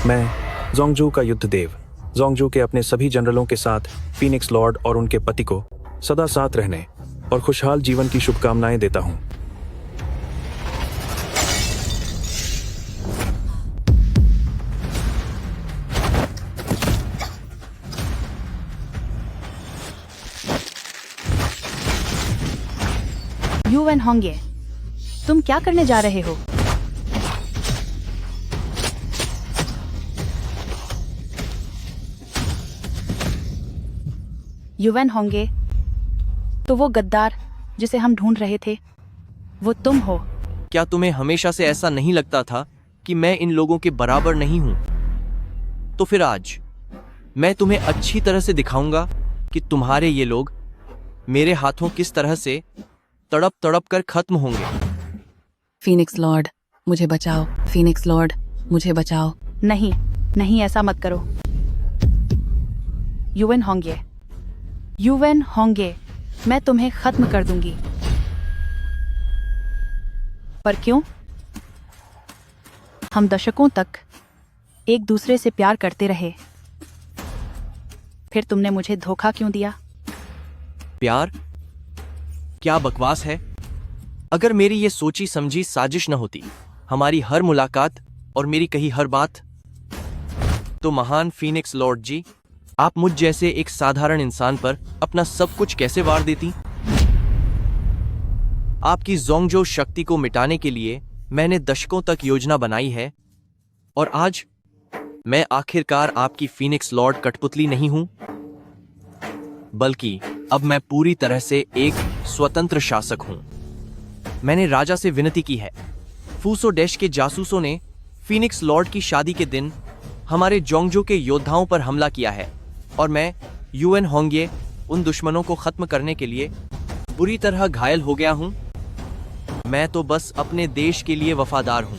मैं जोंगजू का युद्ध देव, जोंगजू के अपने सभी जनरलों के साथ फीनिक्स लॉर्ड और उनके पति को सदा साथ रहने और खुशहाल जीवन की शुभकामनाएं देता हूं। यू वैन होंगे, तुम क्या करने जा रहे हो? युवन होंगे, तो वो गद्दार जिसे हम ढूंढ रहे थे, वो तुम हो। क्या तुम्हें हमेशा से ऐसा नहीं लगता था कि मैं इन लोगों के बराबर नहीं हूं? तो फिर आज मैं तुम्हें अच्छी तरह से दिखाऊंगा कि तुम्हारे ये लोग मेरे हाथों किस तरह से तड़प तड़प कर खत्म होंगे। फीनिक्स लॉर्ड, मुझे बचाओ। फीनिक्स लॉर्ड, मुझे बचाओ। नहीं नहीं, ऐसा मत करो। युवन होंगे, युवन होंगे, मैं तुम्हें खत्म कर दूंगी। पर क्यों? हम दशकों तक एक दूसरे से प्यार करते रहे, फिर तुमने मुझे धोखा क्यों दिया? प्यार? क्या बकवास है। अगर मेरी ये सोची समझी साजिश न होती, हमारी हर मुलाकात और मेरी कही हर बात, तो महान फीनिक्स लॉर्ड जी, आप मुझ जैसे एक साधारण इंसान पर अपना सब कुछ कैसे वार देती? आपकी जोंगजो शक्ति को मिटाने के लिए मैंने दशकों तक योजना बनाई है, और आज मैं आखिरकार आपकी फीनिक्स लॉर्ड कठपुतली नहीं हूं, बल्कि अब मैं पूरी तरह से एक स्वतंत्र शासक हूं। मैंने राजा से विनती की है। फूसो डैश के जासूसों ने फीनिक्स लॉर्ड की शादी के दिन हमारे जोंगजो के योद्धाओं पर हमला किया है, और मैं युवन होंगे उन दुश्मनों को खत्म करने के लिए बुरी तरह घायल हो गया हूं। मैं तो बस अपने देश के लिए वफादार हूं।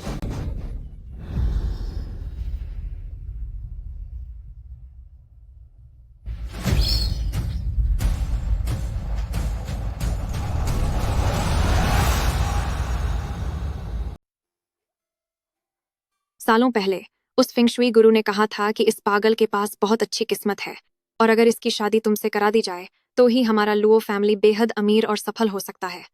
सालों पहले उस फेंगशुई गुरु ने कहा था कि इस पागल के पास बहुत अच्छी किस्मत है, और अगर इसकी शादी तुमसे करा दी जाए तो ही हमारा लुओ फैमिली बेहद अमीर और सफल हो सकता है।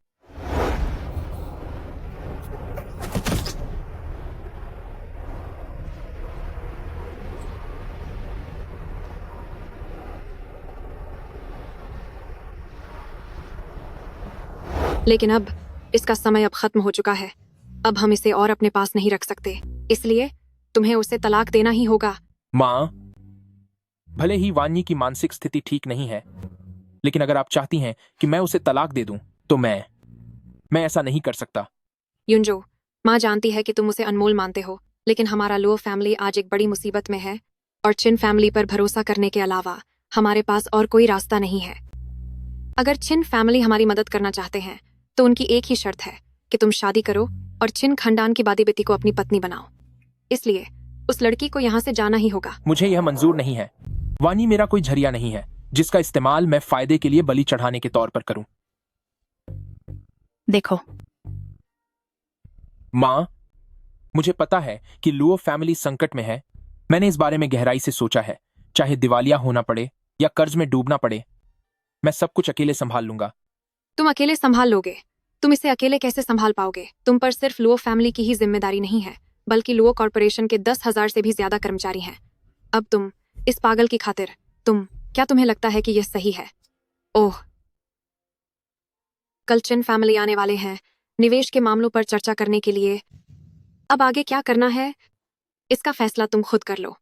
लेकिन अब इसका समय अब खत्म हो चुका है। अब हम इसे और अपने पास नहीं रख सकते, इसलिए तुम्हें उसे तलाक देना ही होगा। माँ, भले ही वान्यी की मानसिक स्थिति ठीक नहीं है, लेकिन अगर आप चाहती हैं कि मैं उसे तलाक दे दूं, तो मैं ऐसा नहीं कर सकता। युनजो, माँ जानती है कि तुम उसे अनमोल मानते हो, लेकिन हमारा लुओ फैमिली आज एक बड़ी मुसीबत में है, और चिन फैमिली पर भरोसा करने के अलावा हमारे पास और कोई रास्ता नहीं है। अगर चिन फैमिली हमारी मदद करना चाहते हैं, तो उनकी एक ही शर्त है कि तुम शादी करो और चिन खानदान की बादी बेटी को अपनी पत्नी बनाओ। इसलिए उस लड़की को यहाँ से जाना ही होगा। मुझे यह मंजूर नहीं है। वानी मेरा कोई झरिया नहीं है जिसका इस्तेमाल मैं फायदे के लिए बलि चढ़ाने के तौर पर करूं। देखो माँ, मुझे पता है कि लुओ फैमिली संकट में है। मैंने इस बारे में गहराई से सोचा है। चाहे दिवालिया होना पड़े या कर्ज में डूबना पड़े, मैं सब कुछ अकेले संभाल लूंगा। तुम अकेले संभाल लोगे? तुम इसे अकेले कैसे संभाल पाओगे? तुम पर सिर्फ लुओ फैमिली की ही जिम्मेदारी नहीं है, बल्कि लुओ कॉर्पोरेशन के 10,000 से भी ज्यादा कर्मचारी हैं। अब तुम इस पागल की खातिर, क्या तुम्हें लगता है कि यह सही है? ओह, कल चिन फैमिली आने वाले हैं निवेश के मामलों पर चर्चा करने के लिए। अब आगे क्या करना है, इसका फैसला तुम खुद कर लो।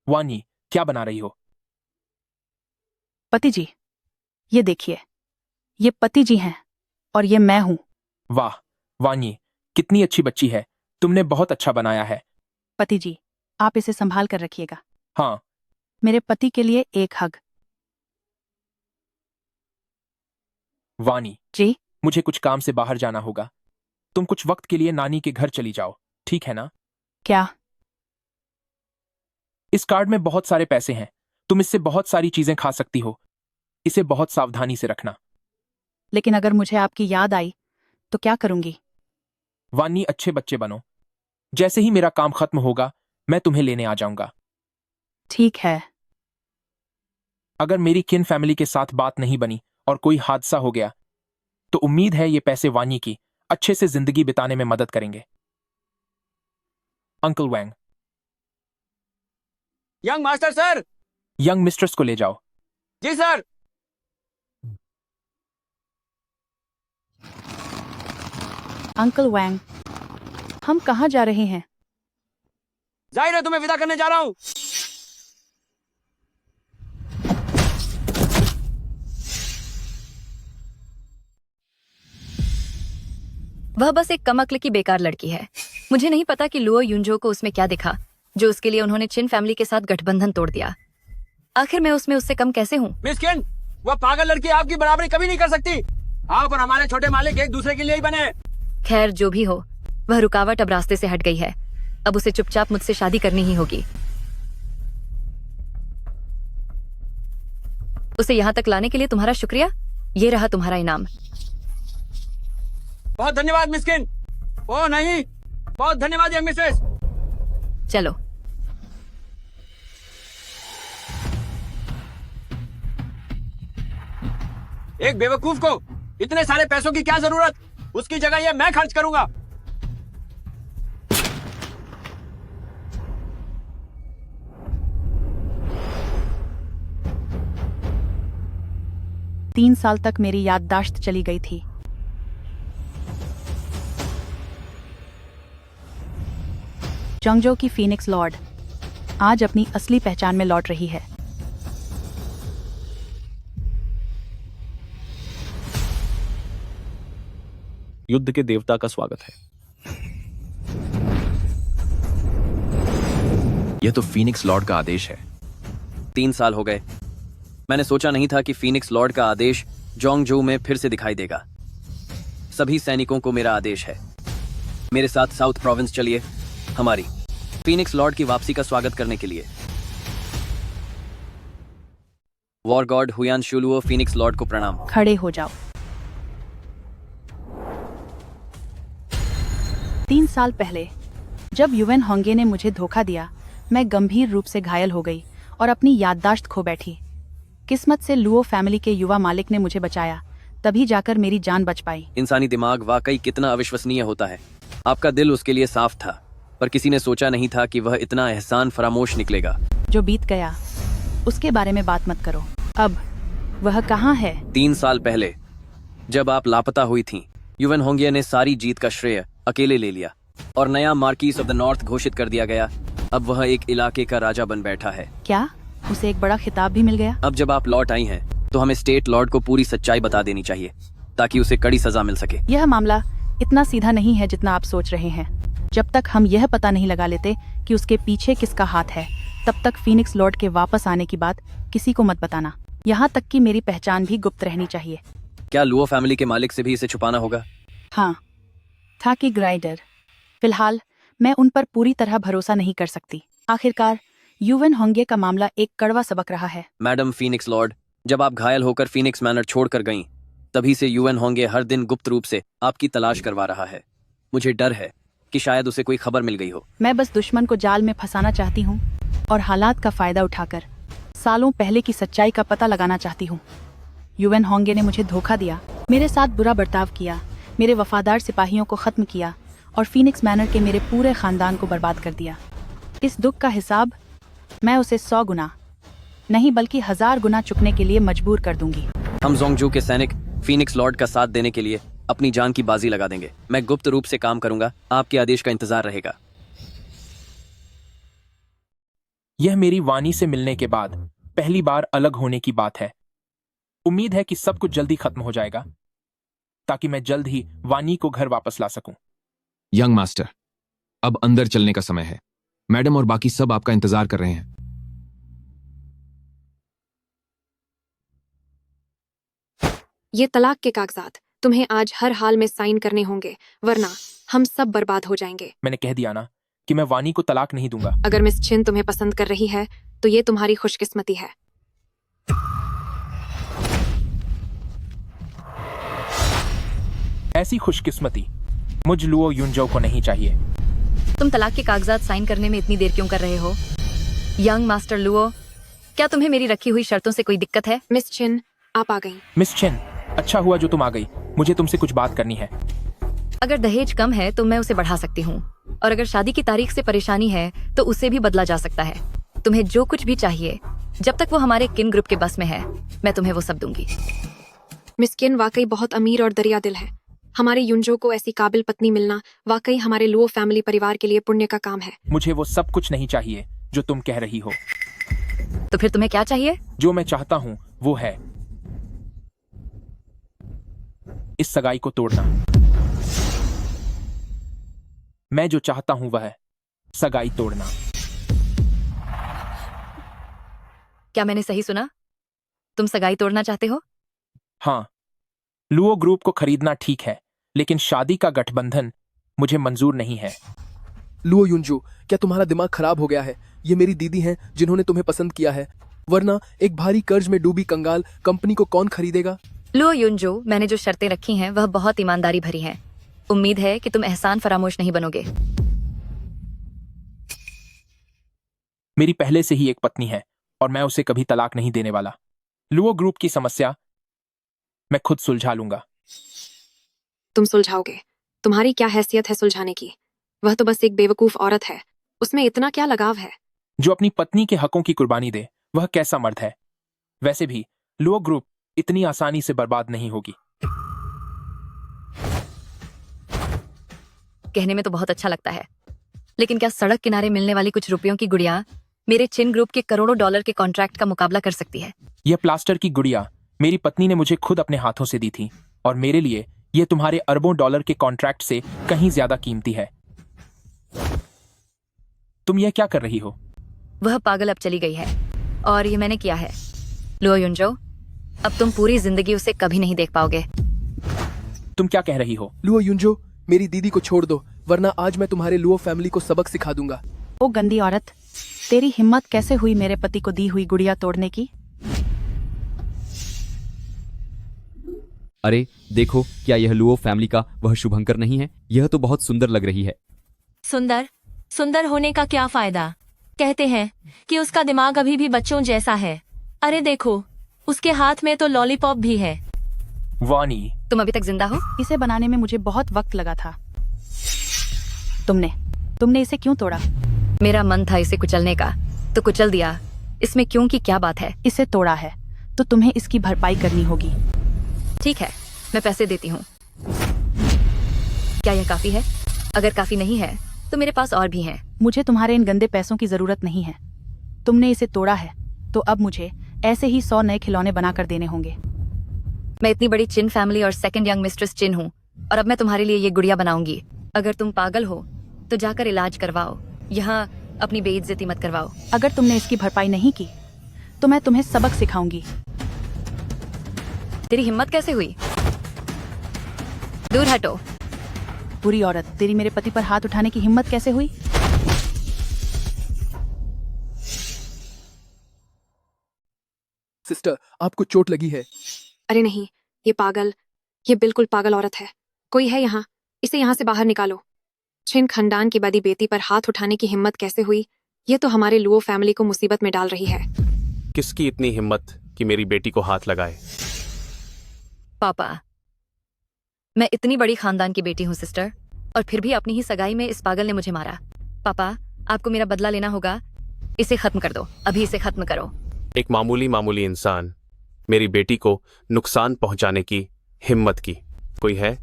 वानी, क्या बना रही हो? पति जी, ये देखिए, ये पति जी हैं और ये मैं हूं। वाह वानी, कितनी अच्छी बच्ची है। तुमने बहुत अच्छा बनाया है। पति जी, आप इसे संभाल कर रखिएगा। हाँ। मेरे पति के लिए एक हग। वानी जी? मुझे कुछ काम से बाहर जाना होगा। तुम कुछ वक्त के लिए नानी के घर चली जाओ, ठीक है ना? क्या? इस कार्ड में बहुत सारे पैसे हैं। तुम इससे बहुत सारी चीजें खा सकती हो। इसे बहुत सावधानी से रखना। लेकिन अगर मुझे आपकी याद आई तो क्या करूंगी? वानी, अच्छे बच्चे बनो। जैसे ही मेरा काम खत्म होगा मैं तुम्हें लेने आ जाऊंगा। ठीक है। अगर मेरी किन फैमिली के साथ बात नहीं बनी और कोई हादसा हो गया तो उम्मीद है ये पैसे वानी की अच्छे से जिंदगी बिताने में मदद करेंगे। Uncle Wang. Young master sir. Young mistress को ले जाओ। जी सर। अंकल वैंग, हम कहाँ जा रहे हैं? जाहिर है तुम्हें विदा करने जा रहा हूं। वह बस एक कम अक्ल की बेकार लड़की है। मुझे नहीं पता कि लुओ युंजो को उसमें क्या दिखा जो उसके लिए उन्होंने चिन फैमिली के साथ गठबंधन तोड़ दिया। आखिर मैं उसमें उससे कम कैसे हूँ? मिस किन, वह पागल लड़की आपकी बराबरी कभी नहीं कर सकती। आप और हमारे छोटे मालिक एक दूसरे के लिए ही बने। खैर, जो भी हो, वह रुकावट अब रास्ते से हट गई है। अब उसे चुपचाप मुझसे शादी करनी ही होगी। उसे यहाँ तक लाने के लिए तुम्हारा शुक्रिया। ये रहा तुम्हारा इनाम। बहुत धन्यवाद मिस किन। ओह नहीं, बहुत धन्यवाद यंग मिस्ट्रेस। चलो। एक बेवकूफ को इतने सारे पैसों की क्या जरूरत? उसकी जगह ये मैं खर्च करूंगा। तीन साल तक मेरी याददाश्त चली गई थी। जंगजो की फीनिक्स लॉर्ड आज अपनी असली पहचान में लौट रही है। युद्ध के देवता का स्वागत है। यह तो फीनिक्स लॉर्ड का आदेश है। 3 साल हो गए। मैंने सोचा नहीं था कि फीनिक्स लॉर्ड का आदेश जोंगजो में फिर से दिखाई देगा। सभी सैनिकों को मेरा आदेश है, मेरे साथ साउथ प्रोविंस चलिए, हमारी फीनिक्स लॉर्ड की वापसी का स्वागत करने के लिए। वॉर गॉड हुयान शुलुओ फीनिक्स लॉर्ड को प्रणाम। खड़े हो जाओ। 3 साल पहले जब युवेन होंगे ने मुझे धोखा दिया, मैं गंभीर रूप से घायल हो गई और अपनी याददाश्त खो बैठी। किस्मत से लुओ फैमिली के युवा मालिक ने मुझे बचाया, तभी जाकर मेरी जान बच पाई। इंसानी दिमाग वाकई कितना अविश्वसनीय होता है। आपका दिल उसके लिए साफ था, पर किसी ने सोचा नहीं था कि वह इतना एहसान फरामोश निकलेगा। जो बीत गया उसके बारे में बात मत करो। अब वह कहाँ है? 3 साल पहले जब आप लापता हुई थीं, युवेन होंगिया ने सारी जीत का श्रेय अकेले ले लिया और नया मार्किस ऑफ द नॉर्थ घोषित कर दिया गया। अब वह एक इलाके का राजा बन बैठा है। क्या उसे एक बड़ा खिताब भी मिल गया? अब जब आप लौट आई हैं, तो हमें स्टेट लॉर्ड को पूरी सच्चाई बता देनी चाहिए ताकि उसे कड़ी सजा मिल सके। यह मामला इतना सीधा नहीं है जितना आप सोच रहे हैं। जब तक हम यह पता नहीं लगा लेते कि उसके पीछे किसका हाथ है, तब तक फीनिक्स लॉर्ड के वापस आने की बात किसी को मत बताना। यहाँ तक कि मेरी पहचान भी गुप्त रहनी चाहिए। क्या लुओ फैमिली के मालिक से भी इसे छुपाना होगा? हाँ, था कि ग्राइडर। फिलहाल मैं उन पर पूरी तरह भरोसा नहीं कर सकती। आखिरकार युवेन होंगे का मामला एक कड़वा सबक रहा है। मैडम फीनिक्स लॉर्ड, जब आप घायल होकर फीनिक्स मैनर छोड़कर गईं, तभी से युवेन होंगे हर दिन गुप्त रूप से आपकी तलाश करवा रहा है। मुझे डर है कि शायद उसे कोई खबर मिल गई हो। मैं बस दुश्मन को जाल में फंसाना चाहती हूँ और हालात का फायदा उठाकर सालों पहले की सच्चाई का पता लगाना चाहती हूँ। युवेन होंगे ने मुझे धोखा दिया, मेरे साथ बुरा बर्ताव किया, मेरे वफादार सिपाहियों को खत्म किया और फीनिक्स मैनर के मेरे पूरे खानदान को बर्बाद कर दिया। इस दुख का हिसाब मैं उसे 100 गुना नहीं बल्कि 1000 गुना चुकने के लिए मजबूर कर दूंगी। हम जोंगजू के सैनिक फीनिक्स लॉर्ड का साथ देने के लिए अपनी जान की बाजी लगा देंगे। मैं गुप्त रूप से काम करूंगा, आपके आदेश का इंतजार रहेगा। यह मेरी वानी से मिलने के बाद पहली बार अलग होने की बात है। उम्मीद है कि सब कुछ जल्दी खत्म हो जाएगा ताकि मैं जल्द ही वानी को घर वापस ला सकूं। यंग मास्टर, अब अंदर चलने का समय है। मैडम और बाकी सब आपका इंतजार कर रहे हैं। ये तलाक के कागजात तुम्हें आज हर हाल में साइन करने होंगे, वरना हम सब बर्बाद हो जाएंगे। मैंने कह दिया ना कि मैं वानी को तलाक नहीं दूंगा। अगर मिस छिन तुम्हें पसंद कर रही है तो ये तुम्हारी खुशकिस्मती है। ऐसी खुशकिस्मती मुझ लुओ युनजो को नहीं चाहिए। तुम तलाक के कागजात साइन करने में इतनी देर क्यों कर रहे हो? यंग मास्टर लुओ, क्या तुम्हें मेरी रखी हुई शर्तों से कोई दिक्कत है? मिस चिन, आप आ गई। मिस चेन, अच्छा हुआ जो तुम आ गई। मुझे तुमसे कुछ बात करनी है। अगर दहेज कम है तो मैं उसे बढ़ा सकती हूँ, और अगर शादी की तारीख से परेशानी है तो उसे भी बदला जा सकता है। तुम्हें जो कुछ भी चाहिए, जब तक वो हमारे किन ग्रुप के बस में है, मैं तुम्हें वो सब दूंगी। मिस किन वाकई बहुत अमीर और दरिया दिल है। हमारे युनजो को ऐसी काबिल पत्नी मिलना वाकई हमारे लुओ फैमिली परिवार के लिए पुण्य का काम है। मुझे वो सब कुछ नहीं चाहिए जो तुम कह रही हो। तो फिर तुम्हें क्या चाहिए? जो मैं चाहता हूँ वो है इस सगाई को तोड़ना। मैं जो चाहता हूं वह है सगाई तोड़ना। क्या मैंने सही सुना? तुम सगाई तोड़ना चाहते हो? हाँ, लुओ ग्रुप को खरीदना ठीक है, लेकिन शादी का गठबंधन मुझे मंजूर नहीं है। लुओ युनजो, क्या तुम्हारा दिमाग खराब हो गया है? ये मेरी दीदी हैं जिन्होंने तुम्हें पसंद किया है, वरना एक भारी कर्ज में डूबी कंगाल कंपनी को कौन खरीदेगा? लुओ युनजो, मैंने जो शर्तें रखी हैं वह बहुत ईमानदारी भरी हैं। उम्मीद है कि तुम एहसान फरामोश नहीं बनोगे। मेरी पहले से ही एक पत्नी है और मैं उसे कभी तलाक नहीं देने वाला। लुओ ग्रुप की समस्या मैं खुद सुलझा लूंगा। तुम सुलझाओगे? तुम्हारी क्या हैसियत है सुलझाने की? वह तो बस एक बेवकूफ औरत है, उसमें इतना क्या लगाव है? जो अपनी पत्नी के हकों की कुर्बानी दे वह कैसा मर्द है? वैसे भी लुओ ग्रुप इतनी आसानी से बर्बाद नहीं होगी। कहने में तो बहुत अच्छा लगता है, लेकिन क्या सड़क किनारे मिलने वाली कुछ रुपयों की गुड़िया मेरे चिन ग्रुप के करोड़ों डॉलर के कॉन्ट्रैक्ट का मुकाबला कर सकती है? यह प्लास्टर की गुड़िया मेरी पत्नी ने मुझे खुद अपने हाथों से दी थी, और मेरे लिए यह तुम्हारे अरबों डॉलर के कॉन्ट्रैक्ट से कहीं ज्यादा कीमती है। तुम यह क्या कर रही हो? वह पागल अब चली गई है और ये मैंने किया है। लुओ युनजो, अब तुम पूरी जिंदगी उसे कभी नहीं देख पाओगे। तुम क्या कह रही हो? लुओ युनजो, मेरी दीदी को छोड़ दो, वरना आज मैं तुम्हारे लुओ फैमिली को सबक सिखा दूंगा। ओ गंदी औरत, तेरी हिम्मत कैसे हुई मेरे पति को दी हुई गुड़िया तोड़ने की? अरे देखो, क्या यह लुओ फैमिली का वह शुभंकर नहीं है? यह तो बहुत सुंदर लग रही है। सुंदर? सुंदर होने का क्या फायदा? कहते हैं कि उसका दिमाग अभी भी बच्चों जैसा है। अरे देखो, उसके हाथ में तो लॉलीपॉप भी है। वानी, तुम अभी तक जिंदा हो? इसे बनाने में मुझे बहुत वक्त लगा था। तुमने इसे क्यों तोड़ा? मेरा मन था इसे कुचलने का, तो कुचल दिया। इसमें क्यों की क्या बात है? इसे तोड़ा है तो तुम्हें इसकी भरपाई करनी होगी। ठीक है, मैं पैसे देती हूँ। क्या यह काफी है? अगर काफी नहीं है तो मेरे पास और भी हैं। मुझे तुम्हारे इन गंदे पैसों की जरूरत नहीं है। तुमने इसे तोड़ा है तो अब मुझे ऐसे ही 100 नए खिलौने बनाकर देने होंगे। मैं इतनी बड़ी चिन फैमिली और सेकंड यंग मिस्ट्रेस चिन हूँ, और अब मैं तुम्हारे लिए ये गुड़िया बनाऊंगी। अगर तुम पागल हो तो जाकर इलाज करवाओ, यहाँ अपनी बेइज्जती मत करवाओ। अगर तुमने इसकी भरपाई नहीं की तो मैं तुम्हें सबक सिखाऊंगी। तेरी हिम्मत कैसे हुई? दूर हटो। बुरी औरत, तेरी मेरे पति पर हाथ उठाने की हिम्मत कैसे हुई? सिस्टर, आपको चोट लगी है? अरे नहीं, ये बिल्कुल पागल औरत है। कोई है यहाँ? इसे यहाँ से बाहर निकालो। छिन खानदान की बदी बेटी पर हाथ उठाने की हिम्मत कैसे हुई? ये तो हमारे लुओ फैमिली को मुसीबत में डाल रही है। किसकी इतनी हिम्मत कि मेरी बेटी को हाथ लगाए? पापा, मैं इतनी बड़ी खानदान की बेटी हूँ सिस्टर, और फिर भी अपनी ही सगाई में इस पागल ने मुझे मारा। पापा, आपको मेरा बदला लेना होगा। इसे खत्म कर दो, अभी इसे खत्म करो। एक मामूली इंसान मेरी बेटी को नुकसान पहुंचाने की हिम्मत की। कोई है?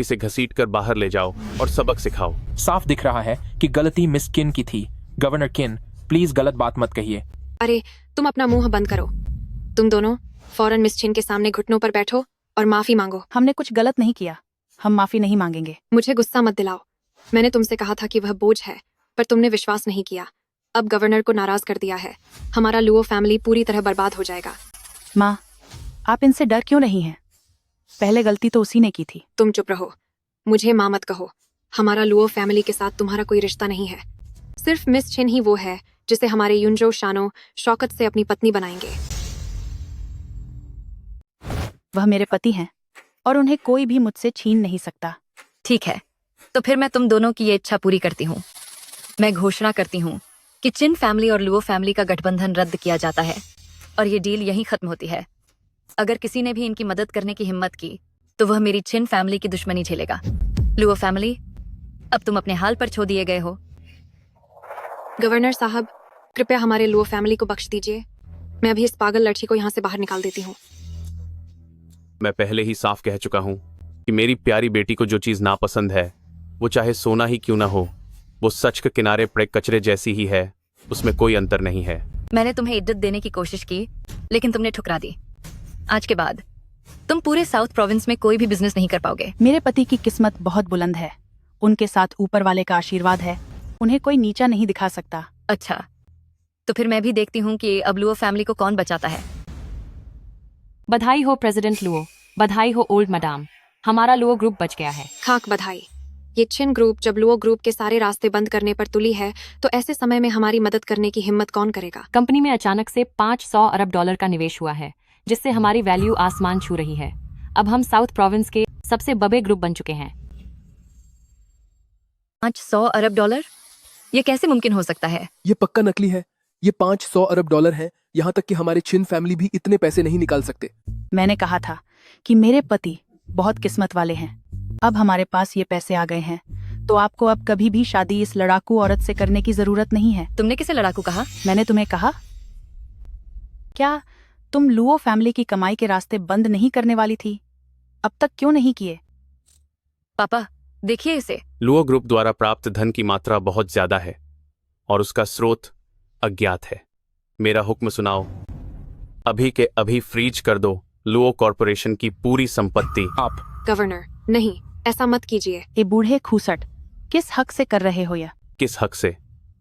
इसे घसीटकर बाहर ले जाओ और सबक सिखाओ। साफ दिख रहा है कि गलती मिस किन की थी। गवर्नर किन, प्लीज गलत बात मत कहिए। अरे तुम अपना मुंह बंद करो। तुम दोनों फौरन मिस छिन के सामने घुटनों पर बैठो और माफी मांगो। हमने कुछ गलत नहीं किया, हम माफी नहीं मांगेंगे। मुझे गुस्सा मत दिलाओ। मैंने तुमसे कहा था कि वह बोझ है, पर तुमने विश्वास नहीं किया। अब गवर्नर को नाराज कर दिया है। हमारा लुओ फैमिली पूरी तरह बर्बाद हो जाएगा। माँ, आप इनसे डर क्यों नहीं हैं? पहले गलती तो उसी ने की थी। तुम चुप रहो, मुझे माँ मत कहो। हमारा लुओ फैमिली के साथ तुम्हारा कोई रिश्ता नहीं है। सिर्फ मिस छिन ही वो है जिसे हमारे युनजो शानो शौकत से अपनी पत्नी बनाएंगे। वह मेरे पति हैं, और उन्हें कोई भी मुझसे छीन नहीं सकता। ठीक है, तो फिर मैं तुम दोनों की ये इच्छा पूरी करती हूँ। मैं घोषणा करती हूँ कि चिन फैमिली और लुओ फैमिली का गठबंधन रद्द किया जाता है और ये डील यहीं खत्म होती है। अगर किसी ने भी इनकी मदद करने की हिम्मत की तो वह मेरी चिन फैमिली की दुश्मनी झेलेगा। लुओ फैमिली, अब तुम अपने हाल पर छोड़ दिए गए हो। गवर्नर साहब, कृपया हमारे लुओ फैमिली को बख्श दीजिए। मैं अभी इस पागल लड़की को यहाँ से बाहर निकाल देती हूँ। मैं पहले ही साफ कह चुका हूं कि मेरी प्यारी बेटी को जो चीज नापसंद है, वो चाहे सोना ही क्यों ना हो, वो सच के किनारे पड़े कचरे जैसी ही है, उसमें कोई अंतर नहीं है। मैंने तुम्हें इज्जत देने की कोशिश की, लेकिन तुमने ठुकरा दी। आज के बाद तुम पूरे साउथ प्रोविंस में कोई भी बिजनेस नहीं कर पाओगे। मेरे पति की किस्मत बहुत बुलंद है, उनके साथ ऊपर वाले का आशीर्वाद है, उन्हें कोई नीचा नहीं दिखा सकता। अच्छा, तो फिर मैं भी देखती हूँ कि अब लुओ फैमिली को कौन बचाता है। बधाई हो प्रेसिडेंट लुओ, बधाई हो ओल्ड मैडम, हमारा लुओ ग्रुप बच गया है। खाक बधाई। ये चिन ग्रुप जब लुओ ग्रुप के सारे रास्ते बंद करने पर तुली है, तो ऐसे समय में हमारी मदद करने की हिम्मत कौन करेगा। कंपनी में अचानक से $500 अरब का निवेश हुआ है, जिससे हमारी वैल्यू आसमान छू रही है। अब हम साउथ प्रोविंस के सबसे बड़े ग्रुप बन चुके हैं। $500 अरब? ये कैसे मुमकिन हो सकता है? ये पक्का नकली है। ये $500 अरब हैं। यहाँ तक कि हमारे चिन फैमिली भी इतने पैसे नहीं निकाल सकते। मैंने कहा था कि मेरे पति बहुत किस्मत वाले हैं। अब हमारे पास ये पैसे आ गए हैं, तो आपको अब कभी भी शादी इस लड़ाकू औरत से करने की जरूरत नहीं है। तुमने किसे लड़ाकू कहा? मैंने तुम्हें कहा। क्या तुम लुओ फैमिली की कमाई के रास्ते बंद नहीं करने वाली थी? अब तक क्यों नहीं किए? पापा, देखिए इसे। लुओ ग्रुप द्वारा प्राप्त धन की मात्रा बहुत ज्यादा है और उसका स्रोत अज्ञात है। मेरा हुक्म सुनाओ, अभी के अभी फ्रीज कर दो लुओ कॉर्पोरेशन की पूरी संपत्ति। आप गवर्नर, नहीं, ऐसा मत कीजिए। ए बूढ़े खूसट, किस हक से कर रहे हो यह? किस हक से?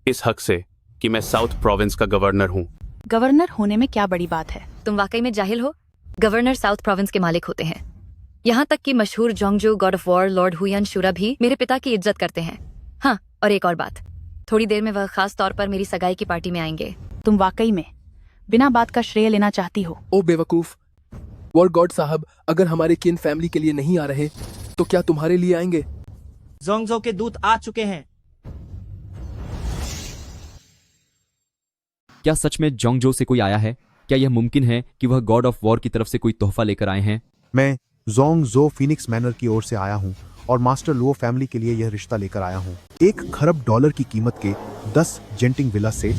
इस हक से कि मैं साउथ प्रोविंस का गवर्नर हूँ। गवर्नर होने में क्या बड़ी बात है? तुम वाकई में जाहिल हो। गवर्नर साउथ प्रोविंस के मालिक होते हैं। यहाँ तक कि मशहूर जोंगजो गॉड ऑफ वॉर लॉर्ड हुयन शुरा भी मेरे पिता की इज्जत करते हैं। हाँ, और एक और बात, थोड़ी देर में वह खास तौर पर मेरी सगाई की पार्टी में आएंगे। तुम वाकई में बिना बात का श्रेय लेना चाहती हो? ओ बेवकूफ, वॉर गॉड साहब अगर हमारे किन फैमिली के लिए नहीं आ रहे तो क्या तुम्हारे लिए आएंगे? जोंगजो के दूत आ चुके हैं। क्या सच में जोंगजो से कोई आया है? क्या यह मुमकिन है कि वह गॉड ऑफ वॉर की तरफ से कोई तोहफा लेकर आए हैं? मैं जोंगजो फीनिक्स मैनर की ओर से आया हूँ और मास्टर लुओ फैमिली के लिए यह रिश्ता लेकर आया हूँ। $1 खरब की कीमत के 10 जेंटिंग विला सेट,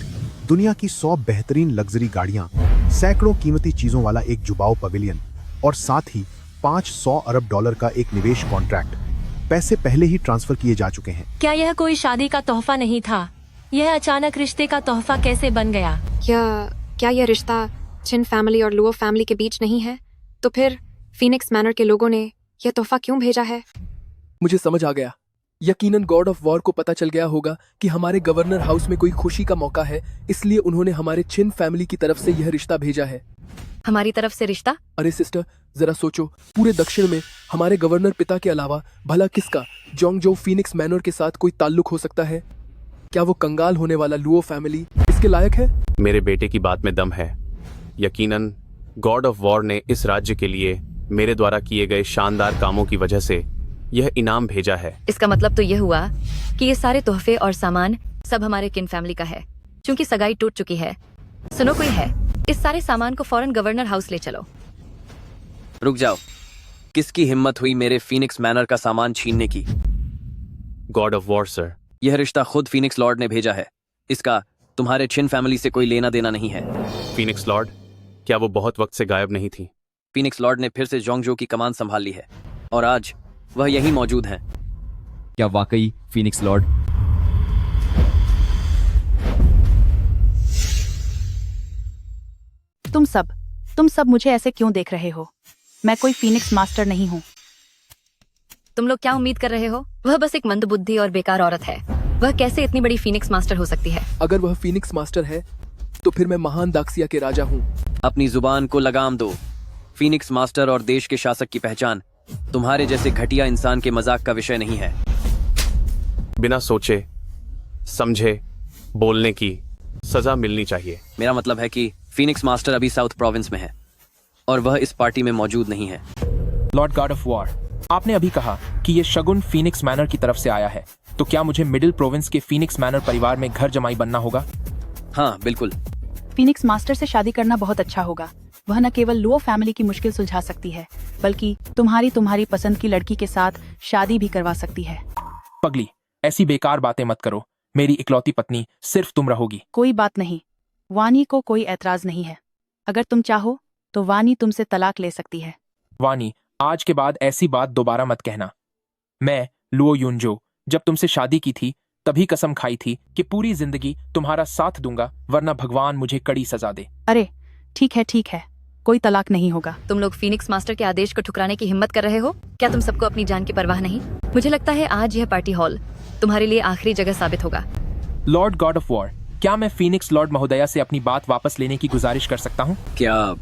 दुनिया की 100 बेहतरीन लग्जरी गाड़ियाँ, सैकड़ों कीमती चीजों वाला एक जुबाओ पवेलियन और साथ ही $500 अरब का एक निवेश कॉन्ट्रैक्ट। पैसे पहले ही ट्रांसफर किए जा चुके हैं। क्या यह कोई शादी का तोहफा नहीं था? यह अचानक रिश्ते का तोहफा कैसे बन गया? क्या यह रिश्ता चिन फैमिली और लुओ फैमिली के बीच नहीं है? तो फिर फीनिक्स मैनर के लोगों ने यह तोहफा क्यों भेजा है? मुझे समझ आ गया। यकीनन गॉड ऑफ वॉर को पता चल गया होगा कि हमारे गवर्नर हाउस में कोई खुशी का मौका है, इसलिए उन्होंने हमारे चिन फैमिली की तरफ से यह रिश्ता भेजा है। हमारी तरफ से रिश्ता? अरे सिस्टर, जरा सोचो, पूरे दक्षिण में हमारे गवर्नर पिता के अलावा भला किसका जोंगजो फीनिक्स मैनर के साथ कोई ताल्लुक हो सकता है? क्या वो कंगाल होने वाला लुओ फैमिली इसके लायक है? मेरे बेटे की बात में दम है। यकीनन गॉड ऑफ वॉर ने इस राज्य के लिए मेरे द्वारा किए गए शानदार कामों की वजह से यह इनाम भेजा है। इसका मतलब तो यह हुआ कि ये सारे तोहफे और सामान सब हमारे किन फैमिली का है। क्योंकि सगाई टूट चुकी है। सुनो, कोई है, इस सारे सामान को फौरन गवर्नर हाउस ले चलो। रुक जाओ, किसकी हिम्मत हुई मेरे फीनिक्स मैनर का सामान छीनने की? God of war sir. यह रिश्ता खुद फीनिक्स लॉर्ड ने भेजा है। इसका तुम्हारे चिन फैमिली से कोई लेना देना नहीं है। Phoenix Lord? क्या वो बहुत वक्त से गायब नहीं थी? फीनिक्स लॉर्ड ने फिर से जोंगजो की कमान संभाल ली है और आज वह यहीं मौजूद हैं। क्या वाकई फीनिक्स लॉर्ड? तुम सब मुझे ऐसे क्यों देख रहे हो? मैं कोई फीनिक्स मास्टर नहीं हूँ। तुम लोग क्या उम्मीद कर रहे हो? वह बस एक मंदबुद्धि और बेकार औरत है। वह कैसे इतनी बड़ी फीनिक्स मास्टर हो सकती है? अगर वह फीनिक्स मास्टर है तो फिर मैं महान दाक्सिया के राजा हूँ। अपनी जुबान को लगाम दो। फीनिक्स मास्टर और देश के शासक की पहचान तुम्हारे जैसे घटिया इंसान के मजाक का विषय नहीं है। बिना सोचे समझे बोलने की सजा मिलनी चाहिए। मेरा मतलब है कि फीनिक्स मास्टर अभी साउथ प्रोविंस में है और वह इस पार्टी में मौजूद नहीं है। लॉर्ड गॉड ऑफ वॉर, आपने अभी कहा कि ये शगुन फीनिक्स मैनर की तरफ से आया है, तो क्या मुझे मिडिल प्रोविंस के फीनिक्स मैनर परिवार में घर जमाई बनना होगा? हाँ बिल्कुल। फीनिक्स मास्टर से शादी करना बहुत अच्छा होगा। वह न केवल लुओ फैमिली की मुश्किल सुलझा सकती है, बल्कि तुम्हारी पसंद की लड़की के साथ शादी भी करवा सकती है। पगली, ऐसी बेकार बातें मत करो। मेरी इकलौती पत्नी सिर्फ तुम रहोगी। कोई बात नहीं, वानी को कोई ऐतराज नहीं है। अगर तुम चाहो तो वानी तुमसे तलाक ले सकती है। वानी, आज के बाद ऐसी बात दोबारा मत कहना। मैं लुओ युनजो जब तुमसे शादी की थी तभी कसम खाई थी कि पूरी जिंदगी तुम्हारा साथ दूंगा, वरना भगवान मुझे कड़ी सजा दे। अरे ठीक है, कोई तलाक नहीं होगा। तुम लोग फीनिक्स मास्टर के आदेश को ठुकराने की हिम्मत कर रहे हो? क्या तुम सबको अपनी जान की परवाह नहीं? मुझे लगता है आज यह पार्टी हॉल तुम्हारे लिए आखिरी जगह साबित होगा। लॉर्ड गॉड ऑफ वॉर, क्या मैं फीनिक्स लॉर्ड महोदया से अपनी बात वापस लेने की गुजारिश कर सकता हूँ? क्या?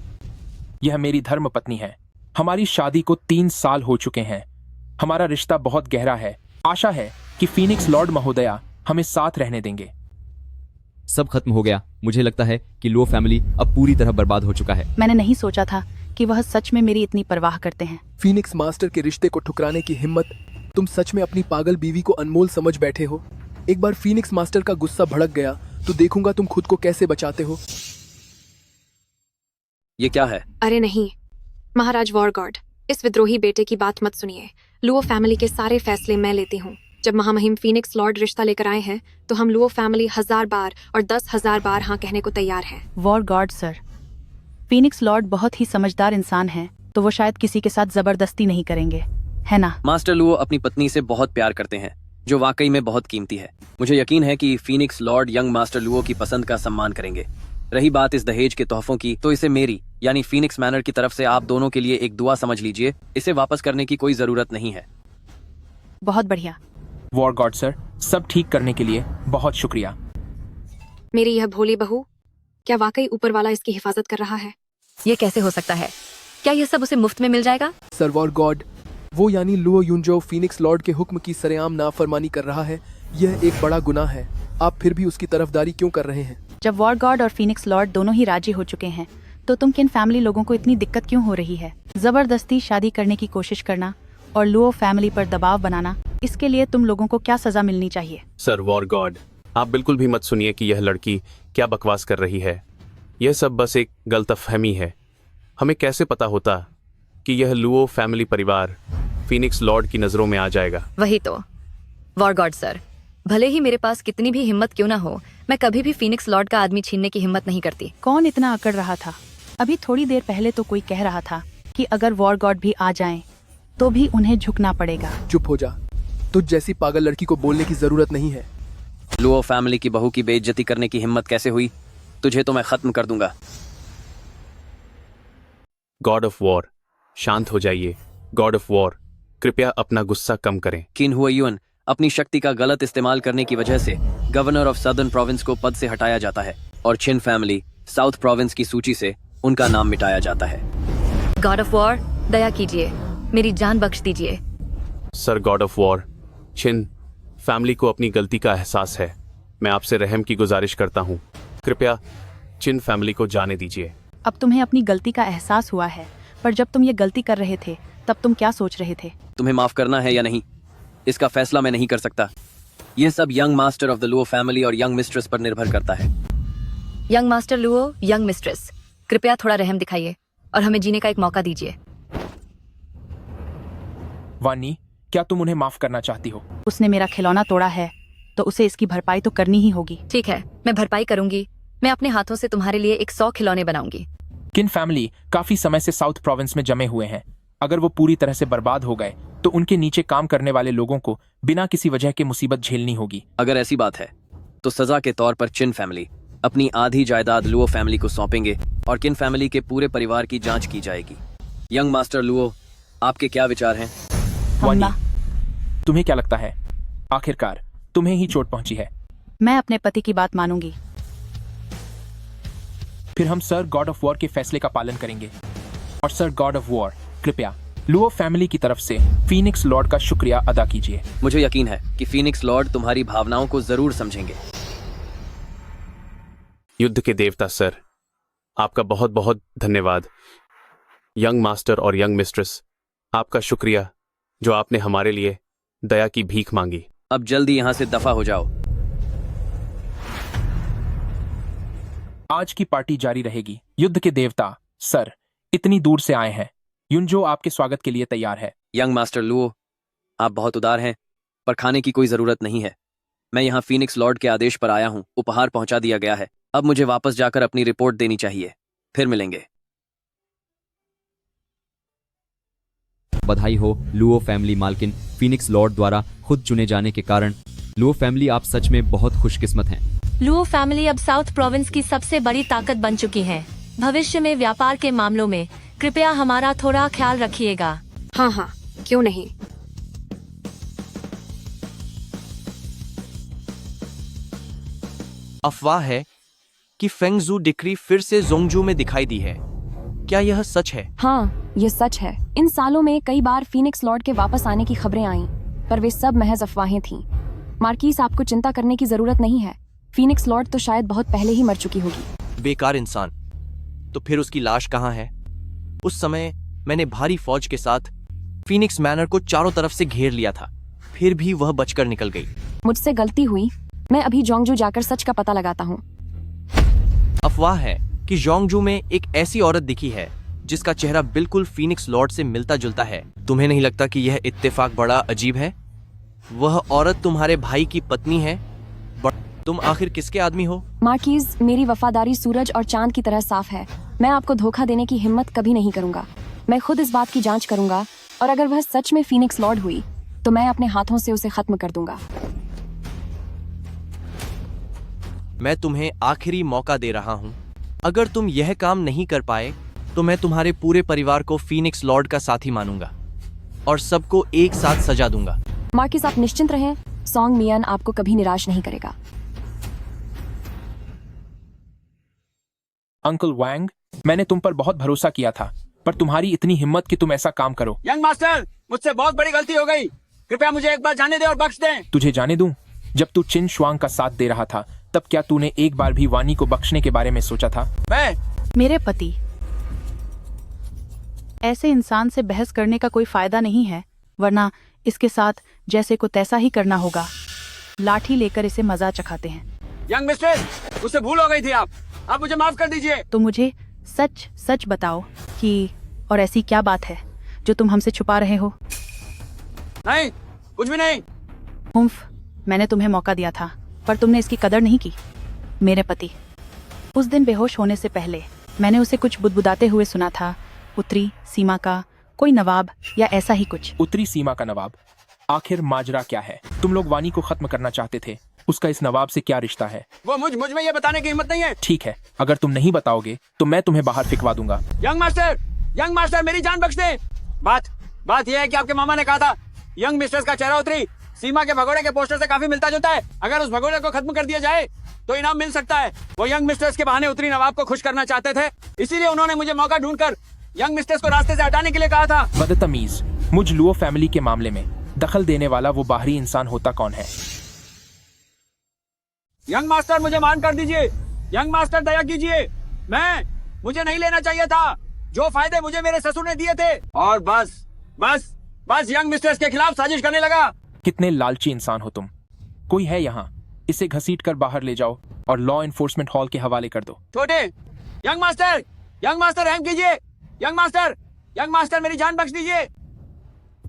यह मेरी धर्म पत्नी है। हमारी शादी को 3 साल हो चुके हैं। हमारा रिश्ता बहुत गहरा है। आशा है कि फीनिक्स लॉर्ड महोदया हमें साथ रहने देंगे। सब खत्म हो गया। मुझे लगता है कि लुओ फैमिली अब पूरी तरह बर्बाद हो चुका है। मैंने नहीं सोचा था कि वह सच में मेरी इतनी परवाह करते हैं। फीनिक्स मास्टर के रिश्ते को ठुकराने की हिम्मत, तुम सच में अपनी पागल बीवी को अनमोल समझ बैठे हो। एक बार फीनिक्स मास्टर का गुस्सा भड़क गया तो देखूंगा तुम खुद को कैसे बचाते हो। ये क्या है? अरे नहीं महाराज वॉरगॉड, इस विद्रोही बेटे की बात मत सुनिए। लुओ फैमिली के सारे फैसले मैं लेती हूँ। जब महामहिम फीनिक्स लॉर्ड रिश्ता लेकर आए हैं तो हम लुओ फैमिली 1000 बार और 10,000 बार हाँ कहने को तैयार हैं। War God sir, Phoenix Lord बहुत ही समझदार इंसान हैं, तो वो शायद किसी के साथ जबरदस्ती नहीं करेंगे, है ना? मास्टर लुओ अपनी पत्नी से बहुत प्यार करते हैं, जो वाकई में बहुत कीमती है। मुझे यकीन है कि Phoenix Lord young master Luo की पसंद का सम्मान करेंगे। रही बात इस दहेज के तोहफों की, तो इसे मेरी यानी फीनिक्स मैनर की तरफ से आप दोनों के लिए एक दुआ समझ लीजिए। इसे वापस करने की कोई जरूरत नहीं है। बहुत बढ़िया। वॉर गॉड सर, सब ठीक करने के लिए बहुत शुक्रिया। मेरी यह भोली बहू, क्या वाकई ऊपर वाला इसकी हिफाजत कर रहा है? ये कैसे हो सकता है? क्या ये सब उसे मुफ्त में मिल जाएगा? सर वॉर गॉड, वो यानी लुओ युनजो फीनिक्स लॉर्ड के हुक्म की सरेआम नाफरमानी कर रहा है। यह एक बड़ा गुनाह है। आप फिर भी उसकी तरफदारी क्यों कर रहे हैं? जब वॉर गॉड और फीनिक्स लॉर्ड दोनों ही राजी हो चुके हैं, तो तुम किन फैमिली लोगों को इतनी दिक्कत क्यों हो रही है? जबरदस्ती शादी करने की कोशिश करना और लुओ फैमिली पर दबाव बनाना, इसके लिए तुम लोगों को क्या सजा मिलनी चाहिए? सर वॉर गॉड, आप बिल्कुल भी मत सुनिए कि यह लड़की क्या बकवास कर रही है। यह सब बस एक गलतफहमी है। हमें कैसे पता होता कि यह लुओ फैमिली परिवार फीनिक्स लॉर्ड की नजरों में आ जाएगा? वही तो वॉर गॉड सर, भले ही मेरे पास कितनी भी हिम्मत क्यों ना हो, मैं कभी भी फीनिक्स लॉर्ड का आदमी छीनने की हिम्मत नहीं करती। कौन इतना अकड़ रहा था? अभी थोड़ी देर पहले तो कोई कह रहा था कि अगर वॉर गॉड भी आ जाएं, तो भी उन्हें झुकना पड़ेगा। चुप हो जा, तुझ जैसी पागल लड़की को बोलने की जरूरत नहीं है। लुओ फैमिली की बहू की बेइज्जती करने की हिम्मत कैसे हुई? तुझे तो मैं खत्म कर दूंगा। गॉड ऑफ वॉर, शांत हो जाइए। गॉड ऑफ वॉर, कृपया अपना गुस्सा कम करें। किन हुआयुन अपनी शक्ति का गलत इस्तेमाल करने की वजह से गवर्नर ऑफ सदर्न प्रोविंस को पद से हटाया जाता है और छिन फैमिली साउथ प्रोविंस की सूची से उनका नाम मिटाया जाता है। गॉड ऑफ वॉर, दया कीजिए, मेरी जान बख्श दीजिए। सर गॉड ऑफ वॉर, छिन फैमिली को अपनी गलती का एहसास है। मैं आपसे रहम की गुजारिश करता हूँ। कृपया छिन फैमिली को जाने दीजिए। अब तुम्हें अपनी गलती का एहसास हुआ है, पर जब तुम ये गलती कर रहे थे तब तुम क्या सोच रहे थे? तुम्हें माफ करना है या नहीं, इसका फैसला मैं नहीं कर सकता। यह सब young master of the Luo family और यंग मिस्ट्रेस पर निर्भर करता है। Young master Luo, young mistress, कृपया थोड़ा रहम दिखाइए और हमें जीने का एक मौका दीजिए। वानी, क्या तुम उन्हें माफ करना चाहती हो? उसने मेरा खिलौना तोड़ा है, तो उसे इसकी भरपाई तो करनी ही होगी। ठीक है, मैं भरपाई करूंगी। मैं अपने हाथों से तुम्हारे लिए एक 100 खिलौने बनाऊंगी। किन फैमिली काफी समय से साउथ प्रोविंस में जमे हुए हैं। अगर वो पूरी तरह से बर्बाद हो गए तो उनके नीचे काम करने वाले लोगों को बिना किसी वजह के मुसीबत झेलनी होगी। अगर ऐसी बात है तो सजा के तौर पर चिन फैमिली अपनी आधी जायदाद लुओ फैमिली को सौंपेंगे और किन फैमिली के पूरे परिवार की जांच की जाएगी। यंग मास्टर लुओ, आपके क्या विचार हैं? वानी, तुम्हें क्या लगता है? आखिरकार तुम्हें ही चोट पहुंची है। मैं अपने पति की बात मानूंगी। फिर हम सर गॉड ऑफ वॉर के फैसले का पालन करेंगे। और सर गॉड ऑफ वॉर, कृपया लुओ फैमिली की तरफ से फीनिक्स लॉर्ड का शुक्रिया अदा कीजिए। मुझे यकीन है कि फीनिक्स लॉर्ड तुम्हारी भावनाओं को जरूर समझेंगे। युद्ध के देवता सर, आपका बहुत बहुत धन्यवाद। यंग मास्टर और यंग मिस्ट्रेस, आपका शुक्रिया जो आपने हमारे लिए दया की भीख मांगी। अब जल्दी यहाँ से दफा हो जाओ। आज की पार्टी जारी रहेगी। युद्ध के देवता सर इतनी दूर से आए हैं। युनजो आपके स्वागत के लिए तैयार है। यंग मास्टर लुओ, आप बहुत उदार हैं, पर खाने की कोई जरूरत नहीं है। मैं यहाँ फीनिक्स लॉर्ड के आदेश पर आया हूँ। उपहार पहुंचा दिया गया है। अब मुझे वापस जाकर अपनी रिपोर्ट देनी चाहिए। फिर मिलेंगे। बधाई हो लुओ फैमिली मालकिन। फीनिक्स लॉर्ड द्वारा खुद चुने जाने के कारण लुओ फैमिली आप सच में बहुत खुशकिस्मत हैं। लुओ फैमिली अब साउथ प्रोविंस की सबसे बड़ी ताकत बन चुकी है। भविष्य में व्यापार के मामलों में कृपया हमारा थोड़ा ख्याल रखिएगा। हाँ हाँ, क्यों नहीं। अफवाह है कि फेंगजू डिक्री फिर से जोंगजू में दिखाई दी है। क्या यह सच है? हाँ, ये सच है। इन सालों में कई बार फीनिक्स लॉर्ड के वापस आने की खबरें आईं, पर वे सब महज अफवाहें थीं। मार्किस, आपको चिंता करने की जरूरत नहीं है। फीनिक्स लॉर्ड तो शायद बहुत पहले ही मर चुकी होगी। बेकार इंसान। तो फिर उसकी लाश कहाँ है? उस समय मैंने भारी फौज के साथ फीनिक्स मैनर को चारों तरफ से घेर लिया था, फिर भी वह बचकर निकल गई। मुझसे गलती हुई। मैं अभी जोंगजू जाकर सच का पता लगाता हूँ। अफवाह है कि जोंगजू में एक ऐसी औरत दिखी है जिसका चेहरा बिल्कुल फीनिक्स लॉर्ड से मिलता जुलता है। तुम्हें नहीं लगता कि यह इत्तेफाक बड़ा अजीब है? वह औरत तुम्हारे भाई की पत्नी है। तुम आखिर किसके आदमी हो? मार्किस, मेरी वफादारी सूरज और चांद की तरह साफ है। मैं आपको धोखा देने की हिम्मत कभी नहीं करूंगा। मैं खुद इस बात की जांच करूंगा, और अगर वह सच में फीनिक्स लॉर्ड हुई तो मैं अपने हाथों से उसे खत्म कर दूंगा। मैं तुम्हें आखिरी मौका दे रहा हूँ। अगर तुम यह काम नहीं कर पाए तो मैं तुम्हारे पूरे परिवार को फीनिक्स लॉर्ड का साथी मानूंगा और सबको एक साथ सजा दूंगा। मार्किस, आप निश्चिंत रहें। सोंग मियान आपको कभी निराश नहीं करेगा। अंकल वैंग, मैंने तुम पर बहुत भरोसा किया था, पर तुम्हारी इतनी हिम्मत कि तुम ऐसा काम करो। यंग मास्टर, मुझसे बहुत बड़ी गलती हो गई। कृपया मुझे एक बार जाने दे और बख्श दें। तुझे जाने दूं? जब तू चिन शुआंग का साथ दे रहा था तब क्या तूने एक बार भी वानी को बख्शने के बारे में सोचा था? मेरे पति, ऐसे इंसान से बहस करने का कोई फायदा नहीं है, वरना इसके साथ जैसे को तैसा ही करना होगा। लाठी लेकर इसे मजा चखाते हैं। यंग मिस्टर, उससे भूल हो गई थी। आप मुझे माफ कर दीजिए। तो मुझे सच सच बताओ कि और ऐसी क्या बात है जो तुम हमसे छुपा रहे हो? नहीं, कुछ भी नहीं। उम्फ, मैंने तुम्हें मौका दिया था पर तुमने इसकी कदर नहीं की। मेरे पति, उस दिन बेहोश होने से पहले मैंने उसे कुछ बुदबुदाते हुए सुना था। उत्तरी सीमा का कोई नवाब या ऐसा ही कुछ। उत्तरी सीमा का नवाब? आखिर माजरा क्या है? तुम लोग वानी को खत्म करना चाहते थे, उसका इस नवाब से क्या रिश्ता है? वो मुझ में ये बताने की हिम्मत नहीं है। ठीक है, अगर तुम नहीं बताओगे तो मैं तुम्हें बाहर फिकवा दूंगा। यंग मास्टर, मेरी जान बख्श दे। बात यह है कि आपके मामा ने कहा था यंग मिस्टर्स का चेहरा उत्तरी सीमा के भगोड़े के पोस्टर से काफी मिलता जुलता है। अगर उस भगोड़े को खत्म कर दिया जाए तो इनाम मिल सकता है। वो यंग मिस्टर्स के बहाने उत्तरी नवाब को खुश करना चाहते थे, इसीलिए उन्होंने मुझे मौका ढूंढकर यंग मिस्टर्स को रास्ते से हटाने के लिए कहा था। बदतमीज, मुझ लुओ फैमिली के मामले में दखल देने वाला वो बाहरी इंसान होता कौन है? यंग मास्टर, मुझे मान कर दीजिए। यंग मास्टर, दया कीजिए। मुझे नहीं लेना चाहिए था जो फायदे मुझे मेरे ससुर ने दिए थे, और बस यंग मिस्टर्स के खिलाफ साजिश करने लगा। कितने लालची इंसान हो तुम। कोई है यहाँ? इसे घसीट कर बाहर ले जाओ और लॉ एनफोर्समेंट हॉल के हवाले कर दो। छोटे यंग मास्टर रहम कीजिए। यंग मास्टर, मेरी जान बख्श दीजिए।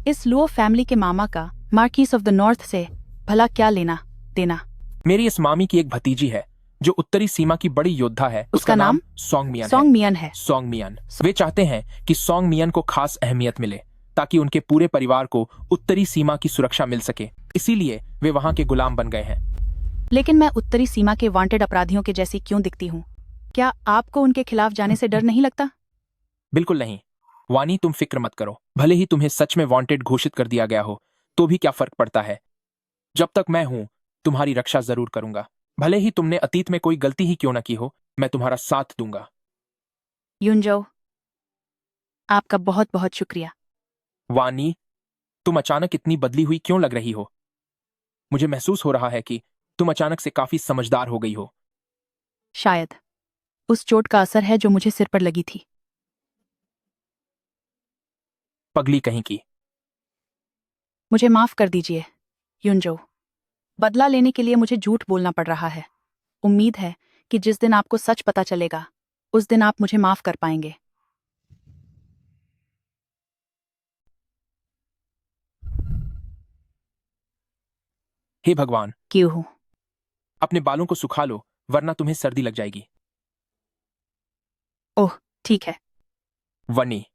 इस लुओ फैमिली के मामा का मार्किस ऑफ द नॉर्थ से भला क्या लेना देना? मेरी इस मामी की एक भतीजी है जो उत्तरी सीमा की बड़ी योद्धा है। उसका नाम सोंग मियान है। सोंग मियान। वे चाहते हैं कि सोंग मियान को खास अहमियत मिले ताकि उनके पूरे परिवार को उत्तरी सीमा की सुरक्षा मिल सके, इसीलिए वे वहाँ के गुलाम बन गए हैं। लेकिन मैं उत्तरी सीमा के वांटेड अपराधियों के जैसी क्यों दिखती हूँ? क्या आपको उनके खिलाफ जाने से डर नहीं लगता? बिल्कुल नहीं वानी, तुम फिक्र मत करो। भले ही तुम्हें सच में वांटेड घोषित कर दिया गया हो तो भी क्या फर्क पड़ता है। जब तक मैं हूं तुम्हारी रक्षा जरूर करूंगा। भले ही तुमने अतीत में कोई गलती ही क्यों न की हो, मैं तुम्हारा साथ दूंगा। युनजो, आपका बहुत बहुत शुक्रिया। वानी, तुम अचानक इतनी बदली हुई क्यों लग रही हो? मुझे महसूस हो रहा है कि तुम अचानक से काफी समझदार हो गई हो। शायद उस चोट का असर है जो मुझे सिर पर लगी थी। पगली कहीं की। मुझे माफ कर दीजिए युनजो। बदला लेने के लिए मुझे झूठ बोलना पड़ रहा है। उम्मीद है कि जिस दिन आपको सच पता चलेगा उस दिन आप मुझे माफ कर पाएंगे। हे भगवान, क्यों हूं? अपने बालों को सुखा लो वरना तुम्हें सर्दी लग जाएगी। ओह ठीक है। वनी,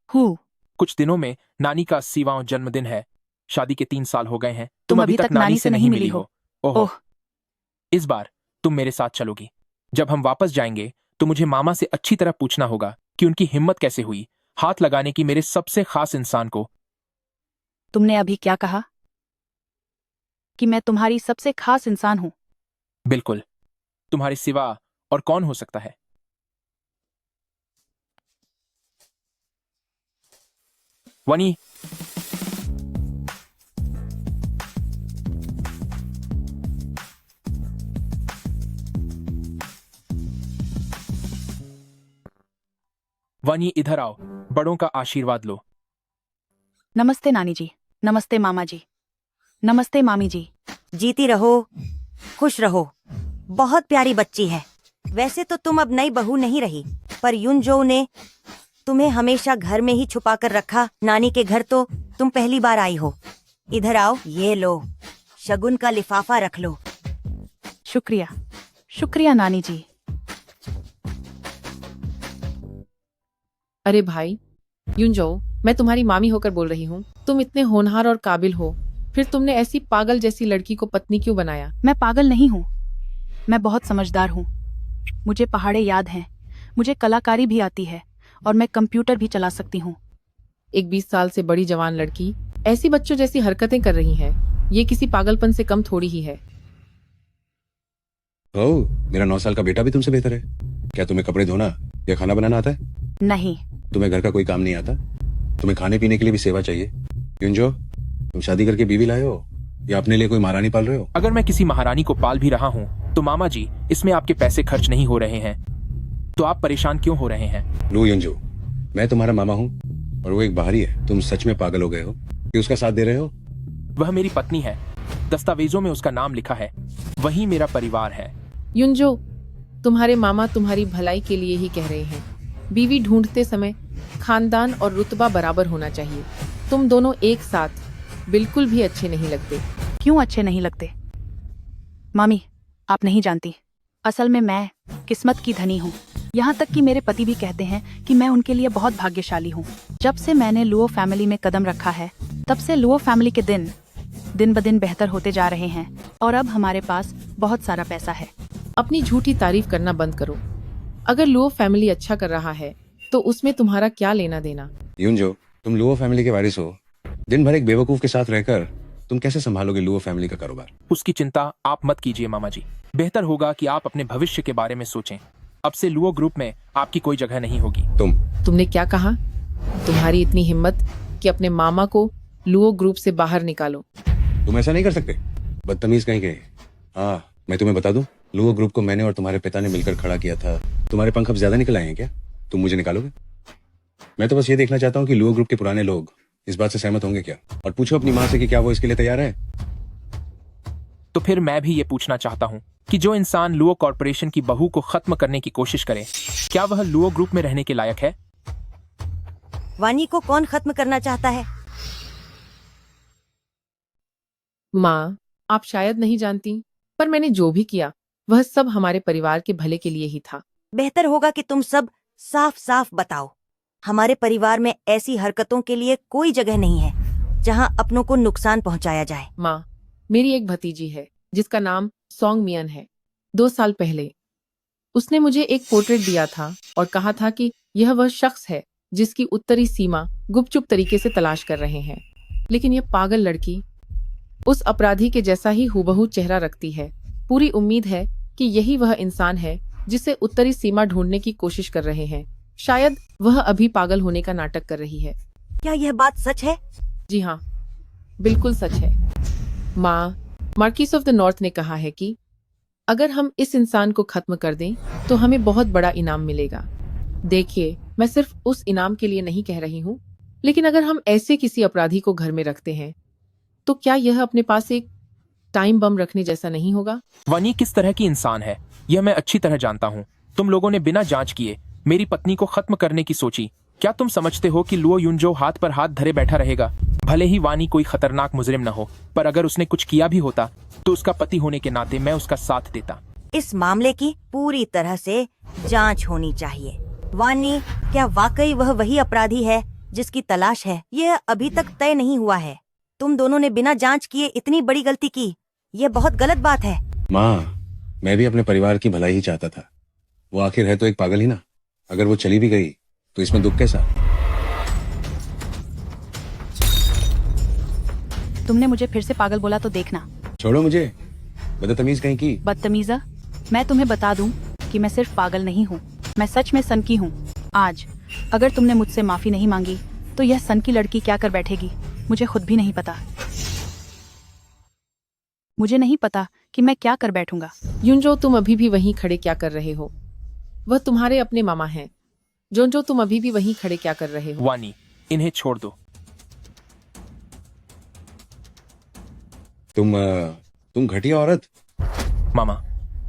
कुछ दिनों में नानी का 80वां जन्मदिन है। शादी के 3 साल हो गए हैं। तुम अभी तक नानी से नहीं मिली हो। ओह, इस बार तुम मेरे साथ चलोगी। जब हम वापस जाएंगे तो मुझे मामा से अच्छी तरह पूछना होगा कि उनकी हिम्मत कैसे हुई हाथ लगाने की मेरे सबसे खास इंसान को। तुमने अभी क्या कहा? कि मैं तुम्हारी सबसे खास इंसान हूं? बिल्कुल, तुम्हारे सिवा और कौन हो सकता है। वनी, वनी इधर आओ, बड़ों का आशीर्वाद लो। नमस्ते नानी जी। नमस्ते मामा जी। नमस्ते मामी जी। जीती रहो, खुश रहो। बहुत प्यारी बच्ची है। वैसे तो तुम अब नई बहू नहीं रही, पर युनजो ने तुम्हें हमेशा घर में ही छुपा कर रखा। नानी के घर तो तुम पहली बार आई हो। इधर आओ, ये लो, शगुन का लिफाफा रख लो। शुक्रिया, शुक्रिया नानी जी। अरे भाई युनजो, मैं तुम्हारी मामी होकर बोल रही हूँ। तुम इतने होनहार और काबिल हो, फिर तुमने ऐसी पागल जैसी लड़की को पत्नी क्यों बनाया? मैं पागल नहीं हूँ, मैं बहुत समझदार हूँ। मुझे पहाड़े याद हैं, मुझे कलाकारी भी आती है और मैं कंप्यूटर भी चला सकती हूँ। एक 20 साल से बड़ी जवान लड़की ऐसी बच्चों जैसी हरकतें कर रही है। ये किसी पागलपन से कम थोड़ी ही है। ओह, मेरा 9 साल का बेटा भी तुमसे बेहतर है। क्या तुम्हें कपड़े धोना या खाना बनाना आता है? नहीं। तुम्हें घर का कोई काम नहीं आता? तुम्हें खाने पीने के लिए भी सेवा चाहिए? युनजो, तुम शादी करके बीवी लाए हो या अपने लिए कोई महारानी पाल रहे हो? अगर मैं किसी महारानी को पाल भी रहा हूँ तो मामा जी, इसमें आपके पैसे खर्च नहीं हो रहे हैं, तो आप परेशान क्यों हो रहे हैं? लो युनजो, मैं तुम्हारा मामा हूँ और वो एक बाहरी है। तुम सच में पागल हो गए हो कि उसका साथ दे रहे हो? वह मेरी पत्नी है, दस्तावेजों में उसका नाम लिखा है, वही मेरा परिवार है। युनजो, तुम्हारे मामा तुम्हारी भलाई के लिए ही कह रहे हैं। बीवी ढूंढते समय खानदान और रुतबा बराबर होना चाहिए। तुम दोनों एक साथ बिल्कुल भी अच्छे नहीं लगते। क्यों अच्छे नहीं लगते? मामी, आप नहीं जानती, असल में मैं किस्मत की धनी हूँ। यहाँ तक कि मेरे पति भी कहते हैं कि मैं उनके लिए बहुत भाग्यशाली हूँ। जब से मैंने लुओ फैमिली में कदम रखा है, तब से लुओ फैमिली के दिन ब दिन बेहतर होते जा रहे हैं और अब हमारे पास बहुत सारा पैसा है। अपनी झूठी तारीफ करना बंद करो। अगर लुओ फैमिली अच्छा कर रहा है तो उसमें तुम्हारा क्या लेना देना? युनजो, तुम लुओ फैमिली के वारिस हो। दिन भर एक बेवकूफ के साथ रहकर तुम कैसे संभालोगे लुओ फैमिली का कारोबार? उसकी चिंता आप मत कीजिए मामा जी। बेहतर होगा कि आप अपने भविष्य के बारे में सोचें। अब से लुओ ग्रुप में आपकी कोई जगह नहीं होगी। तुमने क्या कहा? तुम्हारी इतनी हिम्मत कि अपने मामा को लुओ ग्रुप से बाहर निकालो। तुम ऐसा नहीं कर सकते, बदतमीज कहीं के। हाँ, मैं तुम्हें बता दूं, लुओ ग्रुप को मैंने और तुम्हारे पिता ने मिलकर खड़ा किया था। तुम्हारे पंख अब ज्यादा निकल आए हैं क्या? तुम मुझे निकालोगे? मैं तो बस ये देखना चाहता हूँ कि लुओ ग्रुप के पुराने लोग इस बात से सहमत होंगे क्या। और पूछो अपनी माँ से कि क्या वो इसके लिए तैयार है। तो फिर मैं भी ये पूछना चाहता हूँ कि जो इंसान लुओ कॉर्पोरेशन की बहू को खत्म करने की कोशिश करे, क्या वह लुओ ग्रुप में रहने के लायक है? वानी को कौन खत्म करना चाहता है? माँ, आप शायद नहीं जानती, पर मैंने जो भी किया वह सब हमारे परिवार के भले के लिए ही था। बेहतर होगा कि तुम सब साफ साफ बताओ। हमारे परिवार में ऐसी हरकतों के लिए कोई जगह नहीं है जहां अपनों को नुकसान पहुंचाया जाए। माँ, मेरी एक भतीजी है जिसका नाम सोंग मियन है। 2 साल पहले उसने मुझे एक पोर्ट्रेट दिया था और कहा था कि यह वह शख्स है जिसकी उत्तरी सीमा गुपचुप तरीके से तलाश कर रहे हैं। लेकिन यह पागल लड़की उस अपराधी के जैसा ही हूबहू चेहरा रखती है। पूरी उम्मीद है कि यही वह इंसान है जिसे उत्तरी सीमा ढूंढने की कोशिश कर रहे हैं। शायद वह अभी पागल होने का नाटक कर रही है। क्या यह बात सच है? जी हाँ, बिल्कुल सच है। माँ, मार्किस ऑफ द नॉर्थ ने कहा है कि अगर हम इस इंसान को खत्म कर दें तो हमें बहुत बड़ा इनाम मिलेगा। देखिए, मैं सिर्फ उस इनाम के लिए नहीं कह रही हूँ, लेकिन अगर हम ऐसे किसी अपराधी को घर में रखते हैं तो क्या यह अपने पास एक टाइम बम रखने जैसा नहीं होगा? वानी किस तरह की इंसान है यह मैं अच्छी तरह जानता हूँ। तुम लोगों ने बिना जांच किए मेरी पत्नी को खत्म करने की सोची। क्या तुम समझते हो कि लुओ युनजो हाथ पर हाथ धरे बैठा रहेगा? भले ही वानी कोई खतरनाक मुजरिम न हो, पर अगर उसने कुछ किया भी होता तो उसका पति होने के नाते मैं उसका साथ देता। इस मामले की पूरी तरह से जांच होनी चाहिए। वानी, क्या वाकई वह वही अपराधी है जिसकी तलाश है? यह अभी तक तय नहीं हुआ है। तुम दोनों ने बिना जांच किए इतनी बड़ी गलती की, यह बहुत गलत बात है। माँ, मैं भी अपने परिवार की भलाई ही चाहता था। वो आखिर है तो एक पागल ही ना। अगर वो चली भी गई तो इसमें दुख कैसा? तुमने मुझे फिर से पागल बोला तो देखना। छोड़ो मुझे, बदतमीज कहीं की। बदतमीजा, मैं तुम्हें बता दूं कि मैं सिर्फ पागल नहीं हूँ, मैं सच में सन की हूँ। आज अगर तुमने मुझसे माफी नहीं मांगी तो यह सन की लड़की क्या कर बैठेगी, मुझे खुद भी नहीं पता। मुझे नहीं पता कि मैं क्या कर बैठूंगा। युनजो, तुम अभी भी वहीं खड़े क्या कर रहे हो? वह तुम्हारे अपने मामा हैं। जोंजो, तुम अभी भी वहीं खड़े क्या कर रहे हो? वानी, इन्हें छोड़ दो। तुम घटिया औरत। मामा,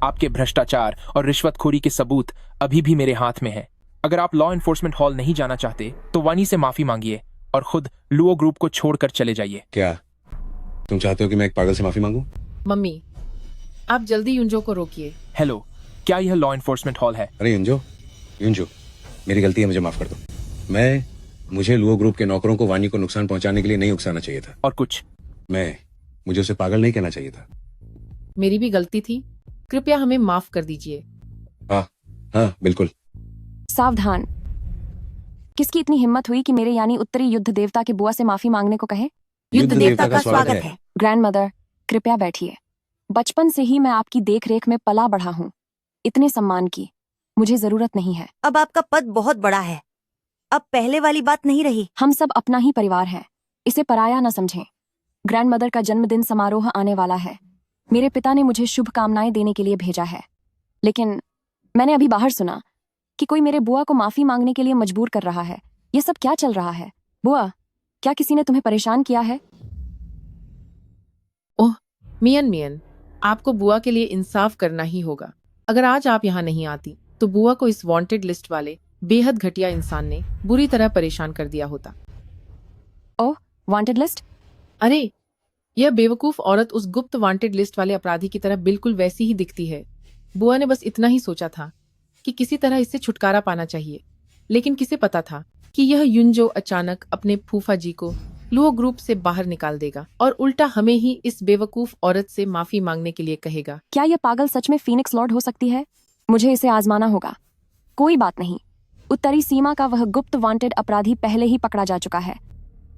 आपके भ्रष्टाचार और रिश्वतखोरी के सबूत अभी भी मेरे हाथ में हैं। अगर आप लॉ एनफोर्समेंट हॉल नहीं जाना चाहते तो वानी से माफी मांगिए और खुद लुओ ग्रुप को छोड़कर चले जाइए। क्या तुम चाहते हो कि मैं एक पागल से माफी मांगूं? मम्मी, आप जल्दी युनजो को रोकिए। हेलो, क्या यह लॉ एनफोर्समेंट हॉल है? अरे युनजो, मेरी गलती है, मुझे माफ कर दो। मुझे लुओ ग्रुप के नौकरों को वानी को नुकसान पहुंचाने के लिए नहीं उकसाना चाहिए था। और कुछ? मुझे उसे पागल नहीं कहना चाहिए था। मेरी भी गलती थी, कृपया हमें माफ कर दीजिए। हाँ, बिल्कुल। सावधान, किसकी इतनी हिम्मत हुई कि मेरे यानी उत्तरी युद्ध देवता के बुआ से माफी मांगने को कहे? युद्ध देवता का स्वागत है। ग्रैंड मदर, कृपया बैठिए। बचपन से ही मैं आपकी देखरेख में पला बढ़ा हूँ। इतने सम्मान की मुझे जरूरत नहीं है। अब आपका पद बहुत बड़ा है, अब पहले वाली बात नहीं रही। हम सब अपना ही परिवार है, इसे पराया न समझें। ग्रैंड मदर का जन्मदिन समारोह आने वाला है। मेरे पिता ने मुझे शुभकामनाएं देने के लिए भेजा है, लेकिन मैंने अभी बाहर सुना कि कोई मेरे बुआ को माफी मांगने के लिए मजबूर कर रहा है। ये सब क्या चल रहा है? बुआ, क्या किसी ने तुम्हें परेशान किया है? ओह मियन, आपको बुआ के लिए इंसाफ करना ही होगा। अगर आज आप यहाँ नहीं आती तो बुआ को इस वांटेड लिस्ट वाले बेहद घटिया इंसान ने बुरी तरह परेशान कर दिया होता। ओह, वांटेड लिस्ट? अरे, यह बेवकूफ औरत उस गुप्त वांटेड लिस्ट वाले अपराधी की तरह बिल्कुल वैसी ही दिखती है। बुआ ने बस इतना ही सोचा था कि किसी तरह इससे छुटकारा पाना चाहिए, लेकिन किसे पता था कि यह युनजो अचानक अपने फूफा जी को लुओ ग्रुप से बाहर निकाल देगा और उल्टा हमें ही इस बेवकूफ औरत से माफी मांगने के लिए कहेगा। क्या यह पागल सच में फीनिक्स लॉर्ड हो सकती है? मुझे इसे आजमाना होगा। कोई बात नहीं, उत्तरी सीमा का वह गुप्त वांटेड अपराधी पहले ही पकड़ा जा चुका है,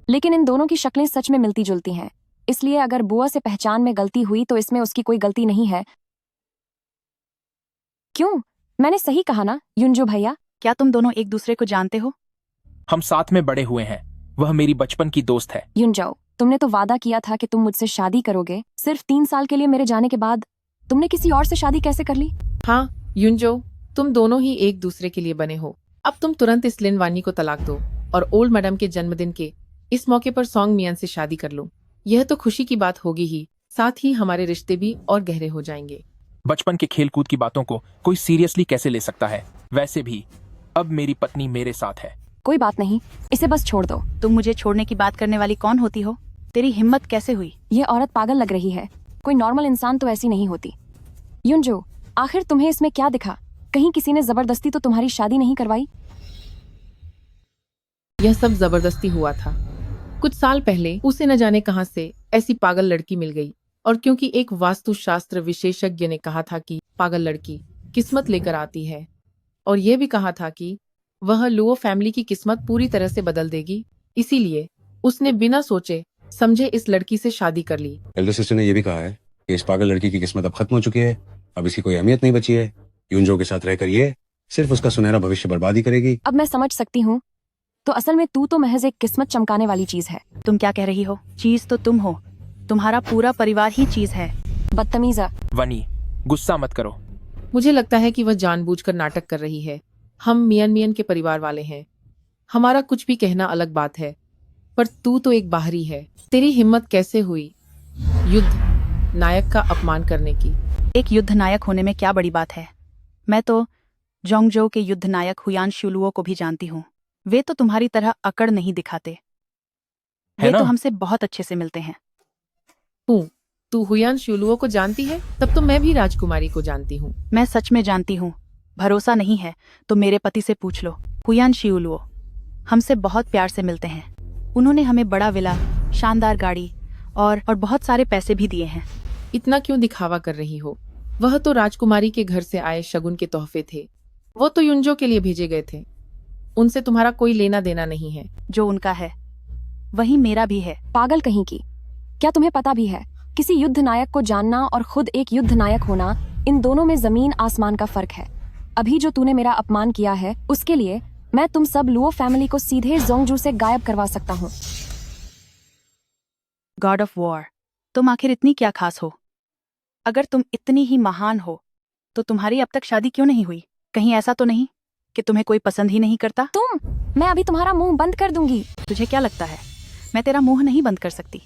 लेकिन इन दोनों की शक्लें सच में मिलती जुलती हैं। इसलिए अगर बुआ से पहचान में गलती हुई तो इसमें उसकी कोई गलती नहीं है। क्यों, मैंने सही कहा ना युनजो भैया? क्या तुम दोनों एक दूसरे को जानते हो? हम साथ में बड़े हुए हैं। वह मेरी बचपन की दोस्त है। युनजो, तुमने तो वादा किया था कि तुम मुझसे शादी करोगे। सिर्फ 3 साल के लिए मेरे जाने के बाद तुमने किसी और से शादी कैसे कर ली? हाँ युनजो, तुम दोनों ही एक दूसरे के लिए बने हो। अब तुम तुरंत इस लिन वानी को तलाक दो और ओल्ड मैडम के जन्मदिन के इस मौके पर सॉन्ग मियन से शादी कर लो। यह तो खुशी की बात होगी ही, साथ ही हमारे रिश्ते भी और गहरे हो जाएंगे। बचपन के खेल कूद की बातों को कोई सीरियसली कैसे ले सकता है? वैसे भी अब मेरी पत्नी मेरे साथ है। कोई बात नहीं, इसे बस छोड़ दो। तुम मुझे छोड़ने की बात करने वाली कौन होती हो? तेरी हिम्मत कैसे हुई? ये औरत पागल लग रही है। कोई नॉर्मल इंसान तो ऐसी नहीं होती। युनजो, आखिर तुम्हें इसमें क्या दिखा? कहीं किसी ने जबरदस्ती तो तुम्हारी शादी नहीं करवाई? यह सब जबरदस्ती हुआ था। कुछ साल पहले उसे न जाने कहां से ऐसी पागल लड़की मिल गई, और क्योंकि एक वास्तुशास्त्र विशेषज्ञ ने कहा था कि पागल लड़की किस्मत लेकर आती है, और यह भी कहा था कि वह लुओ फैमिली की किस्मत पूरी तरह से बदल देगी, इसीलिए उसने बिना सोचे समझे इस लड़की से शादी कर ली। एल्डर सिस्टर ने यह भी कहा है कि इस पागल लड़की की किस्मत अब खत्म हो चुकी है, अब इसकी कोई अहमियत नहीं बची है। युनजो के साथ रहकर ये सिर्फ उसका सुनहरा भविष्य बर्बाद ही करेगी। अब मैं समझ सकती हूँ। तो असल में तू तो महज एक किस्मत चमकाने वाली चीज है। तुम क्या कह रही हो? चीज तो तुम हो, तुम्हारा पूरा परिवार ही चीज है। बदतमीजा। वनी, गुस्सा मत करो। मुझे लगता है कि वह जानबूझकर नाटक कर रही है। हम मियन के परिवार वाले हैं, हमारा कुछ भी कहना अलग बात है, पर तू तो एक बाहरी है, तेरी हिम्मत कैसे हुई युद्ध नायक का अपमान करने की? एक युद्ध नायक होने में क्या बड़ी बात है। मैं तो जोंगजो के युद्ध नायक हुयान शुलुओ को भी जानती हूँ। वे तो तुम्हारी तरह अकड़ नहीं दिखाते। वे तो हमसे बहुत अच्छे से मिलते हैं। तू हुयान शुलुओ को जानती है? तब तो मैं भी राजकुमारी को जानती हूँ। मैं सच में जानती हूँ। भरोसा नहीं है तो मेरे पति से पूछ लो। हुयान शिउलुओ हमसे बहुत प्यार से मिलते हैं। उन्होंने हमें बड़ा विला, शानदार गाड़ी और बहुत सारे पैसे भी दिए हैं। इतना क्यों दिखावा कर रही हो? वह तो राजकुमारी के घर से आए शगुन के तोहफे थे। वो तो युंजो के लिए भेजे गए थे। उनसे तुम्हारा कोई लेना देना नहीं है। जो उनका है वही मेरा भी है। पागल कहीं की, क्या तुम्हें पता भी है किसी युद्ध नायक को जानना और खुद एक युद्ध नायक होना, इन दोनों में जमीन आसमान का फर्क है। अभी जो तूने मेरा अपमान किया है उसके लिए मैं तुम सब लुओ फैमिली को सीधे जोंगजू से गायब करवा सकता हूँ। गॉड ऑफ वॉर, तुम आखिर इतनी क्या खास हो? अगर तुम इतनी ही महान हो तो तुम्हारी अब तक शादी क्यों नहीं हुई? कहीं ऐसा तो नहीं कि तुम्हें कोई पसंद ही नहीं करता? मैं अभी तुम्हारा मुंह बंद कर दूंगी। तुझे क्या लगता है मैं तेरा मुंह नहीं बंद कर सकती?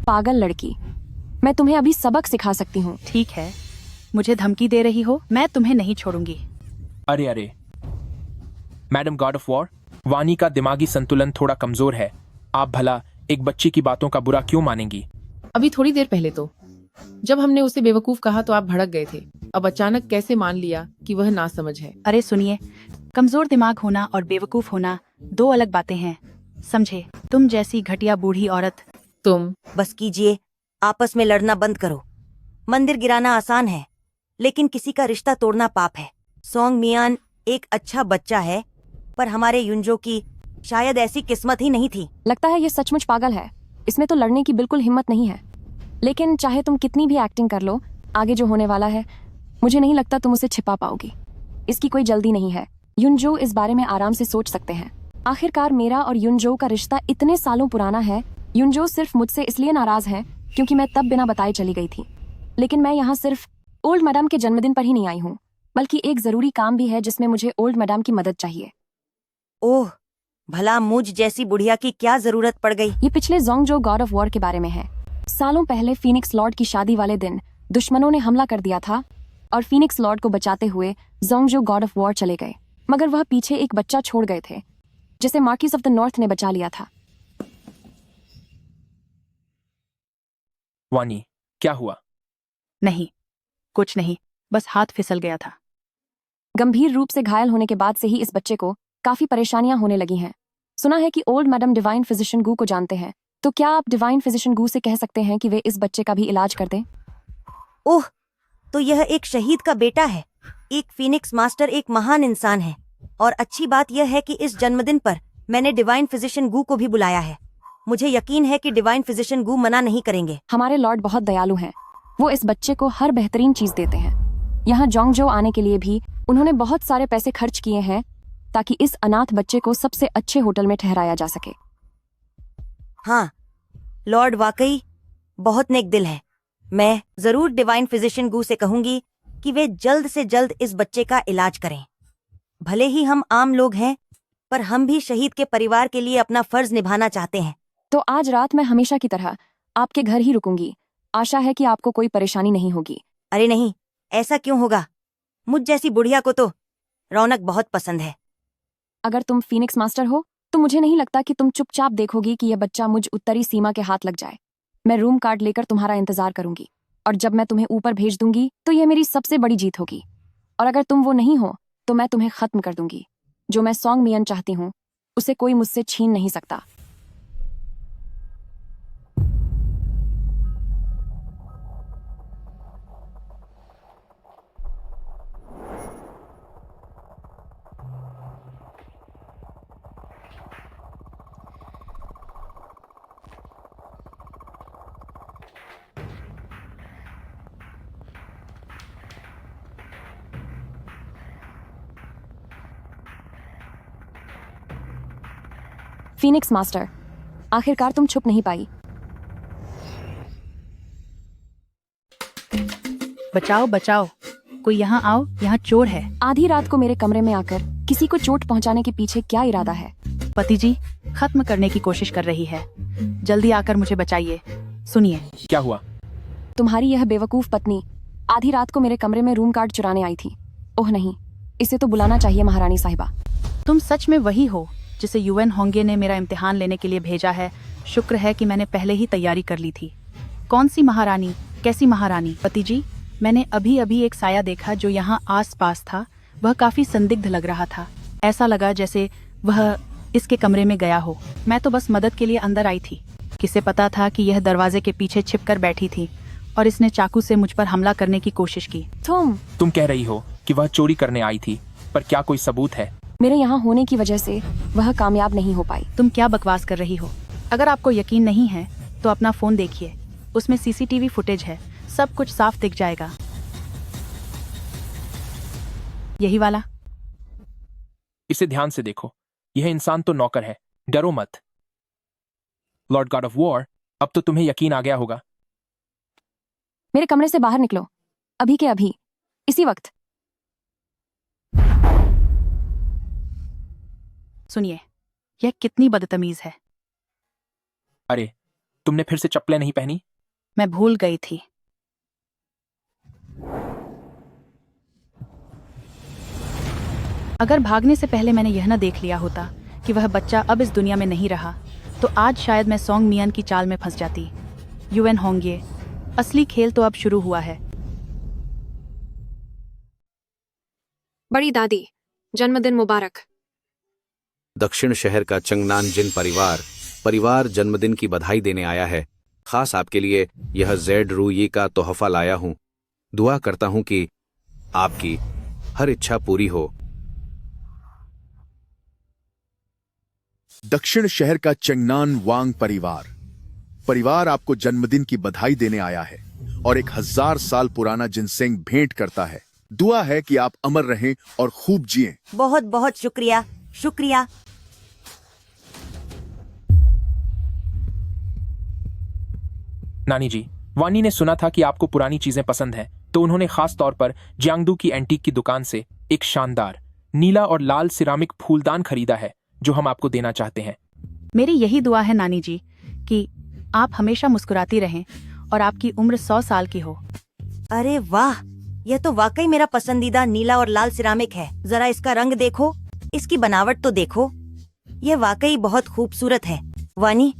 पागल लड़की, मैं तुम्हें अभी सबक सिखा सकती हूँ। ठीक है, मुझे धमकी दे रही हो? मैं तुम्हें नहीं छोड़ूंगी। अरे मैडम गॉड ऑफ वॉर, वानी का दिमागी संतुलन थोड़ा कमजोर है। आप भला एक बच्ची की बातों का बुरा क्यों मानेंगी? अभी थोड़ी देर पहले तो जब हमने उसे बेवकूफ कहा तो आप भड़क गए थे। अब अचानक कैसे मान लिया कि वह नासमझ है? अरे सुनिए, कमजोर दिमाग होना और बेवकूफ होना दो अलग बातें हैं, समझे? तुम जैसी घटिया बूढ़ी औरत। तुम बस कीजिए, आपस में लड़ना बंद करो। मंदिर गिराना आसान है लेकिन किसी का रिश्ता तोड़ना पाप है। सोंग मियान एक अच्छा बच्चा है पर हमारे युंजो की शायद ऐसी किस्मत ही नहीं थी। लगता है ये सचमुच पागल है। इसमें तो लड़ने की बिल्कुल हिम्मत नहीं है। लेकिन चाहे तुम कितनी भी एक्टिंग कर लो, आगे जो होने वाला है मुझे नहीं लगता तुम उसे छिपा पाओगी। इसकी कोई जल्दी नहीं है। युंजो इस बारे में आराम से सोच सकते हैं। आखिरकार मेरा और युंजो का रिश्ता इतने सालों पुराना है। युंजो सिर्फ मुझसे इसलिए नाराज है क्योंकि मैं तब बिना बताए चली गई थी। लेकिन मैं यहाँ सिर्फ ओल्ड मैडम के जन्मदिन पर ही नहीं आई हूँ, बल्कि एक जरूरी काम भी है जिसमें मुझे ओल्ड मैडम की मदद चाहिए। ओह, भला मुझ जैसी बुढ़िया की क्या जरूरत पड़ गई? ये पिछले जोंगजो गॉड ऑफ वॉर के बारे में है। सालों पहले फीनिक्स लॉर्ड की शादी वाले दिन दुश्मनों ने हमला कर दिया था और फीनिक्स लॉर्ड को बचाते हुए जोंगजो गॉड ऑफ वॉर चले गए। मगर वह पीछे एक बच्चा छोड़ गए थे जिसे मार्किस ऑफ द नॉर्थ ने बचा लिया था। वानी, क्या हुआ? नहीं, कुछ नहीं, बस हाथ फिसल गया था। गंभीर रूप से घायल होने के बाद से ही इस बच्चे को काफी परेशानियां होने लगी हैं। सुना है कि ओल्ड मैडम डिवाइन फिजिशियन गू को जानते हैं, तो क्या आप डिवाइन फिजिशियन गू से कह सकते हैं कि वे इस बच्चे का भी इलाज कर दें? ओह, तो यह एक शहीद का बेटा है। एक फीनिक्स मास्टर एक महान इंसान है और अच्छी बात यह है कि इस जन्मदिन पर मैंने डिवाइन फिजिशियन गू को भी बुलाया है। मुझे यकीन है कि डिवाइन फिजिशियन गू मना नहीं करेंगे। हमारे लॉर्ड बहुत दयालु हैं। वो इस बच्चे को हर बेहतरीन चीज देते हैं। यहाँ जोंगजो आने के लिए भी उन्होंने बहुत सारे पैसे खर्च किए हैं ताकि इस अनाथ बच्चे को सबसे अच्छे होटल में ठहराया जा सके। हाँ, लॉर्ड वाकई बहुत नेक दिल है। मैं जरूर डिवाइन फिजिशियन गू से कहूंगी कि वे जल्द से जल्द इस बच्चे का इलाज करें। भले ही हम आम लोग हैं, पर हम भी शहीद के परिवार के लिए अपना फर्ज निभाना चाहते हैं। तो आज रात मैं हमेशा की तरह आपके घर ही रुकूंगी। आशा है कि आपको कोई परेशानी नहीं होगी। अरे नहीं, ऐसा क्यों होगा? मुझ जैसी बुढ़िया को तो रौनक बहुत पसंद है। अगर तुम फीनिक्स मास्टर हो तो मुझे नहीं लगता कि तुम चुपचाप देखोगी कि यह बच्चा मुझ उत्तरी सीमा के हाथ लग जाए। मैं रूम कार्ड लेकर तुम्हारा इंतजार करूंगी और जब मैं तुम्हें ऊपर भेज दूंगी तो यह मेरी सबसे बड़ी जीत होगी। और अगर तुम वो नहीं हो तो मैं तुम्हें खत्म कर दूंगी। जो मैं सोंग मियन चाहती हूँ उसे कोई मुझसे छीन नहीं सकता। फीनिक्स मास्टर, आखिरकार तुम छुप नहीं पाई। बचाओ बचाओ, कोई यहाँ आओ, यहाँ चोर है। आधी रात को मेरे कमरे में आकर किसी को चोट पहुंचाने के पीछे क्या इरादा है? पति जी खत्म करने की कोशिश कर रही है, जल्दी आकर मुझे बचाइए। सुनिए। क्या हुआ? तुम्हारी यह बेवकूफ पत्नी आधी रात को मेरे कमरे में रूम कार्ड चुराने आई थी। ओह नहीं, इसे तो बुलाना चाहिए महारानी साहिबा। तुम सच में वही हो जिसे यूएन होंगे ने मेरा इम्तिहान लेने के लिए भेजा है? शुक्र है कि मैंने पहले ही तैयारी कर ली थी। कौन सी महारानी? कैसी महारानी? पति जी, मैंने अभी अभी एक साया देखा जो यहाँ आस पास था। वह काफी संदिग्ध लग रहा था। ऐसा लगा जैसे वह इसके कमरे में गया हो। मैं तो बस मदद के लिए अंदर आई थी। किसे पता था कि यह दरवाजे के पीछे छिपकर बैठी थी और इसने चाकू से मुझ पर हमला करने की कोशिश की। तुम कह रही हो कि वह चोरी करने आई थी, पर क्या कोई सबूत है? मेरे यहाँ होने की वजह से वह कामयाब नहीं हो पाई। तुम क्या बकवास कर रही हो? अगर आपको यकीन नहीं है तो अपना फोन देखिए, उसमें सीसीटीवी फुटेज है, सब कुछ साफ दिख जाएगा। यही वाला। इसे ध्यान से देखो, यह इंसान तो नौकर है। डरो मत। लॉर्ड गॉड ऑफ वॉर, अब तो तुम्हें यकीन आ गया होगा। मेरे कमरे से बाहर निकलो, अभी के अभी, इसी वक्त। सुनिए, यह कितनी बदतमीज है। अरे, तुमने फिर से चप्पलें नहीं पहनी? मैं भूल गई थी। अगर भागने से पहले मैंने यह न देख लिया होता कि वह बच्चा अब इस दुनिया में नहीं रहा, तो आज शायद मैं सोंग मियान की चाल में फंस जाती। यूएन होंगे, असली खेल तो अब शुरू हुआ है। बड़ी दादी, जन्मदिन मुबारक। दक्षिण शहर का चंगनानजिन परिवार जन्मदिन की बधाई देने आया है। खास आपके लिए यह जेड रूई का तोहफा लाया हूं। दुआ करता हूं कि आपकी हर इच्छा पूरी हो। दक्षिण शहर का चंगनान वांग परिवार आपको जन्मदिन की बधाई देने आया है और 1000 साल पुराना जिनसेंग भेंट करता है। दुआ है कि आप अमर रहें और खूब जिएं। बहुत बहुत शुक्रिया। शुक्रिया। नानी जी, वानी ने सुना था कि आपको पुरानी चीजें पसंद हैं, तो उन्होंने खास तौर पर जियांगडू की एंटीक की दुकान से एक शानदार नीला और लाल सिरामिक फूलदान खरीदा है, जो हम आपको देना चाहते हैं। मेरी यही दुआ है नानी जी कि आप हमेशा मुस्कुराती रहें और आपकी उम्र 100 साल की हो। अरे वाह, यह तो वाकई मेरा पसंदीदा नीला और लाल सिरामिक है। जरा इसका रंग देखो, इसकी बनावट तो देखो, यह वाकई बहुत खूबसूरत है। वानी,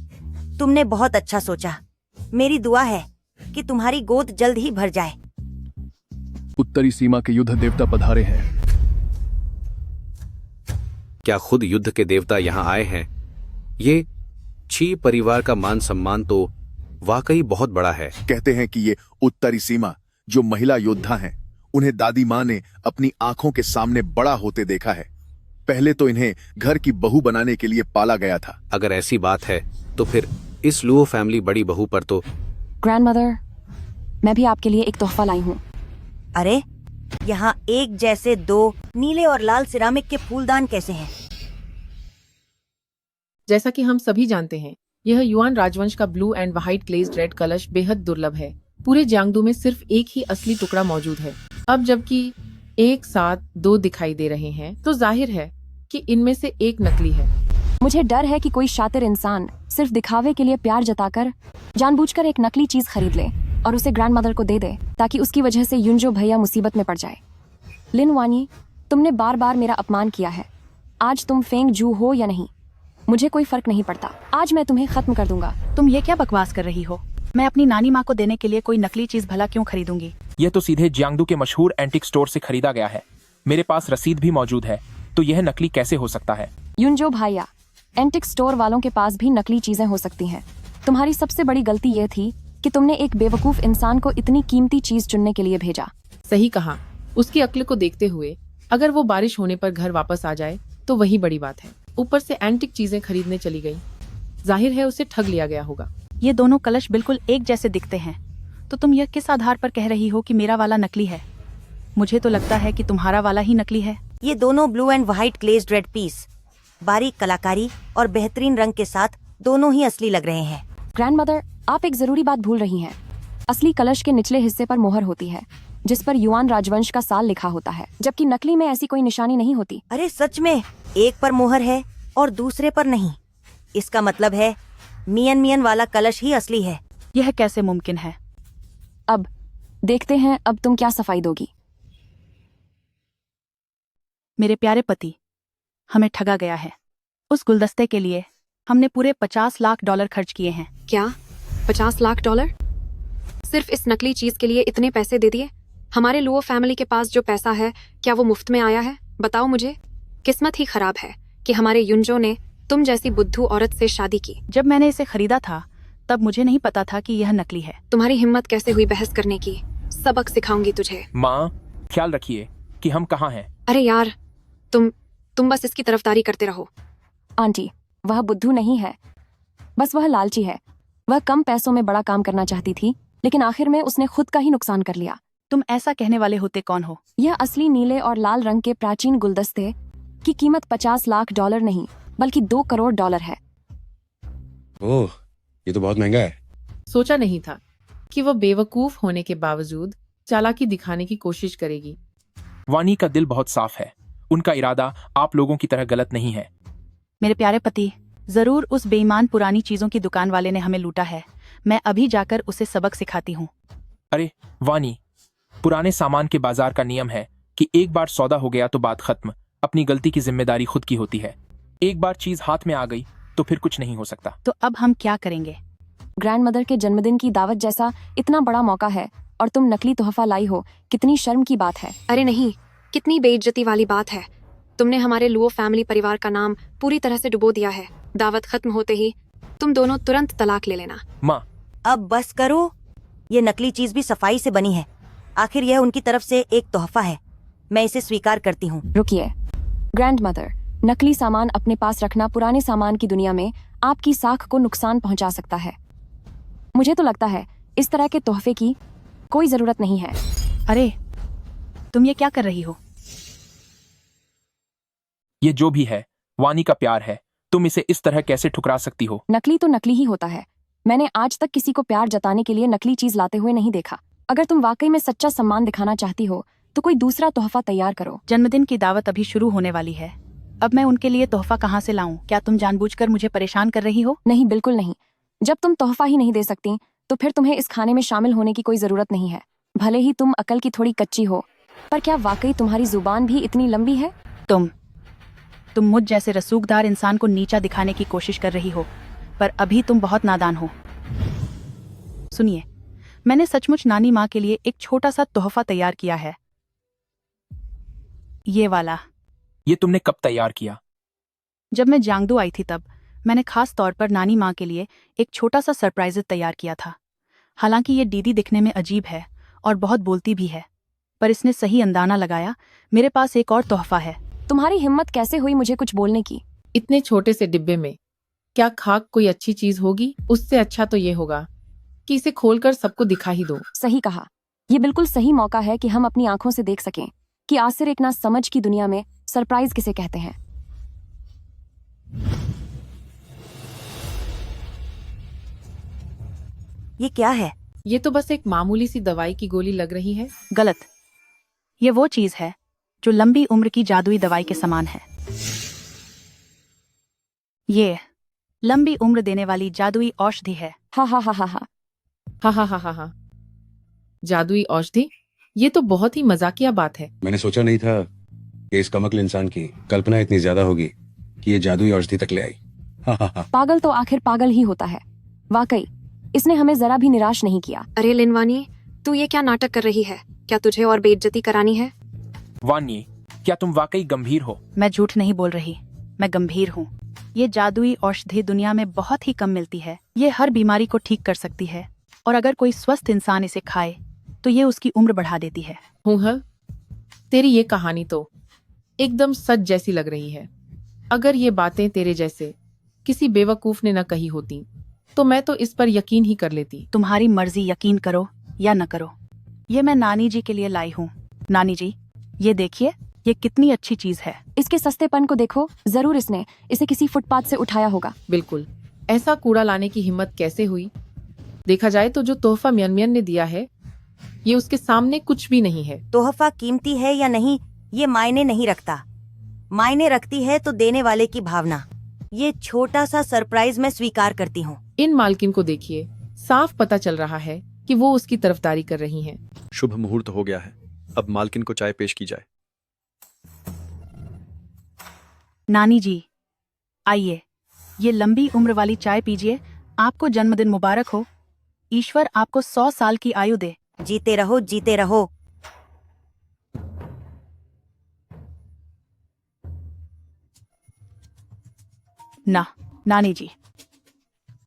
तुमने बहुत अच्छा सोचा। मेरी दुआ है कि तुम्हारी गोद जल्द ही भर जाए। उत्तरी सीमा के युद्ध देवता पधारे हैं। क्या खुद युद्ध के देवता यहाँ आए हैं? ये छी परिवार का मान सम्मान तो वाकई बहुत बड़ा है। कहते हैं कि ये उत्तरी सीमा जो महिला योद्धा हैं, उन्हें दादी माँ ने अपनी आंखों के सामने बड़ा होते देखा है। पहले तो इन्हें घर की बहू बनाने के लिए पाला गया था। अगर ऐसी बात है तो फिर इस लुओ फैमिली बड़ी बहू पर तो। ग्रैंडमदर, मैं भी आपके लिए एक तोहफा लाई हूँ। अरे, यहाँ एक जैसे 2 नीले और लाल सिरामिक के फूलदान कैसे हैं? जैसा कि हम सभी जानते हैं, यह युआन राजवंश का blue and white glazed red कलश बेहद दुर्लभ है। पूरे जियांगडू में सिर्फ एक ही असली टुकड़ा मौजूद है। अब जबकि एक साथ 2 दिखाई दे रहे हैं, तो जाहिर है कि इनमें से एक नकली है। मुझे डर है कि कोई शातिर इंसान सिर्फ दिखावे के लिए प्यार जताकर जानबूझकर एक नकली चीज खरीद ले और उसे ग्रैंडमदर को दे दे, ताकि उसकी वजह से युनजो भैया मुसीबत में पड़ जाए। लिन वानी, तुमने बार बार मेरा अपमान किया है। आज तुम फेंग जू हो या नहीं, मुझे कोई फर्क नहीं पड़ता। आज मैं तुम्हें खत्म कर दूंगा। तुम ये क्या बकवास कर रही हो? मैं अपनी नानी माँ को देने के लिए कोई नकली चीज भला क्यों खरीदूंगी? यह तो सीधे जियांगडू के मशहूर एंटीक स्टोर से खरीदा गया है। मेरे पास रसीद भी मौजूद है, तो यह नकली कैसे हो सकता है? युनजो भैया, एंटिक स्टोर वालों के पास भी नकली चीजें हो सकती हैं। तुम्हारी सबसे बड़ी गलती यह थी कि तुमने एक बेवकूफ इंसान को इतनी कीमती चीज चुनने के लिए भेजा। सही कहा। उसकी अक्ल को देखते हुए अगर वो बारिश होने पर घर वापस आ जाए तो वही बड़ी बात है। ऊपर से एंटिक चीजें खरीदने चली गई। जाहिर है उसे ठग लिया गया होगा। ये दोनों कलश बिल्कुल एक जैसे दिखते हैं, तो तुम यह किस आधार पर कह रही हो कि मेरा वाला नकली है? मुझे तो लगता है कि तुम्हारा वाला ही नकली है। ये दोनों blue and white glazed red piece बारीक कलाकारी और बेहतरीन रंग के साथ दोनों ही असली लग रहे हैं। ग्रैंडमदर, आप एक जरूरी बात भूल रही हैं। असली कलश के निचले हिस्से पर मोहर होती है, जिस पर युआन राजवंश का साल लिखा होता है, जबकि नकली में ऐसी कोई निशानी नहीं होती। अरे सच में, एक पर मोहर है और दूसरे पर नहीं। इसका मतलब है मियन मियन वाला कलश ही असली है। यह कैसे मुमकिन है? अब देखते हैं अब तुम क्या सफाई दोगी। मेरे प्यारे पति, हमें ठगा गया है। उस गुलदस्ते के लिए हमने पूरे 50 लाख डॉलर खर्च किए हैं। क्या 50 लाख डॉलर? सिर्फ इस नकली चीज के लिए इतने पैसे दे दिए? हमारे लुओ फैमिली के पास जो पैसा है क्या वो मुफ्त में आया है? बताओ मुझे। किस्मत ही खराब है कि हमारे युंजो ने तुम जैसी बुद्धू औरत से शादी की। जब मैंने इसे खरीदा था तब मुझे नहीं पता था कि यह नकली है। तुम्हारी हिम्मत कैसे हुई बहस करने की? सबक सिखाऊंगी तुझे। माँ, ख्याल रखिए कि हम कहाँ हैं। अरे यार, तुम बस इसकी तरफदारी करते रहो। आंटी, वह बुद्धू नहीं है, बस वह लालची है। वह कम पैसों में बड़ा काम करना चाहती थी, लेकिन आखिर में उसने खुद का ही नुकसान कर लिया। तुम ऐसा कहने वाले होते कौन हो? यह असली नीले और लाल रंग के प्राचीन गुलदस्ते की कीमत 50 लाख डॉलर नहीं बल्कि 2 करोड़ डॉलर है। ओह, ये तो बहुत महंगा है। सोचा नहीं था कि वह बेवकूफ होने के बावजूद चालाकी दिखाने की कोशिश करेगी। वानी का दिल बहुत साफ है। उनका इरादा आप लोगों की तरह गलत नहीं है। मेरे प्यारे पति, जरूर उस बेईमान पुरानी चीजों की दुकान वाले ने हमें लूटा है। मैं अभी जाकर उसे सबक सिखाती हूँ। अरे वानी, पुराने सामान के बाजार का नियम है कि एक बार सौदा हो गया तो बात खत्म। अपनी गलती की जिम्मेदारी खुद की होती है। एक बार चीज हाथ में आ गई तो फिर कुछ नहीं हो सकता। तो अब हम क्या करेंगे? ग्रैंडमदर के जन्मदिन की दावत जैसा इतना बड़ा मौका है और तुम नकली तोहफा लाई हो। कितनी शर्म की बात है। अरे नहीं, कितनी बेइज्जती वाली बात है। तुमने हमारे लुओ फैमिली परिवार का नाम पूरी तरह से डुबो दिया है। दावत खत्म होते ही तुम दोनों तुरंत तलाक ले लेना। माँ, अब बस करो। ये नकली चीज भी सफाई से बनी है। आखिर यह उनकी तरफ से एक तोहफा है। मैं इसे स्वीकार करती हूँ। रुकिए ग्रैंडमदर, नकली सामान अपने पास रखना पुराने सामान की दुनिया में आपकी साख को नुकसान पहुंचा सकता है। मुझे तो लगता है इस तरह के तोहफे की कोई जरूरत नहीं है। अरे, तुम ये क्या कर रही हो? ये जो भी है वानी का प्यार है। तुम इसे इस तरह कैसे ठुकरा सकती हो? नकली तो नकली ही होता है। मैंने आज तक किसी को प्यार जताने के लिए नकली चीज लाते हुए नहीं देखा। अगर तुम वाकई में सच्चा सम्मान दिखाना चाहती हो तो कोई दूसरा तोहफा तैयार करो। जन्मदिन की दावत अभी शुरू होने वाली है। अब मैं उनके लिए तोहफा कहाँ से लाऊं? क्या तुम जानबूझकर मुझे परेशान कर रही हो? नहीं, बिल्कुल नहीं। जब तुम तोहफा ही नहीं दे सकती तो फिर तुम्हें इस खाने में शामिल होने की कोई जरूरत नहीं है। भले ही तुम अकल की थोड़ी कच्ची हो, पर क्या वाकई तुम्हारी जुबान भी इतनी लंबी है? तुम मुझ जैसे रसूखदार इंसान को नीचा दिखाने की कोशिश कर रही हो, पर अभी तुम बहुत नादान हो। सुनिए, मैंने सचमुच नानी माँ के लिए एक छोटा सा तोहफा तैयार किया है। ये वाला। ये तुमने कब तैयार किया? जब मैं जांगदू आई थी तब मैंने खास तौर पर नानी माँ के लिए एक छोटा सा सरप्राइज तैयार किया था। हालांकि ये दीदी दिखने में अजीब है और बहुत बोलती भी है, पर इसने सही अंदाना लगाया। मेरे पास एक और तोहफा है। तुम्हारी हिम्मत कैसे हुई मुझे कुछ बोलने की? इतने छोटे से डिब्बे में क्या खाक कोई अच्छी चीज होगी? उससे अच्छा तो ये होगा कि इसे खोलकर सबको दिखा ही दो। सही कहा। ये बिल्कुल सही मौका है कि हम अपनी आंखों से देख सकें कि आसिर एक ना समझ की दुनिया में सरप्राइज किसे कहते हैं। ये क्या है? ये तो बस एक मामूली सी दवाई की गोली लग रही है। गलत। ये वो चीज है जो लंबी उम्र की जादुई दवाई के समान है। ये लंबी उम्र देने वाली जादुई औषधि है। हा हा हा हा हा हा हा हा हा हा। जादुई औषधि? ये तो बहुत ही मजाकिया बात है। मैंने सोचा नहीं था कि इस कमकल इंसान की कल्पना इतनी ज्यादा होगी कि ये जादुई औषधि तक ले आई। हा हा हा। पागल तो आखिर पागल ही होता है। वाकई इसने हमें जरा भी निराश नहीं किया। अरे लिनवानी, तू ये क्या नाटक कर रही है? क्या तुझे और बेइज्जती करानी है? वानी, क्या तुम वाकई गंभीर हो? मैं झूठ नहीं बोल रही, मैं गंभीर हूँ। ये जादुई औषधि दुनिया में बहुत ही कम मिलती है। ये हर बीमारी को ठीक कर सकती है और अगर कोई स्वस्थ इंसान इसे खाए तो ये उसकी उम्र बढ़ा देती है। तेरी ये कहानी तो एकदम सच जैसी लग रही है। अगर ये बातें तेरे जैसे किसी बेवकूफ ने न कही होती तो मैं तो इस पर यकीन ही कर लेती। तुम्हारी मर्जी, यकीन करो या न करो। ये मैं नानी जी के लिए लाई हूँ। नानी जी, ये देखिए, ये कितनी अच्छी चीज है। इसके सस्तेपन को देखो। जरूर इसने इसे किसी फुटपाथ से उठाया होगा। बिल्कुल। ऐसा कूड़ा लाने की हिम्मत कैसे हुई? देखा जाए तो जो तोहफा मियन ने दिया है ये उसके सामने कुछ भी नहीं है। तोहफा कीमती है या नहीं ये मायने नहीं रखता। मायने रखती है तो देने वाले की भावना। ये छोटा सा सरप्राइज मैं स्वीकार करती हूँ। इन मालकिन को देखिए, साफ पता चल रहा है कि वो उसकी तरफदारी कर रही हैं। शुभ मुहूर्त हो गया है, अब मालकिन को चाय पेश की जाए। नानी जी, आइए, ये लंबी उम्र वाली चाय पीजिए। आपको जन्मदिन मुबारक हो। ईश्वर आपको 100 साल की आयु दे। जीते रहो, जीते रहो। नानी जी।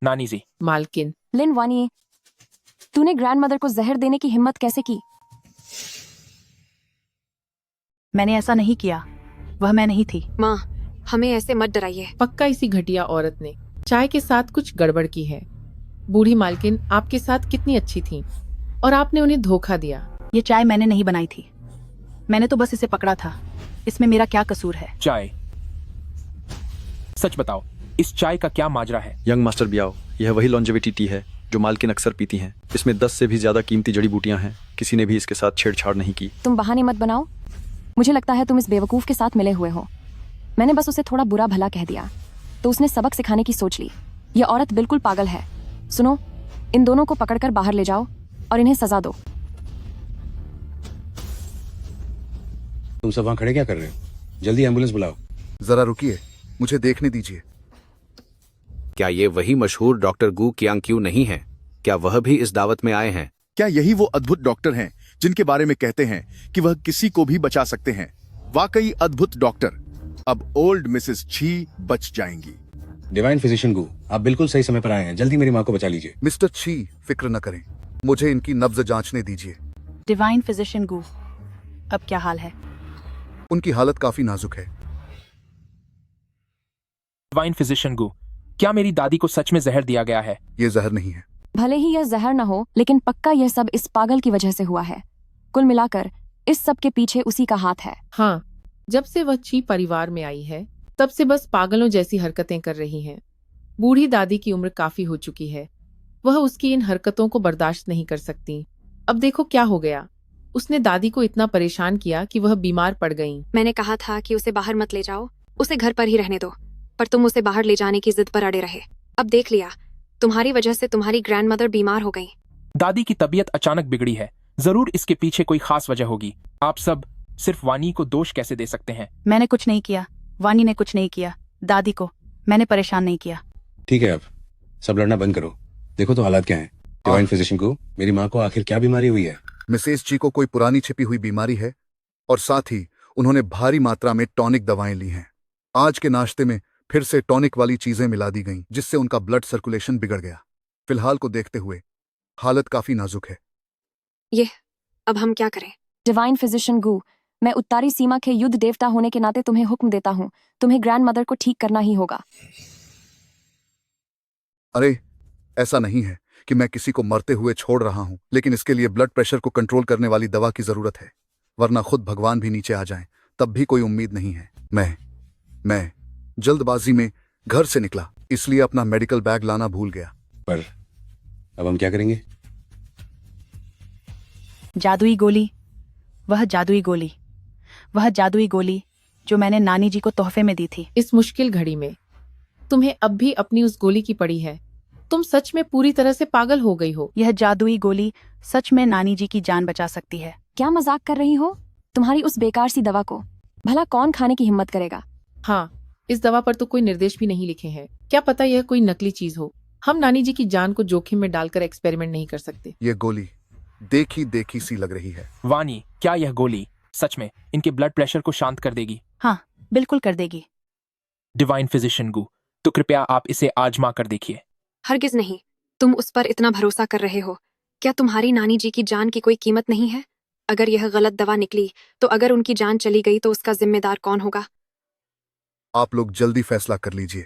नानी जी। मालकिन। लिन वानी, तूने ग्रैंडमदर को जहर देने की हिम्मत कैसे की? मैंने ऐसा नहीं किया, वह मैं नहीं थी। माँ, हमें ऐसे मत डराइए। पक्का इसी घटिया औरत ने चाय के साथ कुछ गड़बड़ की है। बूढ़ी मालकिन आपके साथ कितनी अच्छी थी और आपने उन्हें धोखा दिया। ये चाय मैंने नहीं बनाई थी, मैंने तो बस इसे पकड़ा था। इसमें मेरा क्या कसूर है? चाय, सच बताओ, इस चाय का क्या माजरा है? यंग मास्टर बियाओ, यह वही लॉन्जेविटी टी है जो मालकिन अक्सर पीती हैं। इसमें 10 से भी ज्यादा कीमती जड़ी बूटियां हैं। किसी ने भी इसके साथ छेड़छाड़ नहीं की। तुम बहाने मत बनाओ। मुझे लगता है तुम इस बेवकूफ के साथ मिले हुए हो। मैंने बस उसे थोड़ा बुरा भला कह दिया तो उसने सबक सिखाने की सोच ली। यह औरत बिल्कुल पागल है। सुनो, इन दोनों को पकड़कर बाहर ले जाओ और इन्हें सजा दो। तुम सब वहाँ खड़े क्या कर रहे हो? जल्दी एम्बुलेंस बुलाओ। जरा रुकिए, मुझे देखने दीजिए। क्या ये वही मशहूर डॉक्टर गू कियांग क्यू नहीं है? क्या वह भी इस दावत में आए हैं? क्या यही वो अद्भुत डॉक्टर हैं जिनके बारे में कहते हैं कि वह किसी को भी बचा सकते हैं? वाकई अद्भुत डॉक्टर। अब ओल्ड मिसेस छी बच जाएंगी। डिवाइन फिजिशियन गू, आप बिल्कुल सही समय पर आए हैं। जल्दी मेरी माँ को बचा लीजिए। मिस्टर छी, फिक्र न करें, मुझे इनकी नब्ज जांचने दीजिए। डिवाइन फिजिशियन गू, अब क्या हाल है? उनकी हालत काफी नाजुक है। डिवाइन फिजिशियन गू, क्या मेरी दादी को सच में जहर दिया गया है? ये जहर नहीं है। भले ही यह जहर न हो, लेकिन पक्का यह सब इस पागल की वजह से हुआ है। कुल मिलाकर इस सब के पीछे उसी का हाथ है। हाँ, जब से वह ची परिवार में आई है तब से बस पागलों जैसी हरकतें कर रही हैं। बूढ़ी दादी की उम्र काफी हो चुकी है, वह उसकी इन हरकतों को बर्दाश्त नहीं कर सकती। अब देखो क्या हो गया, उसने दादी को इतना परेशान किया कि वह बीमार पड़ गईं। मैंने कहा था कि उसे बाहर मत ले जाओ, उसे घर पर ही रहने दो, पर तुम उसे बाहर ले जाने की जिद पर अड़े रहे। अब देख लिया, तुम्हारी वजह से तुम्हारी ग्रैंडमदर बीमार हो गई। दादी की तबीयत अचानक बिगड़ी है, जरूर इसके पीछे कोई खास वजह होगी। आप सब सिर्फ वानी को दोष कैसे दे सकते हैं? मैंने कुछ नहीं किया, वानी ने कुछ नहीं किया। दादी को मैंने परेशान नहीं किया। ठीक है, अब सब लड़ना बंद करो। देखो तो हालात क्या हैं। डिवाइन फिजिशियन को, मेरी माँ को आखिर क्या बीमारी हुई है? मिसेस जी को कोई पुरानी छिपी हुई बीमारी है और साथ ही उन्होंने भारी मात्रा में टॉनिक दवाएं ली हैं। आज के नाश्ते में फिर से टॉनिक वाली चीजें मिला दी गईं, जिससे उनका ब्लड सर्कुलेशन बिगड़ गया। फिलहाल को देखते हुए हालत काफी नाजुक है। ये अब हम क्या करें? डिवाइन फिजिशियन गू, मैं उत्तरी सीमा के युद्ध देवता होने के नाते तुम्हें हुक्म देता हूँ, तुम्हें ग्रैंडमदर को ठीक करना ही होगा। अरे, ऐसा नहीं है कि मैं किसी को मरते हुए छोड़ रहा हूं, लेकिन इसके लिए ब्लड प्रेशर को कंट्रोल करने वाली दवा की जरूरत है, वरना खुद भगवान भी नीचे आ जाएं, तब भी कोई उम्मीद नहीं है। मैं जल्दबाजी में घर से निकला, इसलिए अपना मेडिकल बैग लाना भूल गया। पर अब हम क्या करेंगे? जादुई गोली, वह जादुई गोली, वह जादुई गोली जो मैंने नानी जी को तोहफे में दी थी। इस मुश्किल घड़ी में तुम्हें अब भी अपनी उस गोली की पड़ी है। तुम सच में पूरी तरह से पागल हो गई हो। यह जादुई गोली सच में नानी जी की जान बचा सकती है। क्या मजाक कर रही हो? तुम्हारी उस बेकार सी दवा को भला कौन खाने की हिम्मत करेगा? हाँ, इस दवा पर तो कोई निर्देश भी नहीं लिखे हैं। क्या पता यह कोई नकली चीज हो। हम नानी जी की जान को जोखिम में डालकर एक्सपेरिमेंट नहीं कर सकते। ये गोली देखी सी लग रही है। वानी, क्या यह गोली सच में इनके ब्लड प्रेशर को शांत कर देगी? हाँ, बिल्कुल कर देगी। डिवाइन फिजिशियन गू, तो कृपया आप इसे आजमा कर देखिए। हरगिज नहीं, तुम उस पर इतना भरोसा कर रहे हो। क्या तुम्हारी नानी जी की जान की कोई कीमत नहीं है? अगर यह गलत दवा निकली तो अगर उनकी जान चली गई तो उसका जिम्मेदार कौन होगा? आप लोग जल्दी फैसला कर लीजिए।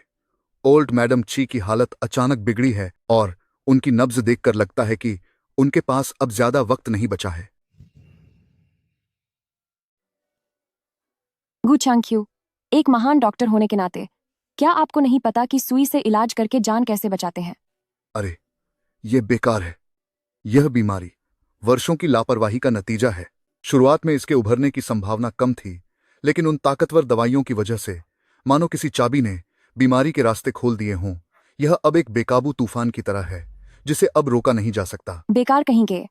ओल्ड मैडम ची की हालत अचानक बिगड़ी है और उनकी नब्ज देखकर लगता है कि उनके पास अब ज्यादा वक्त नहीं बचा है। गू चांगक्यू, एक महान डॉक्टर होने के नाते क्या आपको नहीं पता कि सुई से इलाज करके जान कैसे बचाते हैं? अरे, ये बेकार है। यह बीमारी वर्षों की लापरवाही का नतीजा है। शुरुआत में इसके उभरने की संभावना कम थी, लेकिन उन ताकतवर दवाइयों की वजह से मानो किसी चाबी ने बीमारी के रास्ते खोल दिए हों। यह अब एक बेकाबू तूफान की तरह है जिसे अब रोका नहीं जा सकता। बेकार कहेंगे।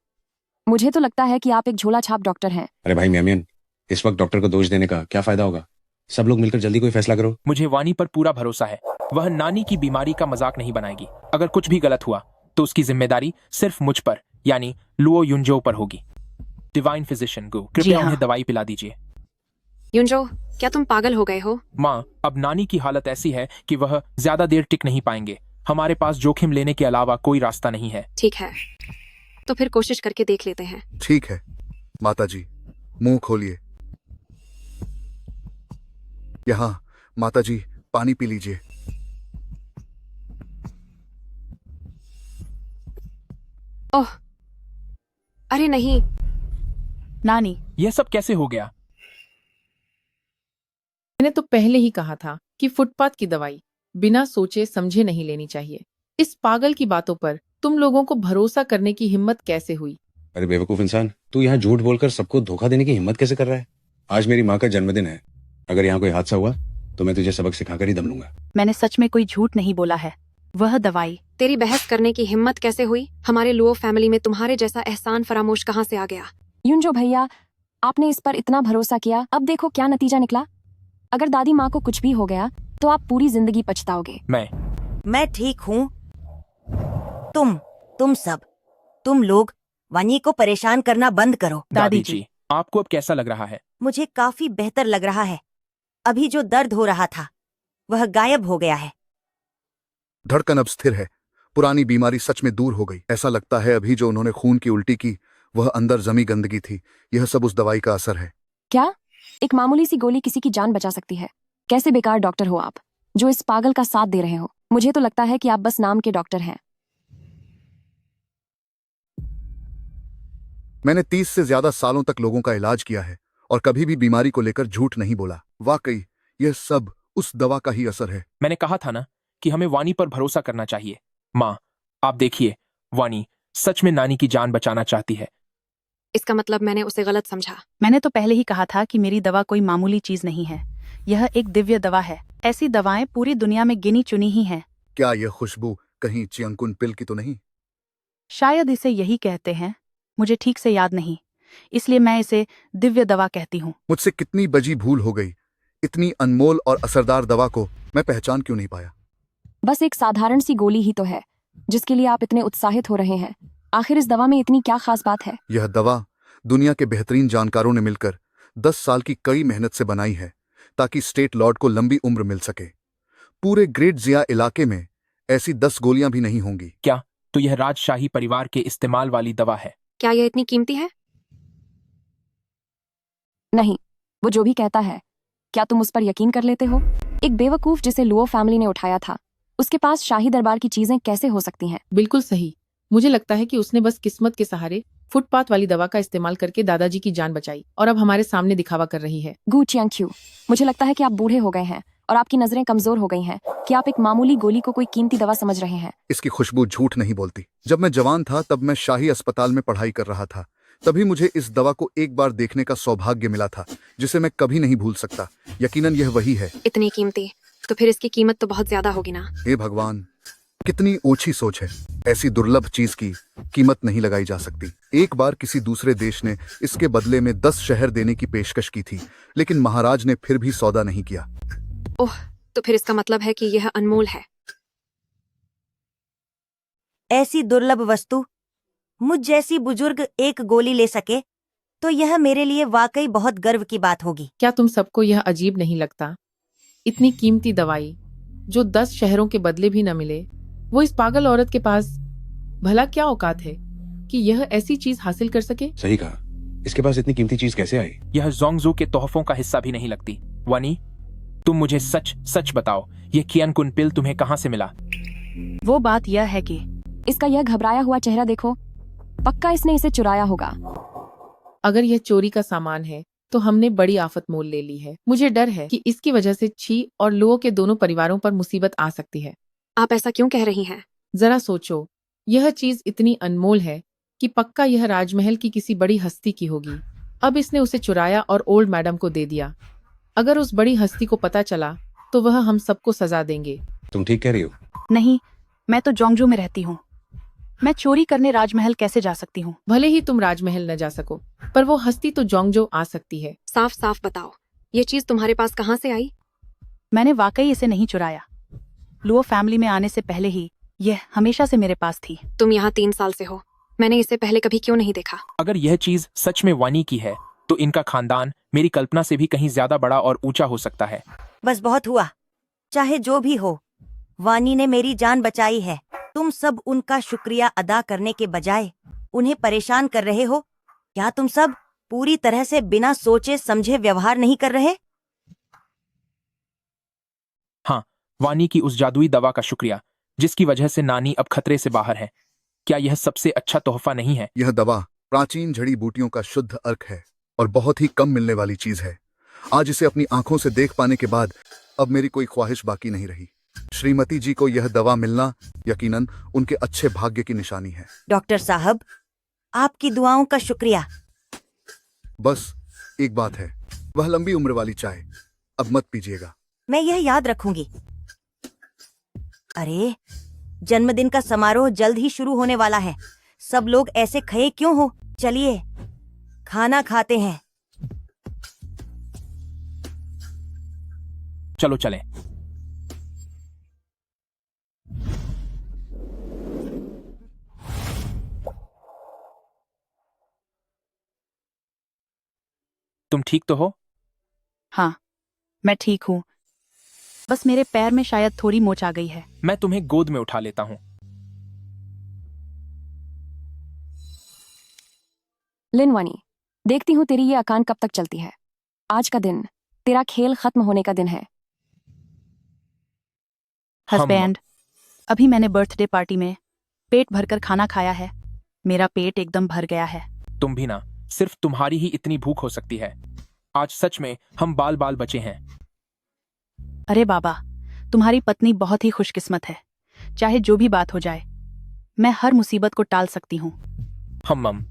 मुझे तो लगता है कि आप एक झोला छाप डॉक्टर हैं। अरे भाई मियामियन, इस वक्त डॉक्टर को दोष देने का क्या फायदा होगा? सब लोग मिलकर जल्दी कोई फैसला करो। मुझे वानी पर पूरा भरोसा है। वह नानी की बीमारी का मजाक नहीं बनाएगी। अगर कुछ भी गलत हुआ तो उसकी जिम्मेदारी सिर्फ मुझ पर यानी लुओ युनजो पर होगी। डिवाइन फिजिशियन गो, कृपया हाँ। उन्हें दवाई पिला दीजिए। युनजो, क्या तुम पागल हो गए हो? माँ, अब नानी की हालत ऐसी है कि वह ज्यादा देर टिक नहीं पाएंगे। हमारे पास जोखिम लेने के अलावा कोई रास्ता नहीं है। ठीक है, तो फिर कोशिश करके देख लेते हैं। ठीक है माताजी, मुंह खोलिए। यहाँ माताजी, पानी पी लीजिए। ओह, अरे नहीं। नानी, यह सब कैसे हो गया? मैंने तो पहले ही कहा था कि फुटपाथ की दवाई बिना सोचे समझे नहीं लेनी चाहिए। इस पागल की बातों पर तुम लोगों को भरोसा करने की हिम्मत कैसे हुई? अरे बेवकूफ इंसान, तू यहाँ झूठ बोलकर सबको धोखा देने की हिम्मत कैसे कर रहा है? आज मेरी माँ का जन्मदिन है। अगर यहाँ कोई हादसा हुआ तो मैं तुझे सबक सिखाकर ही दम लूंगा। मैंने सच में कोई झूठ नहीं बोला है। वह दवाई। तेरी बहस करने की हिम्मत कैसे हुई? हमारे लुओ फैमिली में तुम्हारे जैसा एहसान फरामोश कहाँ से आ गया? युनजो भैया, आपने इस पर इतना भरोसा किया, अब देखो क्या नतीजा निकला। अगर दादी माँ को कुछ भी हो गया तो आप पूरी जिंदगी पछताओगे। मैं ठीक हूँ। तुम लोग वानी को परेशान करना बंद करो। दादी जी, आपको अब कैसा लग रहा है? मुझे काफी बेहतर लग रहा है। अभी जो दर्द हो रहा था वह गायब हो गया है। धड़कन अब स्थिर है। पुरानी बीमारी सच में दूर हो गई। ऐसा लगता है अभी जो उन्होंने खून की उल्टी की वह अंदर जमी गंदगी थी। यह सब उस दवाई का असर है। क्या एक मामूली सी गोली किसी की जान बचा सकती है? कैसे बेकार डॉक्टर हो आप, जो इस पागल का साथ दे रहे हो। मुझे तो लगता है कि आप बस नाम के डॉक्टर हैं। मैंने 30 से ज्यादा सालों तक लोगों का इलाज किया है और कभी भी बीमारी को लेकर झूठ नहीं बोला। वाकई यह सब उस दवा का ही असर है। मैंने कहा था ना कि हमें वानी पर भरोसा करना चाहिए। माँ, आप देखिए, वानी सच में नानी की जान बचाना चाहती है। इसका मतलब मैंने उसे गलत समझा। मैंने तो पहले ही कहा था कि मेरी दवा कोई मामूली चीज नहीं है। यह एक दिव्य दवा है। ऐसी दवाएं पूरी दुनिया में गिनी चुनी ही हैं। क्या यह खुशबू कहीं चियंकुन पिल की तो नहीं? शायद इसे यही कहते हैं, मुझे ठीक से याद नहीं, इसलिए मैं इसे दिव्य दवा कहती हूँ। मुझसे कितनी बजी भूल हो गई। इतनी अनमोल और असरदार दवा को मैं पहचान क्यों नहीं पाया? बस एक साधारण सी गोली ही तो है जिसके लिए आप इतने उत्साहित हो रहे हैं। आखिर इस दवा में इतनी क्या खास बात है? यह दवा दुनिया के बेहतरीन जानकारों ने मिलकर 10 साल की कड़ी मेहनत से बनाई है ताकि स्टेट लॉर्ड को लंबी उम्र मिल सके। पूरे ग्रेट जिया इलाके में ऐसी 10 गोलियां भी नहीं होंगी। क्या तो यह राजशाही परिवार के इस्तेमाल वाली दवा है? क्या यह इतनी कीमती है? नहीं, वो जो भी कहता है, क्या तुम उस पर यकीन कर लेते हो? एक बेवकूफ जिसे लुओ फैमिली ने उठाया था, उसके पास शाही दरबार की चीजें कैसे हो सकती हैं? बिल्कुल सही। मुझे लगता है कि उसने बस किस्मत के सहारे फुटपाथ वाली दवा का इस्तेमाल करके दादाजी की जान बचाई और अब हमारे सामने दिखावा कर रही है। गू चियांग, मुझे लगता है कि आप बूढ़े हो गए हैं और आपकी नजरें कमजोर हो गई हैं कि आप एक मामूली गोली को कोई कीमती दवा समझ रहे हैं। इसकी खुशबू झूठ नहीं बोलती। जब मैं जवान था तब मैं शाही अस्पताल में पढ़ाई कर रहा था। तभी मुझे इस दवा को एक बार देखने का सौभाग्य मिला था जिसे मैं कभी नहीं भूल सकता। यकीनन यह वही है। इतनी कीमती? तो फिर इसकी कीमत तो बहुत ज्यादा होगी ना? हे भगवान, कितनी ओछी सोच है। ऐसी दुर्लभ चीज की कीमत नहीं लगाई जा सकती। एक बार किसी दूसरे देश ने इसके बदले में 10 शहर देने की पेशकश की थी, लेकिन महाराज ने फिर भी सौदा नहीं किया। ओह, तो फिर इसका मतलब है कि यह अनमोल है। ऐसी दुर्लभ वस्तु मुझ जैसी बुजुर्ग एक गोली ले सके तो यह मेरे लिए वाकई बहुत गर्व की बात होगी। क्या तुम सबको यह अजीब नहीं लगता? इतनी कीमती दवाई जो 10 शहरों के बदले भी न मिले, वो इस पागल औरत के पास भला क्या औकात है कि यह ऐसी चीज हासिल कर सके? सही कहा, इसके पास इतनी कीमती चीज कैसे आई? यह जोंगजू के तोहफों का हिस्सा भी नहीं लगती। वानी, तुम मुझे सच सच बताओ, ये कियनकुन पिल तुम्हें कहाँ से मिला? वो बात यह है कि इसका यह घबराया हुआ चेहरा देखो, पक्का इसने इसे चुराया होगा। अगर यह चोरी का सामान है तो हमने बड़ी आफत मोल ले ली है। मुझे डर है कि इसकी वजह से ची और लुओ के दोनों परिवारों पर मुसीबत आ सकती है। आप ऐसा क्यों कह रही हैं? जरा सोचो, यह चीज इतनी अनमोल है कि पक्का यह राजमहल की किसी बड़ी हस्ती की होगी। अब इसने उसे चुराया और ओल्ड मैडम को दे दिया। अगर उस बड़ी हस्ती को पता चला तो वह हम सबको सजा देंगे। तुम ठीक कह रही हो? नहीं, मैं तो जोंगजो में रहती हूँ। मैं चोरी करने राजमहल कैसे जा सकती हूँ? भले ही तुम राजमहल न जा सको, पर वो हस्ती तो जोंगजो आ सकती है। साफ साफ बताओ, ये चीज तुम्हारे पास कहाँ से आई? मैंने वाकई इसे नहीं चुराया। लुओ फैमिली में आने से पहले ही यह हमेशा से मेरे पास थी। तुम यहाँ 3 साल से हो, मैंने इसे पहले कभी क्यों नहीं देखा? अगर यह चीज सच में वानी की है तो इनका खानदान मेरी कल्पना से भी कहीं ज्यादा बड़ा और ऊंचा हो सकता है। बस बहुत हुआ। चाहे जो भी हो, वानी ने मेरी जान बचाई है। तुम सब उनका शुक्रिया अदा करने के बजाय उन्हें परेशान कर रहे हो। क्या तुम सब पूरी तरह से बिना सोचे समझे व्यवहार नहीं कर रहे? हाँ, वानी की उस जादुई दवा का शुक्रिया जिसकी वजह से नानी अब खतरे से बाहर है। क्या यह सबसे अच्छा तोहफा नहीं है? यह दवा प्राचीन जड़ी बूटियों का शुद्ध अर्क है और बहुत ही कम मिलने वाली चीज है। आज इसे अपनी आंखों से देख पाने के बाद अब मेरी कोई ख्वाहिश बाकी नहीं रही। श्रीमती जी को यह दवा मिलना यकीनन उनके अच्छे भाग्य की निशानी है। डॉक्टर साहब, आपकी दुआओं का शुक्रिया। बस एक बात है, वह लंबी उम्र वाली चाय अब मत पीजिएगा। मैं यह याद रखूंगी। अरे, जन्मदिन का समारोह जल्द ही शुरू होने वाला है। सब लोग ऐसे खड़े क्यों हो? चलिए खाना खाते हैं। चलो चलें। तुम ठीक तो हो? हाँ, मैं ठीक हूँ। बस मेरे पैर में शायद थोड़ी मोच आ गई है। मैं तुम्हें गोद में उठा लेता हूँ। लिनवानी, देखती हूँ तेरी ये अकान कब तक चलती है। आज का दिन तेरा खेल खत्म होने का दिन है। हस्बैंड, अभी मैंने बर्थडे पार्टी में पेट भरकर खाना खाया है। मेरा पेट एकदम भर गया है। तुम भी ना, सिर्फ तुम्हारी ही इतनी भूख हो सकती है। आज सच में हम बाल बाल बचे हैं। अरे बाबा, तुम्हारी पत्नी बहुत ही खुशकिस्मत है। चाहे जो भी बात हो जाए, मैं हर मुसीबत को टाल सकती हूँ। हम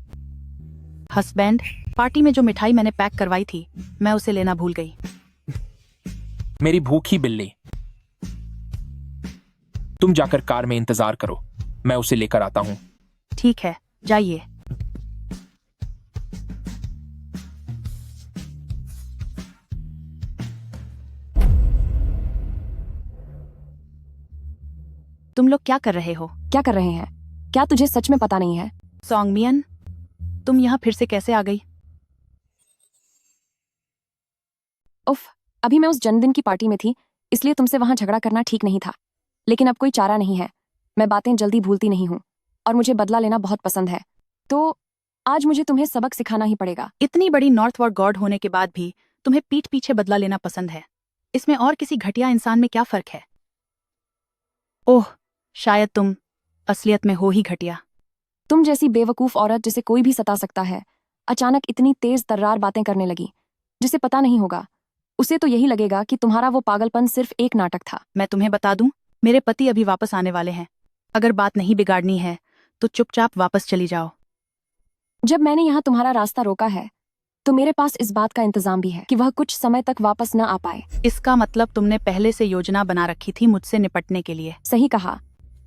हस्बैंड, पार्टी में जो मिठाई मैंने पैक करवाई थी, मैं उसे लेना भूल गई। मेरी भूखी बिल्ली। तुम जाकर कार में इंतजार करो, मैं उसे लेकर आता हूँ। ठीक है, जाइए। तुम लोग क्या कर रहे हो? क्या कर रहे हैं? क्या तुझे सच में पता नहीं है? सोंगमियन, तुम यहाँ फिर से कैसे आ गई? उफ, अभी मैं उस जन्मदिन की पार्टी में थी, इसलिए तुमसे वहां झगड़ा करना ठीक नहीं था। लेकिन अब कोई चारा नहीं है। मैं बातें जल्दी भूलती नहीं हूँ और मुझे बदला लेना बहुत पसंद है। तो आज मुझे तुम्हें सबक सिखाना ही पड़ेगा। इतनी बड़ी नॉर्थवॉर्ड गॉड होने के बाद भी तुम्हें पीठ पीछे बदला लेना पसंद है। इसमें और किसी घटिया इंसान में क्या फर्क है? ओह, शायद तुम असलियत में हो ही घटिया। तुम जैसी बेवकूफ औरत जिसे कोई भी सता सकता है, अचानक इतनी तेज तर्रार बातें करने लगी। जिसे पता नहीं होगा, उसे तो यही लगेगा कि तुम्हारा वो पागलपन सिर्फ एक नाटक था। मैं तुम्हें बता दूं, मेरे पति अभी वापस आने वाले हैं। अगर बात नहीं बिगाड़नी है तो चुपचाप वापस चली जाओ। जब मैंने यहाँ तुम्हारा रास्ता रोका है, तो मेरे पास इस बात का इंतजाम भी है कि वह कुछ समय तक वापस न आ पाए। इसका मतलब तुमने पहले से योजना बना रखी थी मुझसे निपटने के लिए। सही कहा।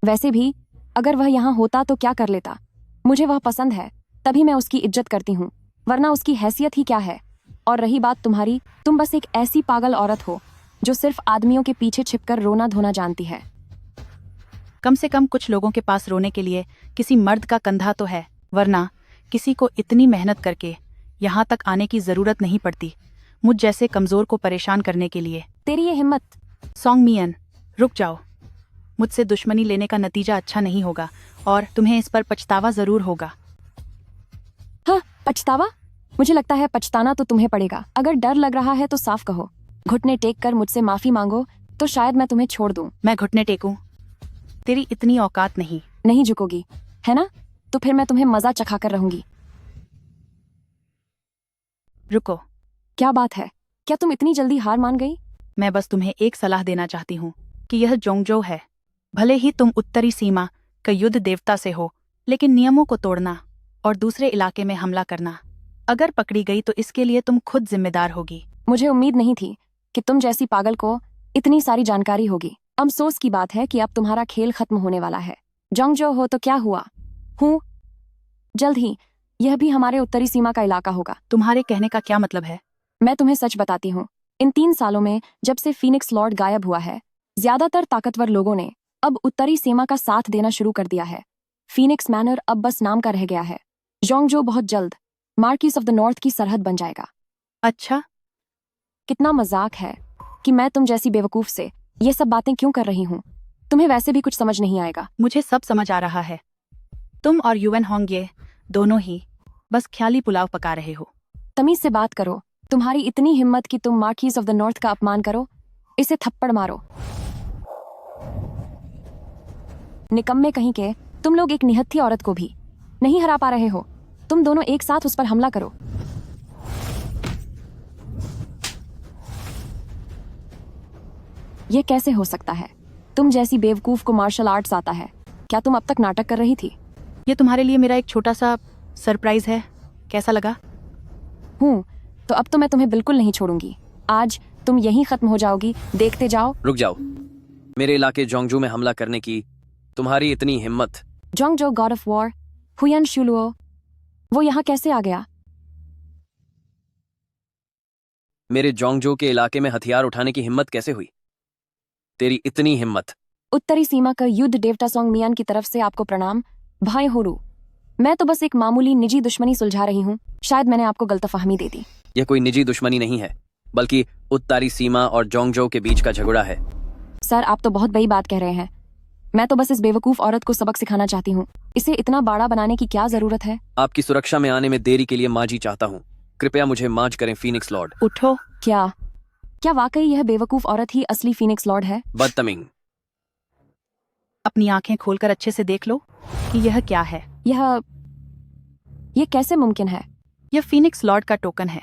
वैसे भी अगर वह यहाँ होता तो क्या कर लेता? मुझे वह पसंद है, तभी मैं उसकी इज्जत करती हूँ, वरना उसकी हैसियत ही क्या है। और रही बात तुम्हारी, तुम बस एक ऐसी पागल औरत हो जो सिर्फ आदमियों के पीछे छिपकर रोना धोना जानती है। कम से कम कुछ लोगों के पास रोने के लिए किसी मर्द का कंधा तो है, वरना किसी को इतनी मेहनत करके यहाँ तक आने की जरूरत नहीं पड़ती मुझ जैसे कमजोर को परेशान करने के लिए। तेरी ये हिम्मत। सोंगमियन, रुक जाओ। मुझसे दुश्मनी लेने का नतीजा अच्छा नहीं होगा और तुम्हें इस पर पछतावा जरूर होगा। हाँ, पछतावा? मुझे लगता है पछताना तो तुम्हें पड़ेगा। अगर डर लग रहा है तो साफ कहो। घुटने टेक कर मुझसे माफी मांगो तो शायद मैं तुम्हें छोड़ दूं। मैं घुटने टेकूं? तेरी इतनी औकात नहीं। नहीं झुकोगी, है ना? तो फिर मैं तुम्हें मजा चखा कर रहूंगी। रुको। क्या बात है? क्या तुम इतनी जल्दी हार मान गई? मैं बस तुम्हें एक सलाह देना चाहती हूँ कि यह जोंगजो है। भले ही तुम उत्तरी सीमा का युद्ध देवता से हो, लेकिन नियमों को तोड़ना और दूसरे इलाके में हमला करना, अगर पकड़ी गई तो इसके लिए तुम खुद जिम्मेदार होगी। मुझे उम्मीद नहीं थी कि तुम जैसी पागल को इतनी सारी जानकारी होगी। अफसोस की बात है कि अब तुम्हारा खेल खत्म होने वाला है। जोंगजो हो तो क्या हुआ? हूँ जल्द ही यह भी हमारे उत्तरी सीमा का इलाका होगा। तुम्हारे कहने का क्या मतलब है? मैं तुम्हें सच बताती हूँ, इन 3 सालों में जब से फीनिक्स लॉर्ड गायब हुआ है, ज्यादातर ताकतवर लोगों ने अब उत्तरी सीमा का साथ देना शुरू कर दिया है। फीनिक्स मैनर अब बस नाम का रह गया है। जोंगजो बहुत जल्द मार्किस ऑफ द नॉर्थ की सरहद बन जाएगा। अच्छा, कितना मजाक है कि मैं तुम जैसी बेवकूफ से ये सब बातें क्यों कर रही हूँ। तुम्हें वैसे भी कुछ समझ नहीं आएगा। मुझे सब समझ आ रहा है। तुम और यूएन होंगे दोनों ही बस ख्याली पुलाव पका रहे हो। तमीज से बात करो। तुम्हारी इतनी हिम्मत कि तुम मार्किस ऑफ द नॉर्थ का अपमान करो। इसे थप्पड़ मारो। निकम्मे कहीं के, तुम लोग एक निहत्थी औरत को भी नहीं हरा पा रहे हो। तुम दोनों एक साथ उस पर हमला करो। ये कैसे हो सकता है? तुम जैसी बेवकूफ को मार्शल आर्ट्स आता है? क्या तुम अब तक नाटक कर रही थी? ये तुम्हारे लिए मेरा एक छोटा सा सरप्राइज है। कैसा लगा? तो अब तो मैं तुम्हें बिल्कुल नहीं छोड़ूंगी। आज तुम यहीं खत्म हो जाओगी। देखते जाओ। रुक जाओ। मेरे इलाके जोंगजो में हमला करने की तुम्हारी इतनी हिम्मत? जोंगजो गॉड ऑफ वॉर, हुयन शुलुओ, वो यहाँ कैसे आ गया? मेरे जोंगजो के इलाके में हथियार उठाने की हिम्मत कैसे हुई? तेरी इतनी हिम्मत? उत्तरी सीमा का युद्ध देवता सोंग मियान की तरफ से आपको प्रणाम भाई होरू। मैं तो बस एक मामूली निजी दुश्मनी सुलझा रही हूँ। शायद मैंने आपको गलतफहमी दे दी। यह कोई निजी दुश्मनी नहीं है, बल्कि उत्तरी सीमा और जोंगजो के बीच का झगड़ा है। सर, आप तो बहुत बड़ी बात कह रहे हैं। मैं तो बस इस बेवकूफ औरत को सबक सिखाना चाहती हूँ। इसे इतना बड़ा बनाने की क्या जरूरत है? आपकी सुरक्षा में आने में देरी के लिए माजी चाहता हूँ। कृपया मुझे मार्च करें फीनिक्स लॉर्ड। उठो। क्या वाकई यह बेवकूफ औरत ही असली फीनिक्स लॉर्ड है? बदतमीज। अपनी आंखें खोलकर अच्छे से देख लो कि यह क्या है। यह कैसे मुमकिन है? यह फीनिक्स लॉर्ड का टोकन है।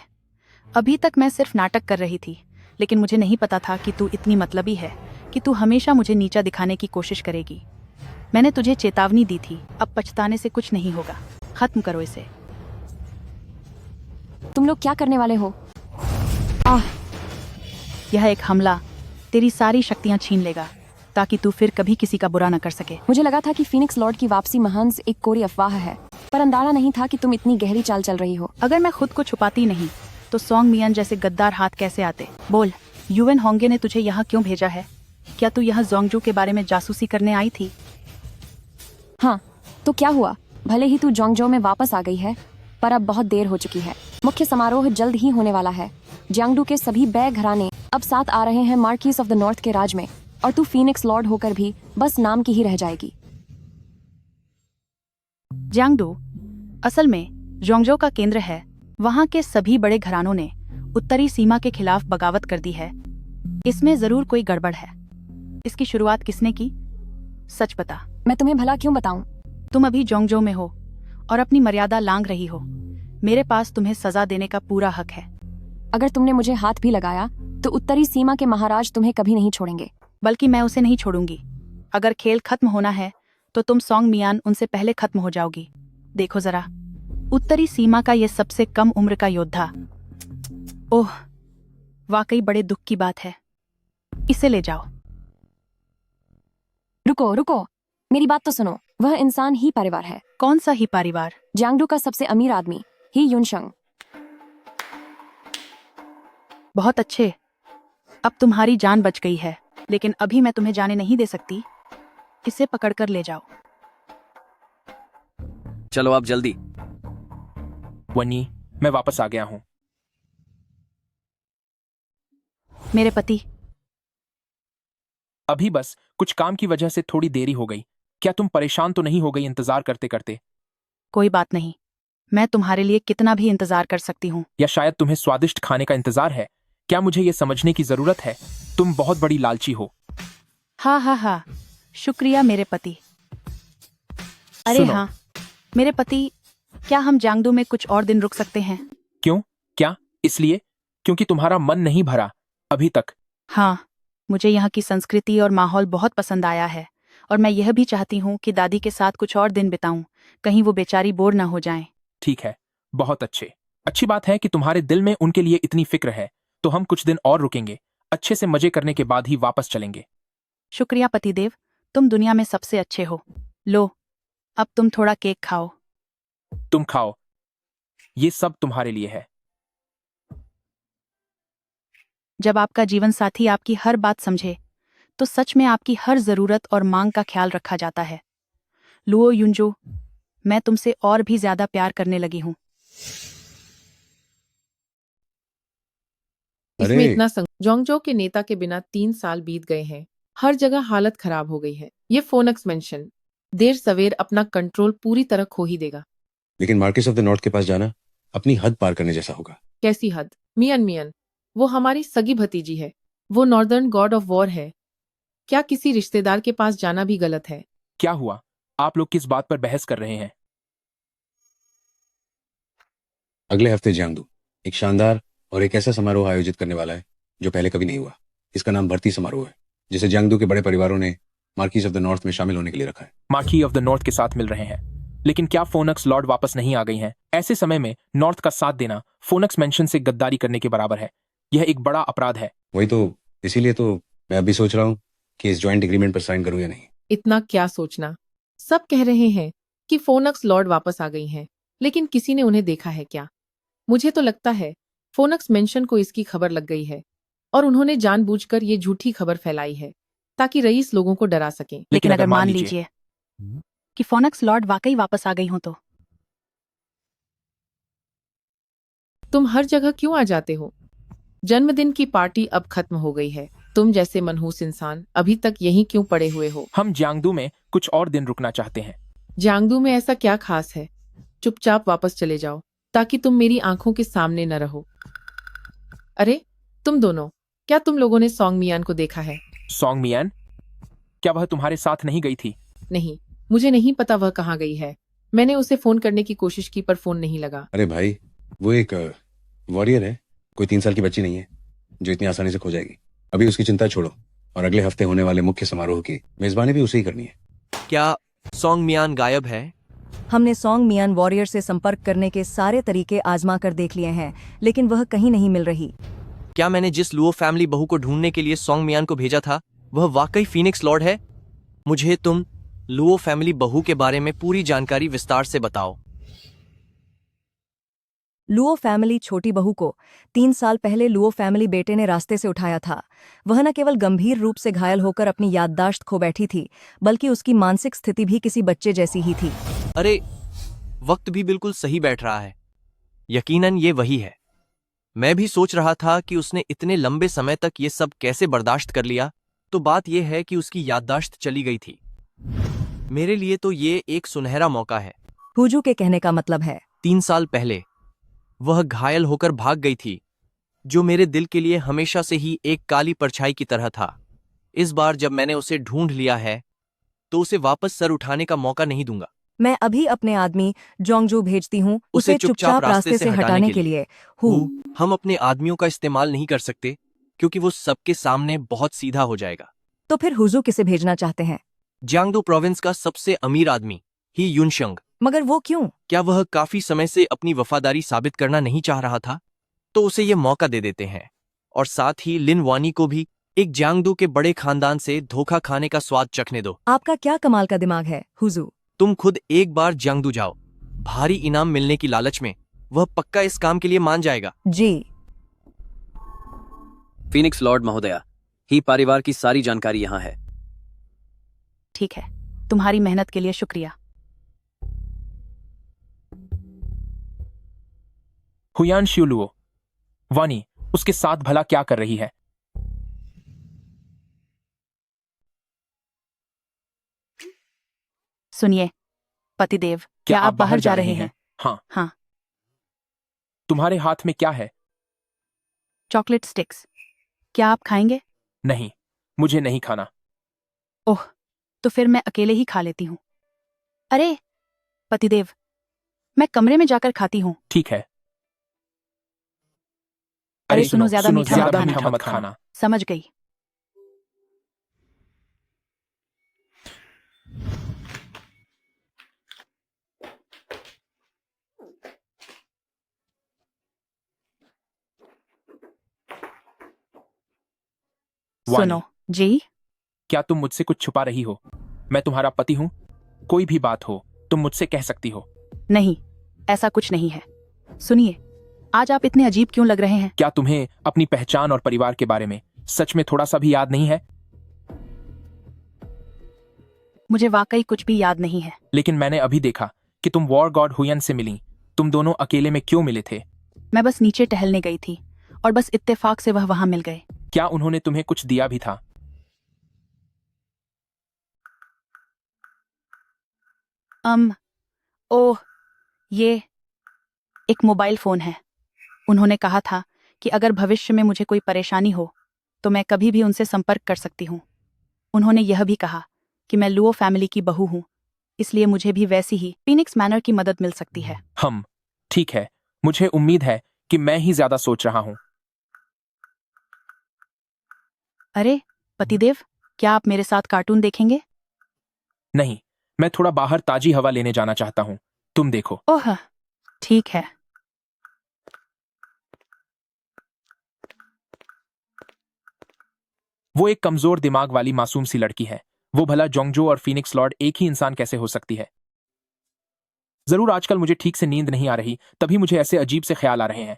अभी तक मैं सिर्फ नाटक कर रही थी, लेकिन मुझे नहीं पता था कि तू इतनी मतलबी है कि तू हमेशा मुझे नीचा दिखाने की कोशिश करेगी। मैंने तुझे चेतावनी दी थी। अब पछताने से कुछ नहीं होगा। खत्म करो इसे। तुम लोग क्या करने वाले हो? यह एक हमला तेरी सारी शक्तियां छीन लेगा, ताकि तू फिर कभी किसी का बुरा न कर सके। मुझे लगा था कि फीनिक्स लॉर्ड की वापसी महज एक कोरी अफवाह है, पर अंदाजा नहीं था कि तुम इतनी गहरी चाल चल रही हो। अगर मैं खुद को छुपाती नहीं तो सोंग मियान जैसे गद्दार हाथ कैसे आते? बोल, यूएन होंगे ने तुझे यहाँ क्यों भेजा है? क्या तू यहाँ जोंगजो के बारे में जासूसी करने आई थी? हाँ, तो क्या हुआ? भले ही तू जोंगजो में वापस आ गई है, पर अब बहुत देर हो चुकी है। मुख्य समारोह जल्द ही होने वाला है। जियांगडू के सभी बै घराने अब साथ आ रहे हैं मार्किस ऑफ द नॉर्थ के राज में, और तू फीनिक्स लॉर्ड होकर भी बस नाम की ही रह जाएगी। जियांगडू असल में जोंगजो का केंद्र है। वहाँ के सभी बड़े घरानों ने उत्तरी सीमा के खिलाफ बगावत कर दी है। इसमें जरूर कोई गड़बड़ है। इसकी शुरुआत किसने की? सच बता। मैं तुम्हें भला क्यों बताऊं? तुम अभी जोंगजो में हो और अपनी मर्यादा लांघ रही हो। मेरे पास तुम्हें सजा देने का पूरा हक है। अगर तुमने मुझे हाथ भी लगाया तो उत्तरी सीमा के महाराज तुम्हें कभी नहीं छोड़ेंगे। बल्कि मैं उसे नहीं छोड़ूंगी। अगर खेल खत्म होना है तो तुम सोंग मियान उनसे पहले खत्म हो जाओगी। देखो जरा, उत्तरी सीमा का ये सबसे कम उम्र का योद्धा। ओह, वाकई बड़े दुख की बात है। इसे ले जाओ। रुको, मेरी बात तो सुनो। वह इंसान ही परिवार है। कौन सा ही परिवार? जियांगडू का सबसे अमीर आदमी ही युनशंग। बहुत अच्छे, अब तुम्हारी जान बच गई है, लेकिन अभी मैं तुम्हें जाने नहीं दे सकती। इसे पकड़कर ले जाओ। चलो आप जल्दी। वनी, मैं वापस आ गया हूँ। मेरे पति। अभी बस कुछ काम की वजह से थोड़ी देरी हो गई। क्या तुम परेशान तो नहीं हो गई इंतजार करते करते? कोई बात नहीं, मैं तुम्हारे लिए कितना भी इंतजार कर सकती हूँ। या शायद तुम्हें स्वादिष्ट खाने का इंतजार है? क्या मुझे ये समझने की जरूरत है तुम बहुत बड़ी लालची हो? हाँ, शुक्रिया मेरे पति। अरे सुनो। हाँ मेरे पति, क्या हम जियांगडू में कुछ और दिन रुक सकते हैं? क्यों? क्या इसलिए क्योंकि तुम्हारा मन नहीं भरा अभी तक? हाँ, मुझे यहाँ की संस्कृति और माहौल बहुत पसंद आया है, और मैं यह भी चाहती हूँ कि दादी के साथ कुछ और दिन बिताऊं, कहीं वो बेचारी बोर ना हो जाएं। ठीक है, बहुत अच्छी बात है कि तुम्हारे दिल में उनके लिए इतनी फिक्र है, तो हम कुछ दिन और रुकेंगे। अच्छे से मजे करने के बाद ही वापस चलेंगे। शुक्रिया पतिदेव, तुम दुनिया में सबसे अच्छे हो। लो, अब तुम थोड़ा केक खाओ। तुम खाओ, ये सब तुम्हारे लिए है। जब आपका जीवन साथी आपकी हर बात समझे तो सच में आपकी हर जरूरत और मांग का ख्याल रखा जाता है। लुओ युंजो, मैं तुमसे और भी ज्यादा प्यार करने लगी हूँ। इसमें इतना जोंगजो के नेता के बिना 3 साल बीत गए हैं। हर जगह हालत खराब हो गई है। ये फोनक्स मेंशन देर सवेर अपना कंट्रोल पूरी तरह खो ही देगा। लेकिन मार्किस ऑफ द नॉर्थ के पास जाना अपनी हद पार करने जैसा होगा। कैसी हद? मियन, वो हमारी सगी भतीजी है। वो नॉर्दर्न गॉड ऑफ वॉर है। क्या किसी रिश्तेदार के पास जाना भी गलत है? क्या हुआ? आप लोग किस बात पर बहस कर रहे हैं? अगले हफ्ते जियांगदू एक शानदार और एक ऐसा समारोह आयोजित करने वाला है जो पहले कभी नहीं हुआ। इसका नाम भर्ती समारोह है, जिसे जियांगदू के बड़े परिवारों ने मार्किस ऑफ द नॉर्थ में शामिल होने के लिए रखा है। मार्की ऑफ द नॉर्थ के साथ मिल रहे हैं, लेकिन क्या फोनक्स लॉर्ड वापस नहीं आ गई हैं? ऐसे समय में नॉर्थ का साथ देना फोनक्स मेंशन से गद्दारी करने के बराबर है। यह एक बड़ा अपराध है। वही तो, इसीलिए तो मैं अभी सोच रहा हूँ कि इस ज्वाइंट एग्रीमेंट पर साइन करूँ या नहीं। इतना क्या सोचना? सब कह रहे हैं कि फोनक्स लॉर्ड वापस आ गई हैं, लेकिन किसी ने उन्हें देखा है क्या? मुझे तो लगता है फोनक्स मेंशन को इसकी खबर लग गई है और उन्होंने जानबूझकर ये झूठी खबर फैलाई है ताकि रईस लोगों को डरा सकें। लेकिन अगर मान लीजिए कि फोनक्स लॉर्ड वाकई वापस आ गई हो तो तुम हर जगह क्यों आ जाते हो? जन्मदिन की पार्टी अब खत्म हो गई है। तुम जैसे मनहूस इंसान अभी तक यहीं क्यों पड़े हुए हो? हम जियांगदू में कुछ और दिन रुकना चाहते हैं। जियांगदू में ऐसा क्या खास है? चुपचाप वापस चले जाओ ताकि तुम मेरी आंखों के सामने न रहो। अरे तुम दोनों, क्या तुम लोगों ने सॉन्ग मियान को देखा है? सॉन्ग मियान? क्या वह तुम्हारे साथ नहीं गई थी? नहीं, मुझे नहीं पता वह कहाँ गई है। मैंने उसे फोन करने की कोशिश की पर फोन नहीं लगा। अरे भाई, वो एक वॉरियर है, कोई 3 साल की बच्ची नहीं है जो इतनी आसानी से खो जाएगी। अभी उसकी चिंता छोड़ो और अगले हफ्ते होने वाले मुख्य समारोह की मेजबानी भी उसे ही करनी है। क्या सॉन्ग मियान गायब है? हमने सॉन्ग मियान वॉरियर से संपर्क करने के सारे तरीके आजमा कर देख लिए हैं, लेकिन वह कहीं नहीं मिल रही। क्या मैंने जिस लुओ फैमिली बहू को ढूंढने के लिए सॉन्ग मियान को भेजा था वह वाकई फीनिक्स लॉर्ड है? मुझे तुम लुओ फैमिली बहू के बारे में पूरी जानकारी विस्तार से बताओ। लुओ फैमिली छोटी बहू को 3 साल पहले लुओ फैमिली बेटे ने रास्ते से उठाया था। वह न केवल गंभीर रूप से घायल होकर अपनी याददाश्त खो बैठी थी, बल्कि उसकी मानसिक स्थिति भी किसी बच्चे जैसी ही थी। अरे, वक्त भी बिल्कुल सही बैठ रहा है। यकीनन ये वही है। मैं भी सोच रहा था कि उसने इतने लंबे समय तक ये सब कैसे बर्दाश्त कर लिया। तो बात यह है कि उसकी याददाश्त चली गई थी। मेरे लिए तो ये एक सुनहरा मौका है। हुजू के कहने का मतलब है 3 साल पहले वह घायल होकर भाग गई थी, जो मेरे दिल के लिए हमेशा से ही एक काली परछाई की तरह था। इस बार जब मैंने उसे ढूंढ लिया है तो उसे वापस सर उठाने का मौका नहीं दूंगा। मैं अभी अपने आदमी जोंगजू भेजती हूँ उसे चुपचाप रास्ते से हटाने के लिए। हम अपने आदमियों का इस्तेमाल नहीं कर सकते क्योंकि वो सबके सामने बहुत सीधा हो जाएगा। तो फिर हुजू किसे भेजना चाहते हैं? जियांगडू प्रोविंस का सबसे अमीर आदमी ही युनशंग। मगर वो क्यों? क्या वह काफी समय से अपनी वफादारी साबित करना नहीं चाह रहा था? तो उसे ये मौका दे देते हैं। और साथ ही लिन वानी को भी एक जियांगडू के बड़े खानदान से धोखा खाने का स्वाद चखने दो। आपका क्या कमाल का दिमाग है हुजू। तुम खुद एक बार जियांगडू जाओ, भारी इनाम मिलने की लालच में वह पक्का इस काम के लिए मान जाएगा। जी। फीनिक्स लॉर्ड महोदया, ही परिवार की सारी जानकारी यहाँ है। ठीक है, तुम्हारी मेहनत के लिए शुक्रिया। हुयान शियुलुओ, वानी उसके साथ भला क्या कर रही है? सुनिए पतिदेव, क्या आप बाहर जा रहे हैं? हाँ। तुम्हारे हाथ में क्या है? Chocolate sticks. क्या आप खाएंगे? नहीं, मुझे नहीं खाना। ओह, तो फिर मैं अकेले ही खा लेती हूँ। अरे पतिदेव, मैं कमरे में जाकर खाती हूँ। ठीक है। अरे सुनो, ज्यादा मीठा मत खाना। समझ गई। सुनो जी। क्या तुम मुझसे कुछ छुपा रही हो? मैं तुम्हारा पति हूँ। कोई भी बात हो तुम मुझसे कह सकती हो। नहीं, ऐसा कुछ नहीं है। सुनिए, आज आप इतने अजीब क्यों लग रहे हैं? क्या तुम्हें अपनी पहचान और परिवार के बारे में सच में थोड़ा सा भी याद नहीं है? मुझे वाकई कुछ भी याद नहीं है। लेकिन मैंने अभी देखा कि तुम वॉर गॉड हुयन से मिली। तुम दोनों अकेले में क्यों मिले थे? मैं बस नीचे टहलने गई थी और बस इत्तेफाक से वह वहां मिल गए। क्या उन्होंने तुम्हें कुछ दिया भी था? ओह, ये एक मोबाइल फोन है। उन्होंने कहा था कि अगर भविष्य में मुझे कोई परेशानी हो तो मैं कभी भी उनसे संपर्क कर सकती हूँ। उन्होंने यह भी कहा कि मैं लुओ फैमिली की बहू हूँ, इसलिए मुझे भी वैसी ही फीनिक्स मैनर की मदद मिल सकती है। ठीक है, मुझे उम्मीद है कि मैं ही ज्यादा सोच रहा हूँ। अरे पतिदेव, क्या आप मेरे साथ कार्टून देखेंगे? नहीं, मैं थोड़ा बाहर ताजी हवा लेने जाना चाहता हूँ। तुम देखो। ओह, ठीक है। वो एक कमजोर दिमाग वाली मासूम सी लड़की है। वो भला जोंगजो और फीनिक्स लॉर्ड एक ही इंसान कैसे हो सकती है? जरूर आजकल मुझे ठीक से नींद नहीं आ रही, तभी मुझे ऐसे अजीब से ख्याल आ रहे हैं।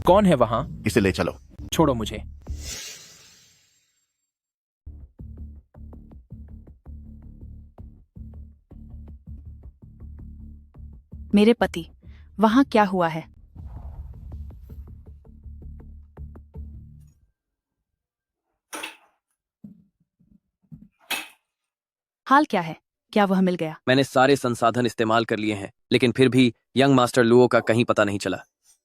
कौन है वहां? इसे ले चलो। छोड़ो मुझे। मेरे पति, वहां क्या हुआ है? हाल क्या है? क्या वह मिल गया? मैंने सारे संसाधन इस्तेमाल कर लिए हैं, लेकिन फिर भी यंग मास्टर लुओ का कहीं पता नहीं चला।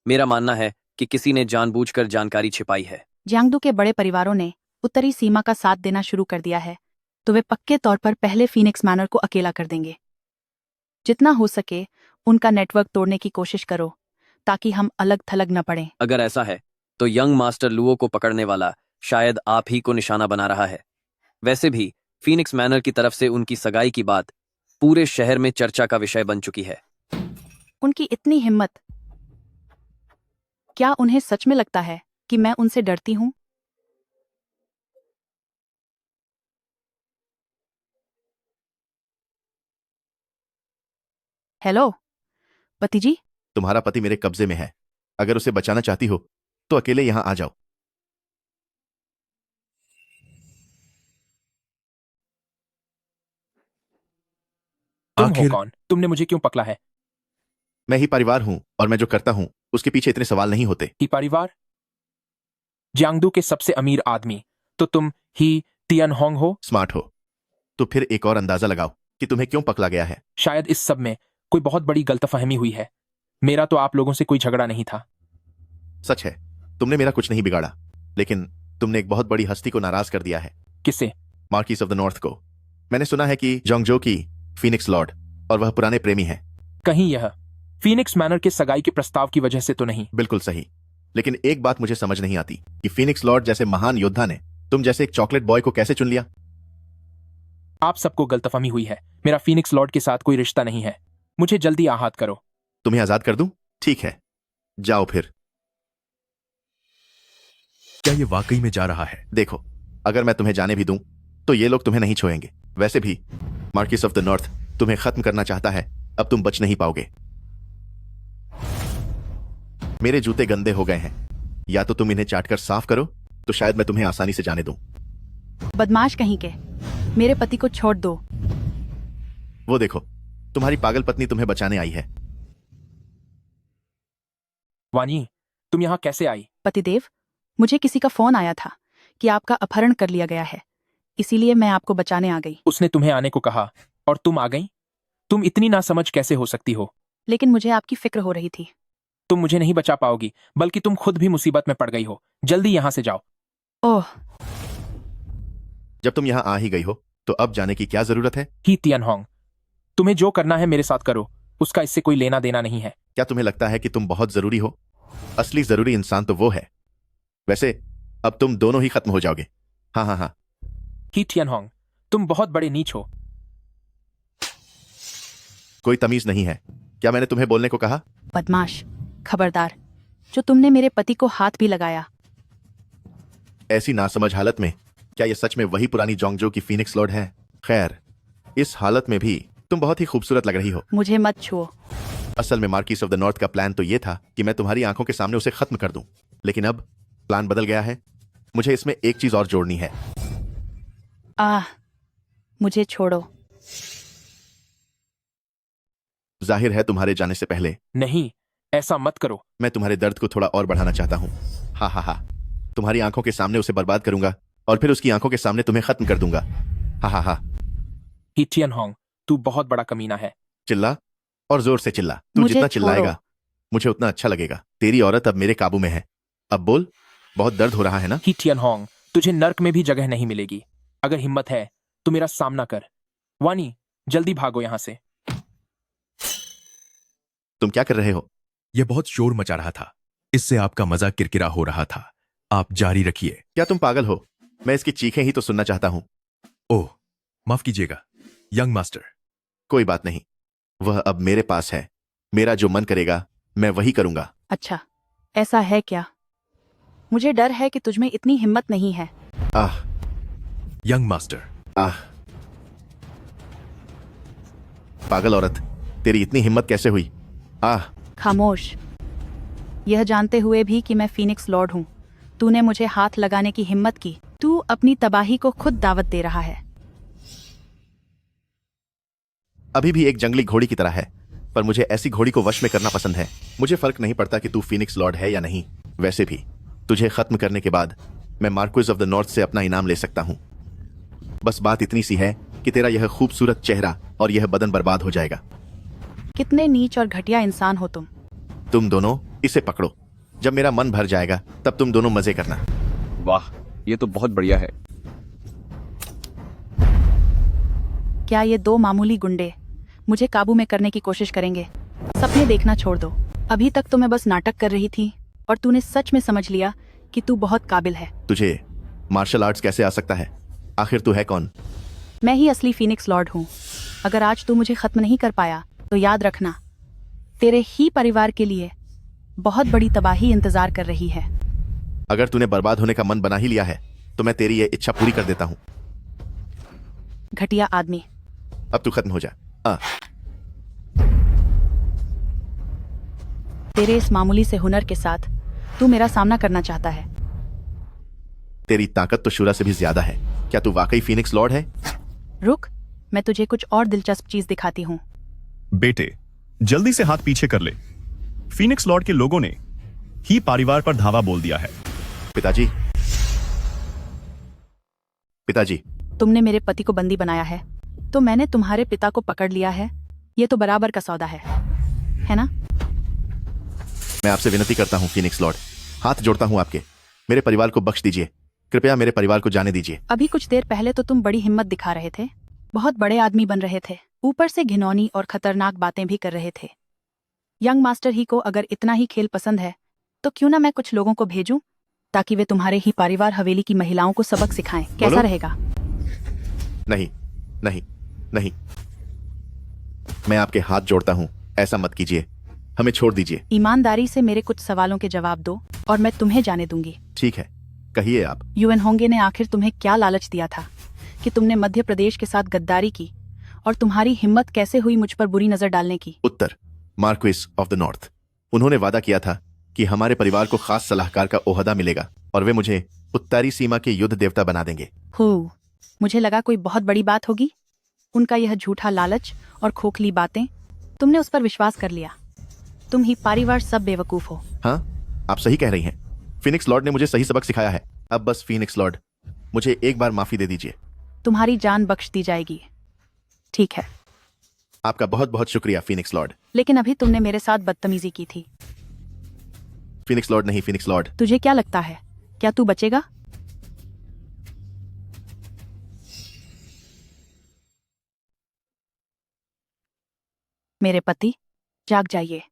मेरा मानना है कि किसी ने जानबूझकर जानकारी छिपाई है। जियांगडू के बड़े परिवारों ने उत्तरी सीमा का साथ देना शुरू कर दिया है, तो वे पक्के तौर पर पहले फीनिक्स मैनर को अकेला कर देंगे। जितना हो सके उनका नेटवर्क तोड़ने की कोशिश करो, ताकि हम अलग थलग न पड़ें। अगर ऐसा है तो यंग मास्टर लुओ को पकड़ने वाला शायद आप ही को निशाना बना रहा है। वैसे भी फीनिक्स मैनर की तरफ से उनकी सगाई की बात पूरे शहर में चर्चा का विषय बन चुकी है। उनकी इतनी हिम्मत! क्या उन्हें सच में लगता है कि मैं उनसे डरती हूं? हेलो पति जी। तुम्हारा पति मेरे कब्जे में है। अगर उसे बचाना चाहती हो तो अकेले यहां आ जाओ। तुम हो कौन? तुमने मुझे क्यों पकड़ा है? मैं ही परिवार हूं और मैं जो करता हूं उसके पीछे इतने सवाल नहीं होते। ही परिवार? जियांगडू के सबसे अमीर आदमी तो तुम ही तियन होंग हो? स्मार्ट हो तो फिर एक और अंदाजा लगाओ कि तुम्हें क्यों पकड़ा गया है। शायद इस सब में कोई बहुत बड़ी गलतफहमी हुई है। मेरा तो आप लोगों से कोई झगड़ा नहीं था। सच है, तुमने मेरा कुछ नहीं बिगाड़ा, लेकिन तुमने एक बहुत बड़ी हस्ती को नाराज कर दिया है। किसे? मार्किस ऑफ द नॉर्थ को। मैंने सुना है कि जोंगजो की फीनिक्स लॉर्ड और वह पुराने प्रेमी हैं। कहीं यह फीनिक्स मैनर के सगाई के प्रस्ताव की वजह से तो नहीं? बिल्कुल सही, लेकिन एक बात मुझे समझ नहीं आती कि फीनिक्स लॉर्ड जैसे महान योद्धा ने तुम जैसे एक चॉकलेट बॉय को कैसे चुन लिया। आप सबको गलतफहमी हुई है। मेरा फीनिक्स लॉर्ड के साथ कोई रिश्ता नहीं है। मुझे जल्दी आहत करो। तुम्हें आजाद कर दूं? ठीक है, जाओ फिर। क्या ये वाकई में जा रहा है? देखो, अगर मैं तुम्हें जाने भी दूं तो ये लोग तुम्हें नहीं छोड़ेंगे। वैसे भी मार्किस ऑफ द नॉर्थ तुम्हें खत्म करना चाहता है। अब तुम बच नहीं पाओगे। मेरे जूते गंदे हो गए हैं, या तो तुम इन्हें चाटकर साफ करो तो शायद मैं तुम्हें आसानी से जाने दूं। बदमाश कहीं के, मेरे पति को छोड़ दो। वो देखो, तुम्हारी पागल पत्नी तुम्हें बचाने आई है। वानी, तुम यहां कैसे आई? पतिदेव, मुझे किसी का फोन आया था कि आपका अपहरण कर लिया गया है, इसीलिए मैं आपको बचाने आ गई। उसने तुम्हें आने को कहा और तुम आ गई? तुम इतनी नासमझ कैसे हो सकती हो? लेकिन मुझे आपकी फिक्र हो रही थी। तुम मुझे नहीं बचा पाओगी, बल्कि तुम खुद भी मुसीबत में पड़ गई हो। जल्दी यहां से जाओ। ओह, जब तुम यहां आ ही गई हो तो अब जाने की क्या जरूरत है? ही तियन होंग, तुम्हें जो करना है मेरे साथ करो, उसका इससे कोई लेना देना नहीं है। क्या तुम्हें लगता है कि तुम बहुत जरूरी हो? असली जरूरी इंसान तो वो है। वैसे अब तुम दोनों ही खत्म हो जाओगे। हाँ हाँ हाँ। ही तियन होंग, तुम बहुत बड़े नीच हो। कोई तमीज नहीं है। क्या मैंने तुम्हें बोलने को कहा? बदमाश, खबरदार। जो तुमने मेरे पति को हाथ भी लगाया, ऐसी नासमझ हालत में क्या ये सच में वही पुरानी जोंगजो की फीनिक्स लॉर्ड है? खैर, इस हालत में भी तुम बहुत ही खूबसूरत लग रही हो। मुझे मत छुओ। असल में मार्किस ऑफ द नॉर्थ का प्लान तो ये था कि मैं तुम्हारी आंखों के सामने उसे खत्म कर दूं, लेकिन अब प्लान बदल गया है। मुझे इसमें एक चीज और जोड़नी है। मुझे छोड़ो। जाहिर है तुम्हारे जाने से पहले। नहीं, ऐसा मत करो। मैं तुम्हारे दर्द को थोड़ा और बढ़ाना चाहता हूँ। हा हा हा। तुम्हारी आंखों के सामने उसे बर्बाद करूंगा और फिर उसकी आंखों के सामने तुम्हें खत्म कर दूंगा। हा हा हा। ही टियनहोंग, तू बहुत बड़ा कमीना है। चिल्ला और जोर से चिल्ला। तू मुझे जितना छोड़ो। चिल्लाएगा मुझे उतना अच्छा लगेगा। तेरी औरत अब मेरे काबू में है। अब बोल, बहुत दर्द हो रहा है ना? ही टियनहोंग, तुझे नर्क में भी जगह नहीं मिलेगी। अगर हिम्मत है तो मेरा सामना कर। वानी, जल्दी भागो यहाँ से। तुम क्या कर रहे हो? यह बहुत शोर मचा रहा था, इससे आपका मजा किरकिरा हो रहा था। आप जारी रखिए। क्या तुम पागल हो? मैं इसकी चीखें ही तो सुनना चाहता हूं। ओह, माफ कीजिएगा यंग मास्टर। कोई बात नहीं, वह अब मेरे पास है। मेरा जो मन करेगा मैं वही करूंगा। अच्छा, ऐसा है क्या? मुझे डर है कि तुझमें इतनी हिम्मत नहीं है। आह, यंग मास्टर। आह, पागल औरत, तेरी इतनी हिम्मत कैसे हुई? आह, खामोश। यह जानते हुए भी कि मैं फीनिक्स लॉर्ड हूँ, तूने मुझे हाथ लगाने की हिम्मत की। तू अपनी तबाही को खुद दावत दे रहा है। अभी भी एक जंगली घोड़ी की तरह है, पर मुझे ऐसी घोड़ी को वश में करना पसंद है। मुझे फर्क नहीं पड़ता कि तू फीनिक्स लॉर्ड है या नहीं। वैसे भी तुझे खत्म करने के बाद मैं मार्क्विस ऑफ द नॉर्थ से अपना इनाम ले सकता हूं। बस बात इतनी सी है कि तेरा यह खूबसूरत चेहरा और यह बदन बर्बाद हो जाएगा। कितने नीच और घटिया इंसान हो तुम। तुम दोनों इसे पकड़ो। जब मेरा मन भर जाएगा तब तुम दोनों मजे करना। वाह, ये तो बहुत बढ़िया है। क्या ये दो मामूली गुंडे मुझे काबू में करने की कोशिश करेंगे? सपने देखना छोड़ दो। अभी तक तो मैं बस नाटक कर रही थी और तूने सच में समझ लिया कि तू बहुत काबिल है। तुझे मार्शल आर्ट्स कैसे आ सकता है? आखिर तू है कौन? मैं ही असली फीनिक्स लॉर्ड हूँ। अगर आज तू मुझे खत्म नहीं कर पाया तो याद रखना, तेरे ही परिवार के लिए बहुत बड़ी तबाही इंतजार कर रही है। अगर तूने बर्बाद होने का मन बना ही लिया है तो मैं तेरी ये इच्छा पूरी कर देता हूँ। घटिया आदमी। अब तू खत्म हो जा। तेरे इस मामूली से हुनर के साथ तू मेरा सामना करना चाहता है। तेरी ताकत तो शुरा से भी ज्यादा है। क्या तू वाकई फीनिक्स लॉर्ड है? रुक, मैं तुझे कुछ और दिलचस्प चीज दिखाती हूँ। बेटे, जल्दी से हाथ पीछे कर ले। फीनिक्स लॉर्ड के लोगों ने ही परिवार पर धावा बोल दिया है। पिताजी, पिताजी, तुमने मेरे पति को बंदी बनाया है तो मैंने तुम्हारे पिता को पकड़ लिया है। ये तो बराबर का सौदा है ना? मैं आपसे विनती करता हूँ फीनिक्स लॉर्ड, हाथ जोड़ता हूँ आपके। मेरे परिवार को बख्श दीजिए। कृपया मेरे परिवार को जाने दीजिए। अभी कुछ देर पहले तो तुम बड़ी हिम्मत दिखा रहे थे, बहुत बड़े आदमी बन रहे थे, ऊपर से घिनौनी और खतरनाक बातें भी कर रहे थे। यंग मास्टर ही को अगर इतना ही खेल पसंद है तो क्यों ना मैं कुछ लोगों को भेजूं ताकि वे तुम्हारे ही परिवार हवेली की महिलाओं को सबक सिखाएं। कैसा रहेगा? नहीं नहीं नहीं, मैं आपके हाथ जोड़ता हूँ, ऐसा मत कीजिए। हमें छोड़ दीजिए। ईमानदारी से मेरे कुछ सवालों के जवाब दो और मैं तुम्हें जाने दूंगी। ठीक है, कहिए आप। यूएन होंगे ने आखिर तुम्हें क्या लालच दिया था कि तुमने मध्य प्रदेश के साथ गद्दारी की, और तुम्हारी हिम्मत कैसे हुई मुझ पर बुरी नजर डालने की? उत्तर, मार्क्विस ऑफ द नॉर्थ। उन्होंने वादा किया था कि हमारे परिवार को खास सलाहकार का ओहदा मिलेगा और वे मुझे उत्तरी सीमा के युद्ध देवता बना देंगे। मुझे लगा कोई बहुत बड़ी बात होगी। उनका यह झूठा लालच और खोखली बातें, तुमने उस पर विश्वास कर लिया। तुम ही परिवार सब बेवकूफ हो। हाँ, आप सही कह रही हैं। फीनिक्स लॉर्ड ने मुझे सही सबक सिखाया है। अब बस फीनिक्स लॉर्ड, मुझे एक बार माफी दे दीजिए। तुम्हारी जान बख्श दी जाएगी। ठीक है। आपका बहुत बहुत शुक्रिया फीनिक्स लॉर्ड। लेकिन अभी तुमने मेरे साथ बदतमीजी की थी। फीनिक्स लॉर्ड नहीं, फीनिक्स लॉर्ड। तुझे क्या लगता है, क्या तू बचेगा? मेरे पति, जाग जाइए।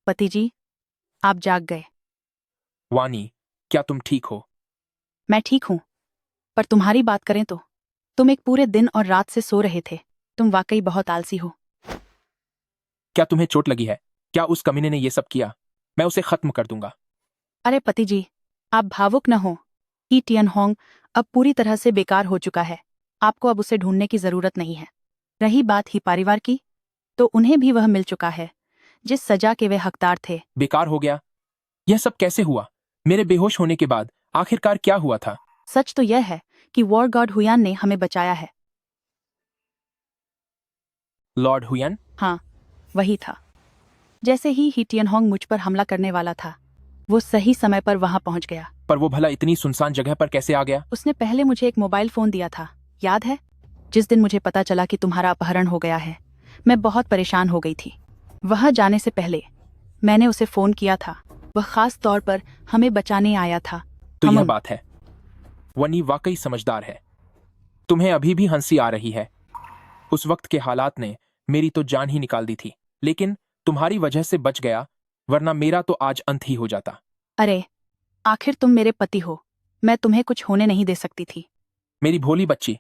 पति जी, आप जाग गए। वानी, क्या तुम ठीक हो? मैं ठीक हूँ, पर तुम्हारी बात करें तो तुम एक पूरे दिन और रात से सो रहे थे। तुम वाकई बहुत आलसी हो। क्या तुम्हें चोट लगी है? क्या उस कमीने ने ये सब किया? मैं उसे खत्म कर दूंगा। अरे पति जी, आप भावुक न हो। ही टियन होंग अब पूरी तरह से बेकार हो चुका है। आपको अब उसे ढूंढने की जरूरत नहीं है। रही बात ही परिवार की, तो उन्हें भी वह मिल चुका है जिस सजा के वे हकदार थे। बेकार हो गया? यह सब कैसे हुआ? मेरे बेहोश होने के बाद आखिरकार क्या हुआ था? सच तो यह है कि वॉर गॉड हुयान ने हमें बचाया है। लॉर्ड हुयान? हाँ, वही था। जैसे ही टियन होंग मुझ पर हमला करने वाला था, वो सही समय पर वहां पहुंच गया। पर वो भला इतनी सुनसान जगह पर कैसे आ गया? उसने पहले मुझे एक मोबाइल फोन दिया था, याद है? जिस दिन मुझे पता चला कि तुम्हारा अपहरण हो गया है, मैं बहुत परेशान हो गई थी। वहां जाने से पहले मैंने उसे फोन किया था। वह खास तौर पर हमें बचाने आया था। तो यह बात है। वनी वाकई समझदार है। तुम्हें अभी भी हंसी आ रही है। उस वक्त के हालात ने मेरी तो जान ही निकाल दी थी, लेकिन तुम्हारी वजह से बच गया, वरना मेरा तो आज अंत ही हो जाता। अरे, आखिर तुम मेरे पति हो। मैं तुम्हें कुछ होने नहीं दे सकती थी। मेरी भोली बच्ची,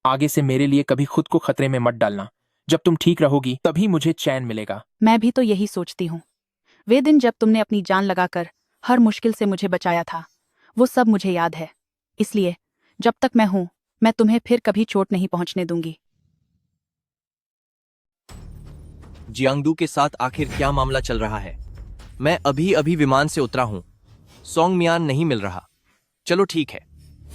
आगे से मेरे लिए कभी खुद को खतरे में मत डालना। जब तुम ठीक रहोगी तभी मुझे चैन मिलेगा। मैं भी तो यही सोचती हूँ। वे दिन जब तुमने अपनी जान लगाकर हर मुश्किल से मुझे बचाया था, वो सब मुझे याद है। इसलिए जब तक मैं हूं, मैं तुम्हें फिर कभी चोट नहीं पहुंचने दूंगी। जियांगडू के साथ आखिर क्या मामला चल रहा है? मैं अभी अभी विमान से उतरा हूं। सोंग मियान नहीं मिल रहा। चलो ठीक है,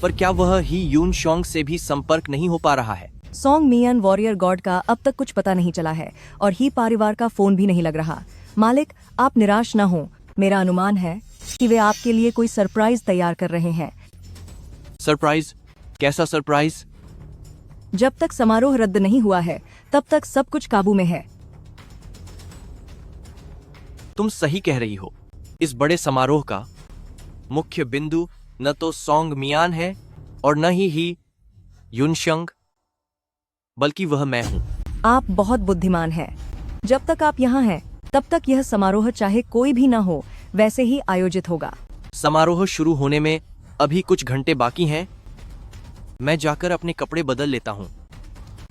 पर क्या वह ही यून शोंग से भी संपर्क नहीं हो पा रहा है? सोंग मियान वॉरियर गॉड का अब तक कुछ पता नहीं चला है और ही परिवार का फोन भी नहीं लग रहा। मालिक, आप निराश न हो। मेरा अनुमान है कि वे आपके लिए कोई सरप्राइज तैयार कर रहे हैं। सरप्राइज? कैसा सरप्राइज? जब तक समारोह रद्द नहीं हुआ है, तब तक सब कुछ काबू में है। तुम सही कह रही हो। इस बड़े समारोह का मुख्य बिंदु न तो सोंग मियान है और न ही युनशंग, बल्कि वह मैं हूं। आप बहुत बुद्धिमान हैं। जब तक आप यहाँ हैं, तब तक यह समारोह चाहे कोई भी न हो, वैसे ही आयोजित होगा। समारोह शुरू होने में अभी कुछ घंटे बाकी हैं। मैं जाकर अपने कपड़े बदल लेता हूं।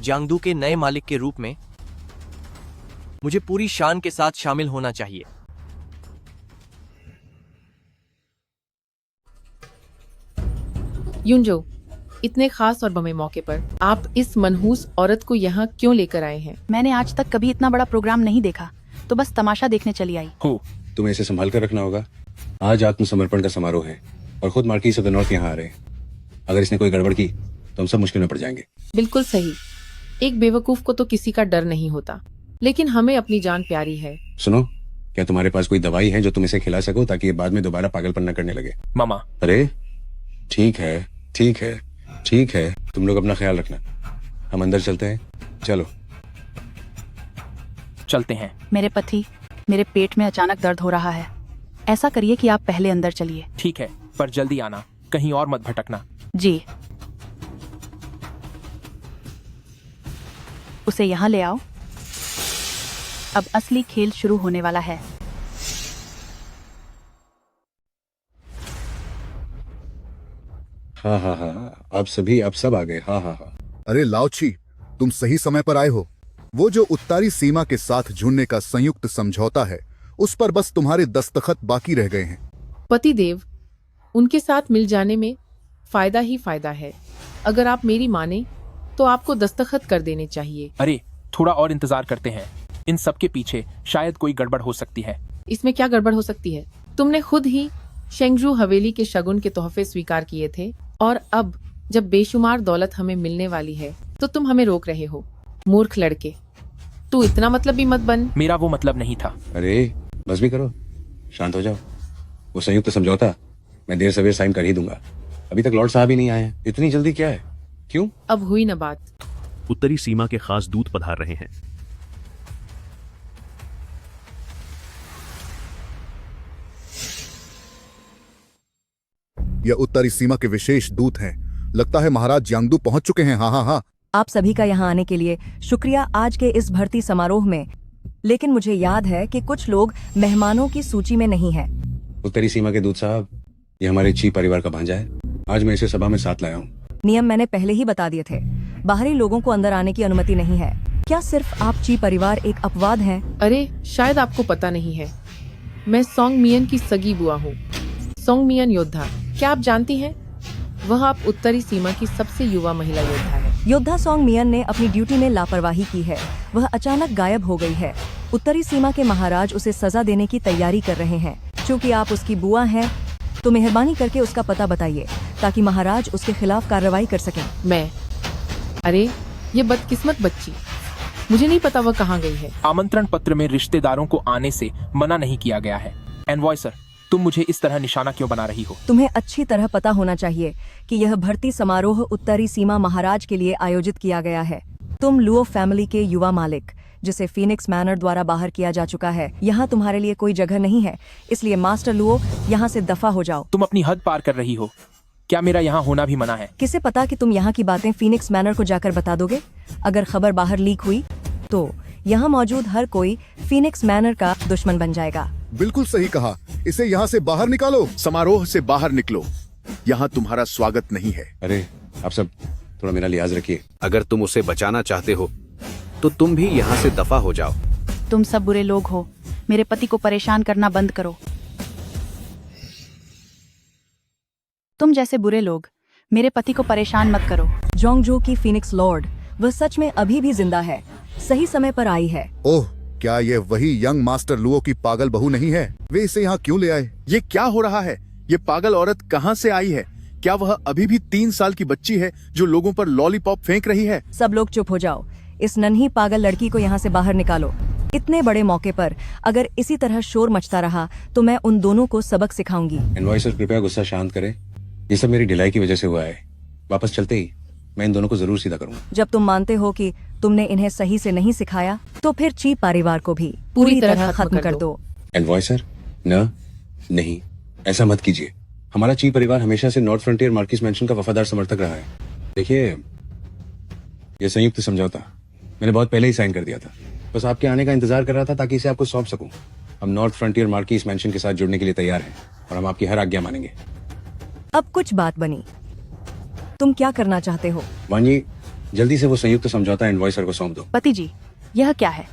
जियांगडू के नए मालिक के रूप में मुझे पूरी शान के साथ शामिल होना चाहिए। युनजो, इतने खास और बमे मौके पर आप इस मनहूस औरत को यहाँ क्यों लेकर आए हैं? मैंने आज तक कभी इतना बड़ा प्रोग्राम नहीं देखा, तो बस तमाशा देखने चली आई। हो, तुम्हें इसे संभाल कर रखना होगा। आज आत्मसमर्पण का समारोह है और खुद मार्किस ऑफ द नॉर्थ यहाँ आ रहे हैं। अगर इसने कोई गड़बड़ की तो हम सब मुश्किल में पड़ जाएंगे। बिल्कुल सही। एक बेवकूफ को तो किसी का डर नहीं होता, लेकिन हमें अपनी जान प्यारी है। सुनो, क्या तुम्हारे पास कोई दवाई है जो तुम इसे खिला सको ताकि ये बाद में दोबारा पागलपन न करने लगे? मामा। अरे ठीक है, ठीक है, ठीक है, तुम लोग अपना ख्याल रखना। हम अंदर चलते हैं। चलो चलते हैं। मेरे पति, मेरे पेट में अचानक दर्द हो रहा है। ऐसा करिए कि आप पहले अंदर चलिए। ठीक है, पर जल्दी आना, कहीं और मत भटकना। जी। उसे यहाँ ले आओ। अब असली खेल शुरू होने वाला है। हाँ हाँ हाँ, आप सब आ गए। हाँ हाँ हाँ। अरे लाओची, तुम सही समय पर आए हो। वो जो उत्तरी सीमा के साथ जुड़ने का संयुक्त समझौता है, उस पर बस तुम्हारे दस्तखत बाकी रह गए हैं। पतिदेव, उनके साथ मिल जाने में फायदा ही फायदा है। अगर आप मेरी माने तो आपको दस्तखत कर देने चाहिए। अरे थोड़ा और इंतजार करते हैं। इन सब के पीछे शायद कोई गड़बड़ हो सकती है। इसमें क्या गड़बड़ हो सकती है? तुमने खुद ही शेंगजू हवेली के शगुन के तोहफे स्वीकार किए थे, और अब जब बेशुमार दौलत हमें मिलने वाली है तो तुम हमें रोक रहे हो। मूर्ख लड़के, तू इतना मतलबी मत बन। मेरा वो मतलब नहीं था। अरे बस भी करो, शांत हो जाओ। वो संयुक्त समझौता मैं देर सवेर साइन कर ही दूंगा। अभी तक लॉर्ड साहब ही नहीं आए हैं। इतनी जल्दी क्या है? क्यों? अब हुई न बात। उत्तरी सीमा के खास दूत पधार रहे हैं। यह उत्तरी सीमा के विशेष दूत हैं। लगता है महाराज जियांगडू पहुंच चुके हैं। हाँ हाँ हाँ। आप सभी का यहाँ आने के लिए शुक्रिया। आज के इस भर्ती समारोह में लेकिन मुझे याद है कि कुछ लोग मेहमानों की सूची में नहीं है। उत्तरी सीमा के दूत साहब, ये हमारे ची परिवार का भांजा है। आज मैं इसे सभा में साथ लाया हूँ। नियम मैंने पहले ही बता दिए थे, बाहरी लोगों को अंदर आने की अनुमति नहीं है। क्या सिर्फ आप ची परिवार एक अपवाद हैं? अरे शायद आपको पता नहीं है, मैं सोंग मियन की सगी बुआ हूँ। सोंग मियन योद्धा, क्या आप जानती हैं? वह आप उत्तरी सीमा की सबसे युवा महिला योद्धा है। योद्धा सोंग मियन ने अपनी ड्यूटी में लापरवाही की है। वह अचानक गायब हो गई है। उत्तरी सीमा के महाराज उसे सजा देने की तैयारी कर रहे हैं। क्योंकि आप उसकी बुआ हैं, तो मेहरबानी करके उसका पता बताइए ताकि महाराज उसके खिलाफ कार्रवाई कर सकें। अरे ये बदकिस्मत बच्ची, मुझे नहीं पता वह कहाँ गई है। आमंत्रण पत्र में रिश्तेदारों को आने से मना नहीं किया गया है। एनवॉय सर, तुम मुझे इस तरह निशाना क्यों बना रही हो? तुम्हें अच्छी तरह पता होना चाहिए कि यह भर्ती समारोह उत्तरी सीमा महाराज के लिए आयोजित किया गया है। तुम लुओ फैमिली के युवा मालिक, जिसे फीनिक्स मैनर द्वारा बाहर किया जा चुका है, यहाँ तुम्हारे लिए कोई जगह नहीं है। इसलिए मास्टर लुओ, यहाँ से दफा हो जाओ। तुम अपनी हद पार कर रही हो। क्या मेरा यहाँ होना भी मना है? किसे पता कि तुम यहाँ की बातें फीनिक्स मैनर को जाकर बता दोगे? अगर खबर बाहर लीक हुई तो यहाँ मौजूद हर कोई फीनिक्स मैनर का दुश्मन बन जाएगा। बिल्कुल सही कहा। इसे यहाँ से बाहर निकालो। समारोह से बाहर निकलो, यहाँ तुम्हारा स्वागत नहीं है। अरे आप सब थोड़ा मेरा लिहाज रखिए। अगर तुम उसे बचाना चाहते हो तो तुम भी यहाँ से दफा हो जाओ। तुम सब बुरे लोग हो, मेरे पति को परेशान करना बंद करो। तुम जैसे बुरे लोग मेरे पति को परेशान मत करो। जोंगजो की फीनिक्स लॉर्ड, वह सच में अभी भी जिंदा है, सही समय पर आई है। ओह, क्या ये वही यंग मास्टर लुओ की पागल बहू नहीं है? वे इसे यहाँ क्यों ले आए? ये क्या हो रहा है? ये पागल औरत कहाँ से आई है? क्या वह अभी भी 3 साल की बच्ची है जो लोगों पर लॉलीपॉप फेंक रही है? सब लोग चुप हो जाओ। इस नन्ही पागल लड़की को यहाँ से बाहर निकालो। इतने बड़े मौके पर अगर इसी तरह शोर मचता रहा तो मैं उन दोनों को सबक सिखाऊंगी। एनवॉय सर, कृपया गुस्सा शांत करें। ये सब मेरी ढिलाई की वजह से हुआ है। वापस चलते ही मैं इन दोनों को जरूर सीधा करूंगा। जब तुम मानते हो कि तुमने इन्हें सही से नहीं सिखाया, तो फिर ची परिवार को भी पूरी तरह खत्म कर दो। एनवॉय सर, नहीं, ऐसा मत कीजिए। हमारा ची परिवार हमेशा से नॉर्थ फ्रंटियर मार्किस मैंशन का वफादार समर्थक रहा है। देखिए, ये संयुक्त समझौता मैंने बहुत पहले ही साइन कर दिया था। बस आपके आने का इंतजार कर रहा था ताकि इसे आपको सौंप सकूं। हम नॉर्थ फ्रंटियर मार्किस मैंशन के साथ जुड़ने के लिए तैयार हैं और हम आपकी हर आज्ञा मानेंगे। अब कुछ बात बनी, तुम क्या करना चाहते हो? वानी, जल्दी से वो संयुक्त समझौता एनवॉय सर को सौंप दो। पति जी, यह क्या है?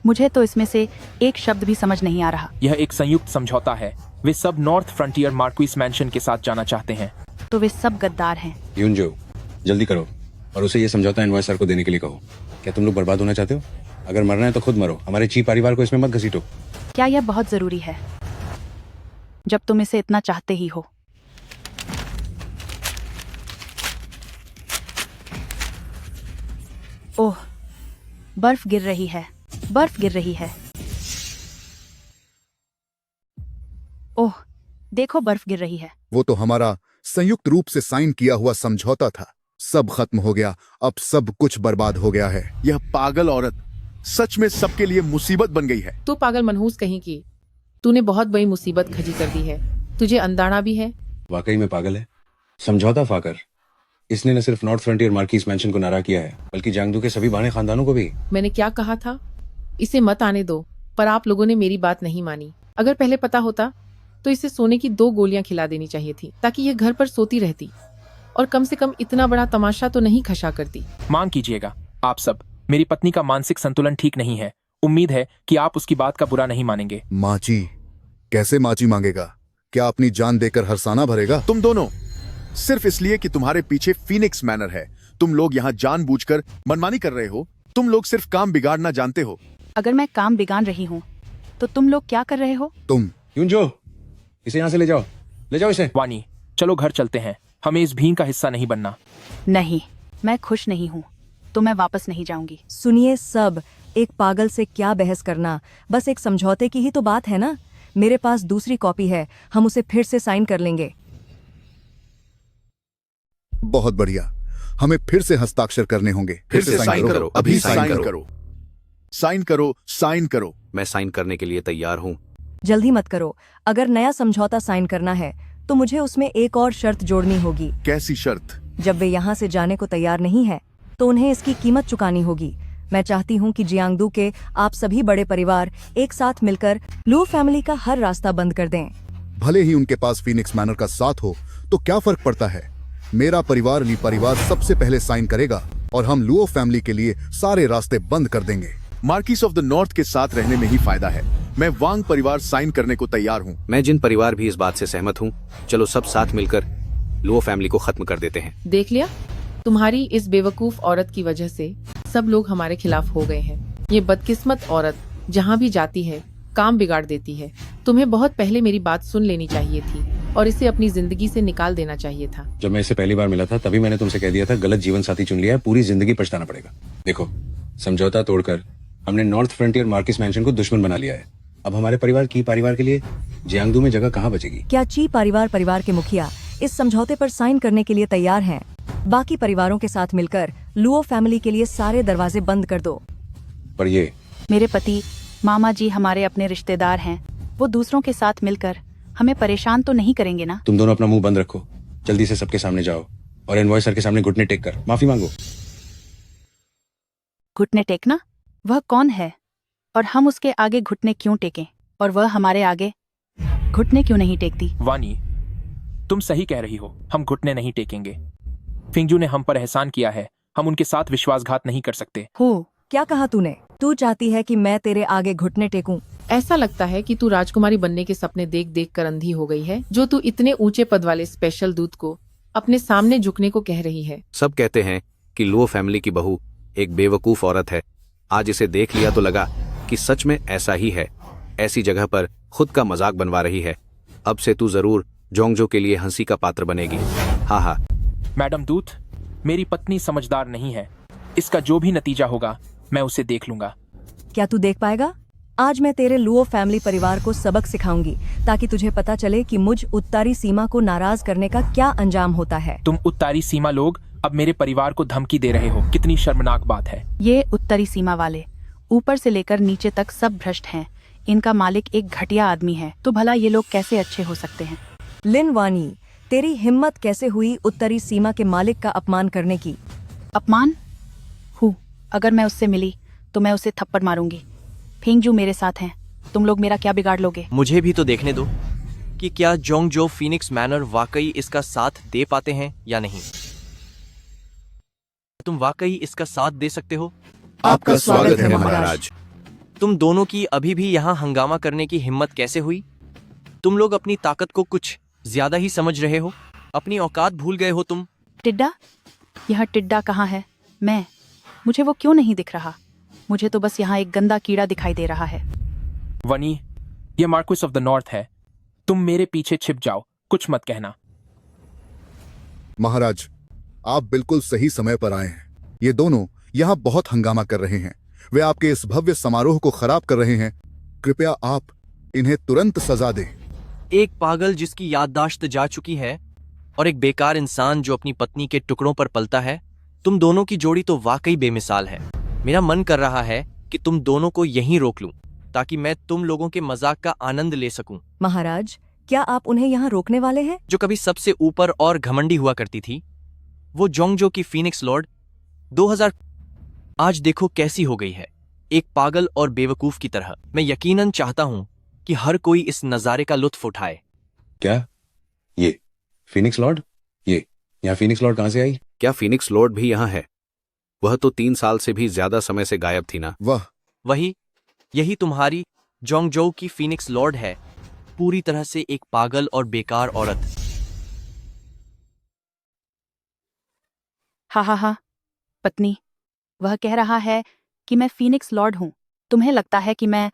मुझे तो इसमें से एक शब्द भी समझ नहीं आ रहा। यह एक संयुक्त समझौता है। वे सब नॉर्थ फ्रंटियर मार्क्विस मैंशन के साथ जाना चाहते हैं। तो वे सब गद्दार हैं। यूनजो, जल्दी करो और उसे ये समझौता एनवॉय सर को देने के लिए कहो। क्या तुम लोग बर्बाद होना चाहते हो? अगर मरना है तो खुद मरो, हमारे ची परिवार को इसमें मत घसीटो। क्या यह बहुत जरूरी है जब तुम इसे इतना चाहते ही हो? ओह, बर्फ गिर रही है, बर्फ गिर रही है। ओह, देखो बर्फ गिर रही है। वो तो हमारा संयुक्त रूप से साइन किया हुआ समझौता था। सब खत्म हो गया, अब सब कुछ बर्बाद हो गया है। यह पागल औरत सच में सबके लिए मुसीबत बन गई है। तू पागल मनहूस कहीं की, तूने बहुत बड़ी मुसीबत खड़ी कर दी है। तुझे अंदाना भी है। वाकई में पागल है। समझौता फाकर, इसने न सिर्फ नॉर्थ फ्रंटियर मार्किस मैंशन को नाराज किया है, बल्कि जांगदू के सभी बाने खानदानों को भी। मैंने क्या कहा था? इसे मत आने दो, पर आप लोगों ने मेरी बात नहीं मानी। अगर पहले पता होता तो इसे सोने की 2 गोलियां खिला देनी चाहिए थी, ताकि यह घर पर सोती रहती और कम से कम इतना बड़ा तमाशा तो नहीं खशा करती। मांग कीजिएगा आप सब। मेरी पत्नी का मानसिक संतुलन ठीक नहीं है। उम्मीद है कि आप उसकी बात का बुरा नहीं मानेंगे। माची? कैसे माची मांगेगा? क्या अपनी जान देकर हरसाना भरेगा? तुम दोनों सिर्फ इसलिए कि तुम्हारे पीछे फीनिक्स मैनर है, तुम लोग यहाँ जानबूझकर मनमानी कर रहे हो। तुम लोग सिर्फ काम बिगाड़ना जानते हो। अगर मैं काम बिगाड़ रही हूँ तो तुम लोग क्या कर रहे हो? तुम यूनजो, इसे यहाँ से ले जाओ, ले जाओ इसे। वानी, चलो घर चलते हैं। हमें इस भीड़ का हिस्सा नहीं बनना। नहीं, मैं खुश नहीं हूँ, तो मैं वापस नहीं जाऊंगी। सुनिए सब, एक पागल से क्या बहस करना, बस एक समझौते की ही तो बात है ना। मेरे पास दूसरी कॉपी है, हम उसे फिर से साइन कर लेंगे। बहुत बढ़िया, हमें फिर से हस्ताक्षर करने होंगे। फिर से साइन करो, अभी साइन करो। साइन करो, साइन करो। मैं साइन करने के लिए तैयार हूँ। जल्दी मत करो। अगर नया समझौता साइन करना है तो मुझे उसमें एक और शर्त जोड़नी होगी। कैसी शर्त? जब वे यहाँ से जाने को तैयार नहीं है तो उन्हें इसकी कीमत चुकानी होगी। मैं चाहती हूँ कि जियांगदू के आप सभी बड़े परिवार एक साथ मिलकर लुओ फैमिली का हर रास्ता बंद कर दें। भले ही उनके पास फीनिक्स मैनर का साथ हो तो क्या फर्क पड़ता है। मेरा परिवार ली परिवार सबसे पहले साइन करेगा और हम लुओ फैमिली के लिए सारे रास्ते बंद कर देंगे। मार्किस ऑफ द नॉर्थ के साथ रहने में ही फायदा है। मैं वांग परिवार साइन करने को तैयार हूँ। मैं जिन परिवार भी इस बात से सहमत हूँ, चलो सब साथ मिलकर लुओ फैमिली को खत्म कर देते हैं। देख लिया, तुम्हारी इस बेवकूफ औरत की वजह से सब लोग हमारे खिलाफ हो गए हैं। ये बदकिस्मत औरत जहाँ भी जाती है काम बिगाड़ देती है। तुम्हें बहुत पहले मेरी बात सुन लेनी चाहिए थी और इसे अपनी जिंदगी से निकाल देना चाहिए था। जब मैं इससे पहली बार मिला था तभी मैंने तुमसे कह दिया था गलत जीवन साथी चुन लिया है, पूरी जिंदगी पछताना पड़ेगा। देखो, समझौता तोड़कर हमने नॉर्थ फ्रंटियर मार्किस मैंशन को दुश्मन बना लिया है। अब हमारे परिवार की परिवार के लिए जियांगदू में जगह कहाँ बचेगी? क्या ची परिवार के मुखिया इस समझौते पर साइन करने के लिए तैयार हैं? बाकी परिवारों के साथ मिलकर लुओ फैमिली के लिए सारे दरवाजे बंद कर दो। पर ये मेरे पति मामा जी हमारे अपने रिश्तेदार हैं, वो दूसरों के साथ मिलकर हमें परेशान तो नहीं करेंगे ना? तुम दोनों अपना मुंह बंद रखो, जल्दी से सबके सामने जाओ और एनवॉय सर के सामने घुटने टेक कर माफी मांगो। घुटने टेकना? वह कौन है और हम उसके आगे घुटने क्यों टेकें? और वह हमारे आगे घुटने क्यों नहीं टेकती? वानी, तुम सही कह रही हो, हम घुटने नहीं टेकेंगे। फिंगजू ने हम पर एहसान किया है, हम उनके साथ विश्वासघात नहीं कर सकते। हो, क्या कहा तूने? तू चाहती है कि मैं तेरे आगे घुटने टेकूं? ऐसा लगता है कि तू राजकुमारी बनने के सपने देख देख कर अंधी हो गई है, जो तू इतने ऊंचे पद वाले स्पेशल दूत को अपने सामने झुकने को कह रही है। सब कहते हैं कि लुओ फैमिली की बहू एक बेवकूफ औरत है। आज इसे देख लिया तो लगा कि सच में ऐसा ही है। ऐसी जगह पर खुद का मजाक बनवा रही है। अब से तू जरूर जोंगजो के लिए हंसी का पात्र बनेगी। हाँ हाँ। मैडम दूत, मेरी पत्नी समझदार नहीं है। इसका जो भी नतीजा होगा मैं उसे देख लूंगा। क्या तू देख पाएगा? आज मैं तेरे लुओ फैमिली परिवार को सबक सिखाऊंगी ताकि तुझे पता चले कि मुझ उत्तरी सीमा को नाराज करने का क्या अंजाम होता है। तुम उत्तरी सीमा लोग अब मेरे परिवार को धमकी दे रहे हो, कितनी शर्मनाक बात है। ये उत्तरी सीमा वाले ऊपर से लेकर नीचे तक सब भ्रष्ट हैं। इनका मालिक एक घटिया आदमी है, तो भला ये लोग कैसे अच्छे हो सकते हैं? लिन वानी, तेरी हिम्मत कैसे हुई उत्तरी सीमा के मालिक का अपमान करने की? अपमान? अगर मैं उससे मिली तो मैं उसे थप्पड़ मारूंगी। फिंगजू मेरे साथ हैं, तुम लोग मेरा क्या बिगाड़ लोगे? मुझे भी तो देखने दो कि क्या जोंगजो फीनिक्स मैनर वाकई इसका साथ दे पाते हैं या नहीं। तुम वाकई इसका साथ दे सकते हो? आपका स्वागत है महाराज। तुम दोनों की अभी भी यहाँ हंगामा करने की हिम्मत कैसे हुई? तुम लोग अपनी ताकत को कुछ ज्यादा ही समझ रहे हो, अपनी औकात भूल गए हो तुम। टिड्डा? यह टिड्डा कहाँ है? मुझे वो क्यों नहीं दिख रहा? मुझे तो बस यहाँ एक गंदा कीड़ा दिखाई दे रहा है। वनी, ये मार्क्विस ऑफ द नॉर्थ है। तुम मेरे पीछे छिप जाओ, कुछ मत कहना। महाराज, आप बिल्कुल सही समय पर आए हैं। ये दोनों यहाँ बहुत हंगामा कर रहे हैं। वे आपके इस भव्य समारोह को खराब कर रहे हैं। कृपया आप इन्हें तुरंत सजा दें। एक पागल जिसकी याददाश्त जा चुकी है और एक बेकार इंसान जो अपनी पत्नी के टुकड़ों पर पलता है। तुम दोनों की जोड़ी तो वाकई बेमिसाल है। मेरा मन कर रहा है कि तुम दोनों को यहीं रोक लूं ताकि मैं तुम लोगों के मजाक का आनंद ले सकूं। महाराज, क्या आप उन्हें यहाँ रोकने वाले हैं? जो कभी सबसे ऊपर और घमंडी हुआ करती थी, वो जोंगजो की फीनिक्स लॉर्ड 2000 आज देखो कैसी हो गई है, एक पागल और बेवकूफ की तरह। मैं यकीनन चाहता हूं कि हर कोई इस नजारे का लुत्फ उठाए। क्या ये फीनिक्स लॉर्ड? ये यहाँ फीनिक्स लॉर्ड कहाँ से आई? क्या फीनिक्स लॉर्ड भी यहाँ है? वह तो 3 साल से भी ज्यादा समय से गायब थी ना। वाह, यही तुम्हारी जोंगजो की फीनिक्स लॉर्ड है, पूरी तरह से एक पागल और बेकार औरत। हा पत्नी, वह कह रहा है कि मैं फीनिक्स लॉर्ड हूँ। तुम्हें लगता है कि मैं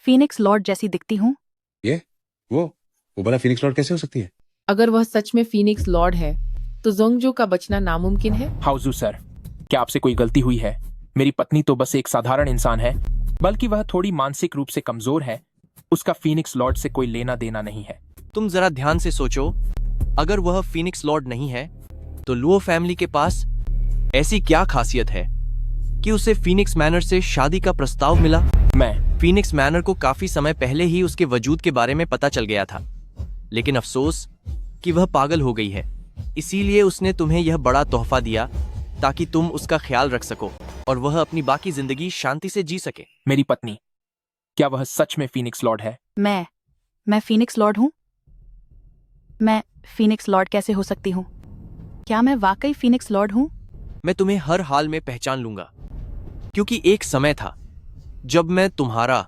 फीनिक्स लॉर्ड जैसी दिखती हूँ? ये वो भला फीनिक्स लॉर्ड कैसे हो सकती है? अगर वह सच में फीनिक्स लॉर्ड है तो जोंगजो का बचना नामुमकिन है। हाउजू सर, क्या आपसे कोई गलती हुई है? मेरी पत्नी तो बस एक साधारण इंसान है, बल्कि वह थोड़ी मानसिक रूप से कमजोर है। उसका फीनिक्स लॉर्ड से कोई लेना देना नहीं है। तुम जरा ध्यान से सोचो, अगर वह फीनिक्स लॉर्ड नहीं है तो लुओ फैमिली के पास ऐसी क्या खासियत है कि उसे फीनिक्स मैनर से शादी का प्रस्ताव मिला? मैं फीनिक्स मैनर को काफी समय पहले ही उसके वजूद के बारे में पता चल गया था, लेकिन अफसोस कि वह पागल हो गई है। इसीलिए उसने तुम्हें यह बड़ा तोहफा दिया ताकि तुम उसका ख्याल रख सको। और वह अपनी बाकी जिंदगी शांति से जी सके। मेरी पत्नी, क्या वह सच में फीनिक्स लॉर्ड है? मैं फीनिक्स लॉर्ड हूँ? मैं फीनिक्स लॉर्ड कैसे हो सकती हूँ? क्या मैं वाकई फीनिक्स लॉर्ड हूँ? मैं तुम्हें हर हाल में पहचान लूंगा, क्योंकि एक समय था जब मैं तुम्हारा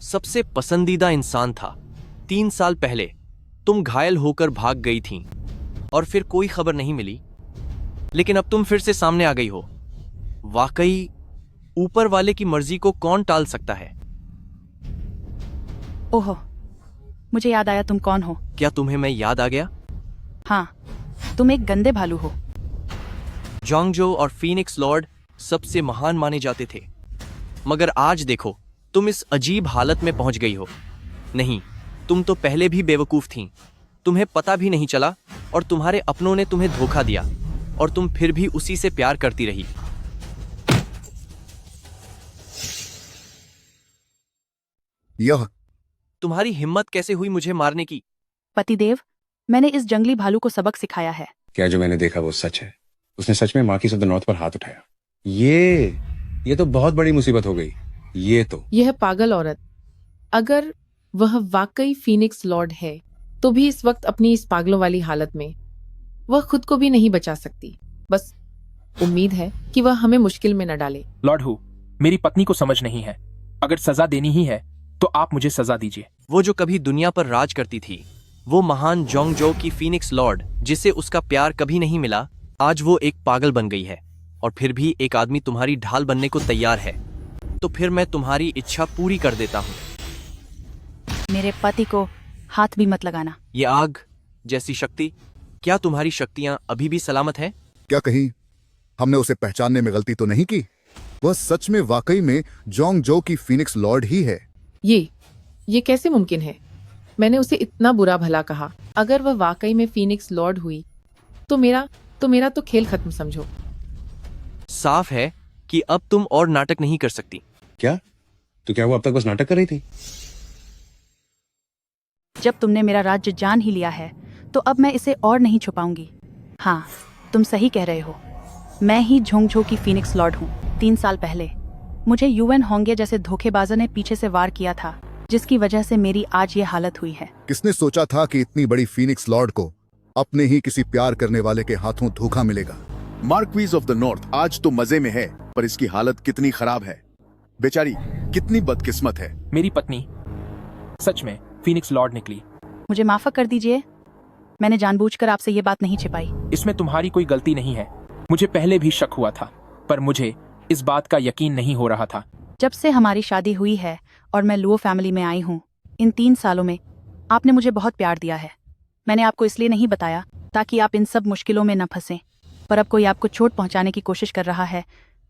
सबसे पसंदीदा इंसान था। 3 साल पहले तुम घायल होकर भाग गई थीं और फिर कोई खबर नहीं मिली, लेकिन अब तुम फिर से सामने आ गई हो। वाकई ऊपर वाले की मर्जी को कौन टाल सकता है? ओहो, मुझे याद आया तुम कौन हो। क्या तुम्हें मैं याद आ गया? हाँ, तुम एक गंदे भालू हो। जोंगजो और फीनिक्स लॉर्ड सबसे महान माने जाते थे, मगर आज देखो तुम इस अजीब हालत में पहुंच गई हो। नहीं, तुम तो पहले भी बेवकूफ थीं। तुम्हें पता भी नहीं चला और तुम्हारे अपनों ने तुम्हें धोखा दिया और तुम फिर भी उसी से प्यार करती रही। यह तुम्हारी हिम्मत कैसे हुई मुझे मारने की? पतिदेव, मैंने इस जंगली भालू को सबक सिखाया है। क्या जो मैंने देखा वो सच है? उसने सच में मार्किस ऑफ द नॉर्थ पर हाथ उठाया। ये तो बहुत बड़ी मुसीबत हो गई। यह पागल औरत, अगर वह वाकई फीनिक्स लॉर्ड है तो भी इस वक्त अपनी इस पागलों वाली हालत में वह खुद को भी नहीं बचा सकती। बस उम्मीद है कि वह हमें मुश्किल में न डाले। लॉर्ड हु, मेरी पत्नी को समझ नहीं है। अगर सजा देनी ही है तो आप मुझे सजा दीजिए। वो जो कभी दुनिया पर राज करती थी, वो महान जोंगजो की फीनिक्स लॉर्ड जिसे उसका प्यार कभी नहीं मिला, आज वो एक पागल बन गई है और फिर भी एक आदमी तुम्हारी ढाल बनने को तैयार है। तो फिर मैं तुम्हारी इच्छा पूरी कर देता हूँ। मेरे पति को हाथ भी मत लगाना। ये आग जैसी शक्ति, क्या तुम्हारी शक्तियां अभी भी सलामत हैं? क्या कहीं हमने उसे पहचानने में गलती तो नहीं की? वह सच में वाकई में जोंगजो की फीनिक्स लॉर्ड ही है। ये कैसे मुमकिन है? मैंने उसे इतना बुरा भला कहा। अगर वह वाकई में फीनिक्स लॉर्ड हुई तो मेरा तो खेल खत्म समझो। साफ है कि अब तुम और नाटक नहीं कर सकती। क्या वो अब तक बस नाटक कर रही थी? जब तुमने मेरा राज्य जान ही लिया है तो अब मैं इसे और नहीं छुपाऊंगी। हाँ, तुम सही कह रहे हो। मैं ही जोंगजो की फीनिक्स लॉर्ड हूँ। 3 साल पहले मुझे यूएन होंगे जैसे धोखेबाजों ने पीछे से वार किया था, जिसकी वजह से मेरी आज ये हालत हुई है। किसने सोचा था कि इतनी बड़ी फीनिक्स लॉर्ड को अपने ही किसी प्यार करने वाले के हाथों धोखा मिलेगा? मार्क्वीज ऑफ द नॉर्थ आज तो मजे में है, पर इसकी हालत कितनी खराब है। बेचारी कितनी बदकिस्मत है। मेरी पत्नी सच में फीनिक्स लॉर्ड निकली। मुझे माफ कर दीजिए, मैंने जानबूझकर आपसे ये बात नहीं छिपाई। इसमें तुम्हारी कोई गलती नहीं है। मुझे पहले भी शक हुआ था, पर मुझे इस बात का यकीन नहीं हो रहा था। जब से हमारी शादी हुई है और मैं लुओ फैमिली में आई हूँ, इन 3 सालों में आपने मुझे बहुत प्यार दिया है। मैंने आपको इसलिए नहीं बताया ताकि आप इन सब मुश्किलों में न फंसें, पर अब कोई आपको चोट पहुंचाने की कोशिश कर रहा है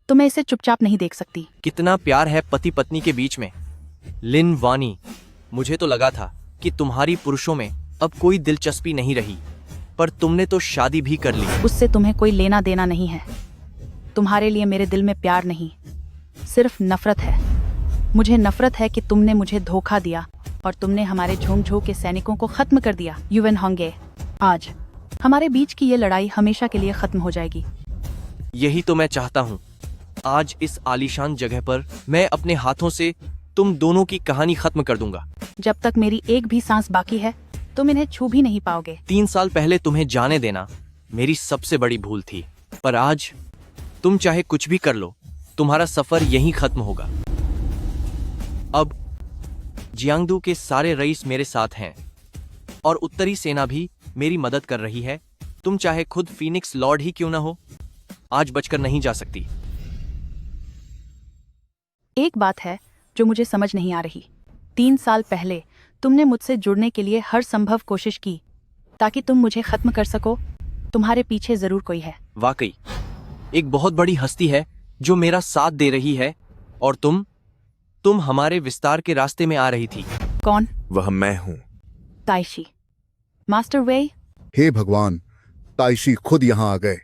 तो मैं इसे चुपचाप नहीं देख सकती। कितना प्यार है पति पत्नी के बीच में। लिन वानी, मुझे तो लगा था कि तुम्हारी पुरुषों में अब कोई दिलचस्पी नहीं रही, पर तुमने तो शादी भी कर ली। उससे तुम्हें कोई लेना देना नहीं है। तुम्हारे लिए मेरे दिल में प्यार नहीं, सिर्फ नफरत है। मुझे नफरत है कि तुमने मुझे धोखा दिया और तुमने हमारे जोंगजो के सैनिकों को खत्म कर दिया। यूएन होंगे, आज हमारे बीच की ये लड़ाई हमेशा के लिए खत्म हो जाएगी। यही तो मैं चाहता हूँ। आज इस आलीशान जगह पर मैं अपने हाथों से तुम दोनों की कहानी खत्म कर दूंगा। जब तक मेरी एक भी सांस बाकी है तुम इन्हें छू भी नहीं पाओगे। 3 साल पहले तुम्हें जाने देना मेरी सबसे बड़ी भूल थी, पर आज तुम चाहे कुछ भी कर लो, तुम्हारा सफर यहीं खत्म होगा। अब जियांगडू के सारे रईस मेरे साथ हैं और उत्तरी सेना भी मेरी मदद कर रही है। तुम चाहे खुद फीनिक्स लॉर्ड ही क्यों ना हो, आज बचकर नहीं जा सकती। एक बात है जो मुझे समझ नहीं आ रही। 3 साल पहले तुमने मुझसे जुड़ने के लिए हर संभव कोशिश की ताकि तुम मुझे खत्म कर सको। तुम्हारे पीछे जरूर कोई है। वाकई एक बहुत बड़ी हस्ती है जो मेरा साथ दे रही है, और तुम हमारे विस्तार के रास्ते में आ रही थी। कौन? वह मैं हूँ। ताइशी, मास्टर वेई। हे भगवान, ताइशी खुद यहाँ आ गए।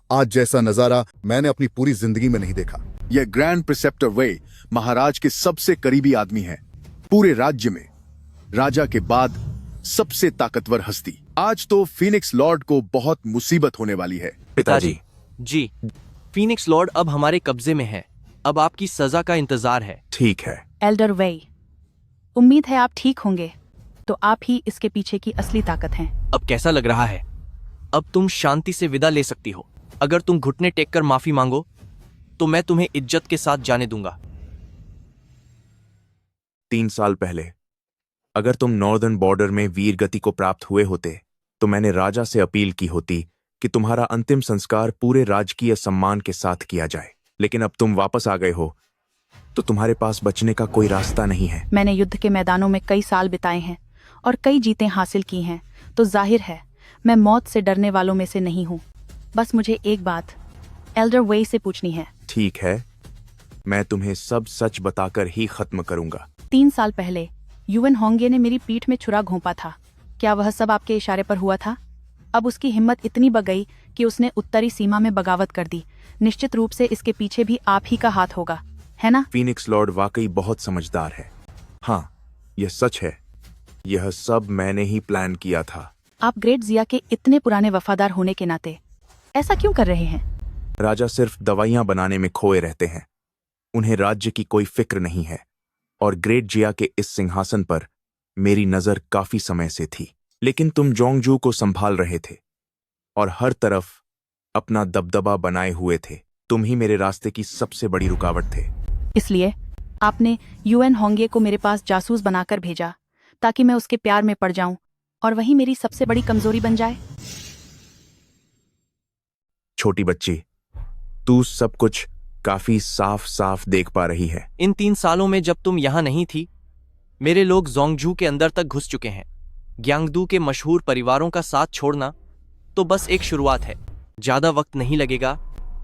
आज जैसा नजारा मैंने अपनी पूरी जिंदगी में नहीं देखा। यह ग्रैंड प्रिसेप्टर वेई महाराज के सबसे करीबी आदमी हैं। पूरे राज्य में राजा के बाद सबसे ताकतवर हस्ती। आज तो फीनिक्स लॉर्ड को बहुत मुसीबत होने वाली है। पिताजी जी, फीनिक्स लॉर्ड अब हमारे कब्जे में है। अब आपकी सजा का इंतजार है। ठीक है। एल्डर वेई, उम्मीद है आप ठीक होंगे। तो आप ही इसके पीछे की असली ताकत हैं। अब कैसा लग रहा है? अब तुम शांति से विदा ले सकती हो। अगर तुम घुटने टेक कर माफी मांगो तो मैं तुम्हें इज्जत के साथ जाने दूंगा। 3 साल पहले अगर तुम नॉर्दर्न बॉर्डर में वीर गति को प्राप्त हुए होते तो मैंने राजा से अपील की होती कि तुम्हारा अंतिम संस्कार पूरे राजकीय सम्मान के साथ किया जाए। लेकिन अब तुम वापस आ गए हो तो तुम्हारे पास बचने का कोई रास्ता नहीं है। मैंने युद्ध के मैदानों में कई साल बिताए हैं और कई जीतें हासिल की हैं, तो जाहिर है मैं मौत से डरने वालों में से नहीं हूँ। बस मुझे एक बात एल्डर वेई से पूछनी है। ठीक है, मैं तुम्हें सब सच बताकर ही खत्म करूंगा। 3 साल पहले युएन होंगे ने मेरी पीठ में छुरा घोंपा था। क्या वह सब आपके इशारे पर हुआ था? अब उसकी हिम्मत इतनी बढ़ गई कि उसने उत्तरी सीमा में बगावत कर दी। निश्चित रूप से इसके पीछे भी आप ही का हाथ होगा, है ना? फीनिक्स लॉर्ड वाकई बहुत समझदार है। हाँ, यह सच है। यह सब मैंने ही प्लान किया था। आप ग्रेट जिया के इतने पुराने वफादार होने के नाते ऐसा क्यों कर रहे हैं? राजा सिर्फ दवाइयां बनाने में खोए रहते हैं। उन्हें राज्य की कोई फिक्र नहीं है। और ग्रेट जिया के इस सिंहासन पर मेरी नजर काफी समय से थी। लेकिन तुम जोंगजू को संभाल रहे थे और हर तरफ अपना दबदबा बनाए हुए थे। तुम ही मेरे रास्ते की सबसे बड़ी रुकावट थे। इसलिए आपने युएन होंगे को मेरे पास जासूस बनाकर भेजा ताकि मैं उसके प्यार में पड़ जाऊं और वही मेरी सबसे बड़ी कमजोरी बन जाए। छोटी बच्ची, तू सब कुछ काफी साफ साफ देख पा रही है। इन 3 सालों में जब तुम यहाँ नहीं थी, मेरे लोग जोंगजू के अंदर तक घुस चुके हैं। ग्यांगदू के मशहूर परिवारों का साथ छोड़ना तो बस एक शुरुआत है। ज्यादा वक्त नहीं लगेगा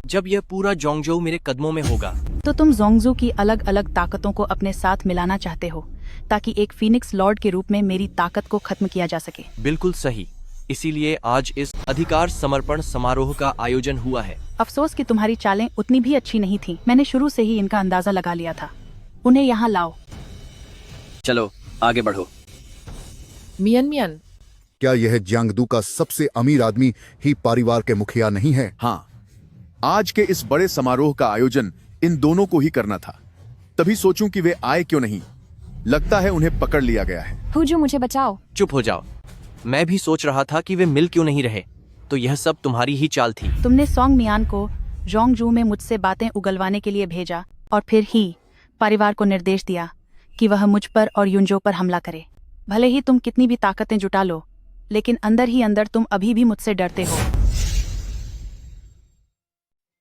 जब यह पूरा जोंगजू मेरे कदमों में होगा। तो तुम जोंगजू की अलग अलग ताकतों को अपने साथ मिलाना चाहते हो ताकि एक फीनिक्स लॉर्ड के रूप में मेरी ताकत को खत्म किया जा सके। बिल्कुल सही। इसीलिए आज इस अधिकार समर्पण समारोह का आयोजन हुआ है। अफसोस कि तुम्हारी चालें उतनी भी अच्छी नहीं थी। मैंने शुरू से ही इनका अंदाजा लगा लिया था। उन्हें यहाँ लाओ। चलो आगे बढ़ो। मियन मियन, क्या यह जियांगदू का सबसे अमीर आदमी ही परिवार के मुखिया नहीं है? हाँ, आज के इस बड़े समारोह का आयोजन इन दोनों को ही करना था। तभी सोचूं कि वे आए क्यों नहीं। लगता है उन्हें पकड़ लिया गया है। फूजू, मुझे बचाओ। चुप हो जाओ। मैं भी सोच रहा था कि वे मिल क्यों नहीं रहे। तो यह सब तुम्हारी ही चाल थी। तुमने सोंग मियान को जोंगजू में मुझसे बातें उगलवाने के लिए भेजा और फिर ही परिवार को निर्देश दिया कि वह मुझ पर और युनजो पर हमला करे। भले ही तुम कितनी भी ताकतें जुटा लो, लेकिन अंदर ही अंदर तुम अभी भी मुझसे डरते हो।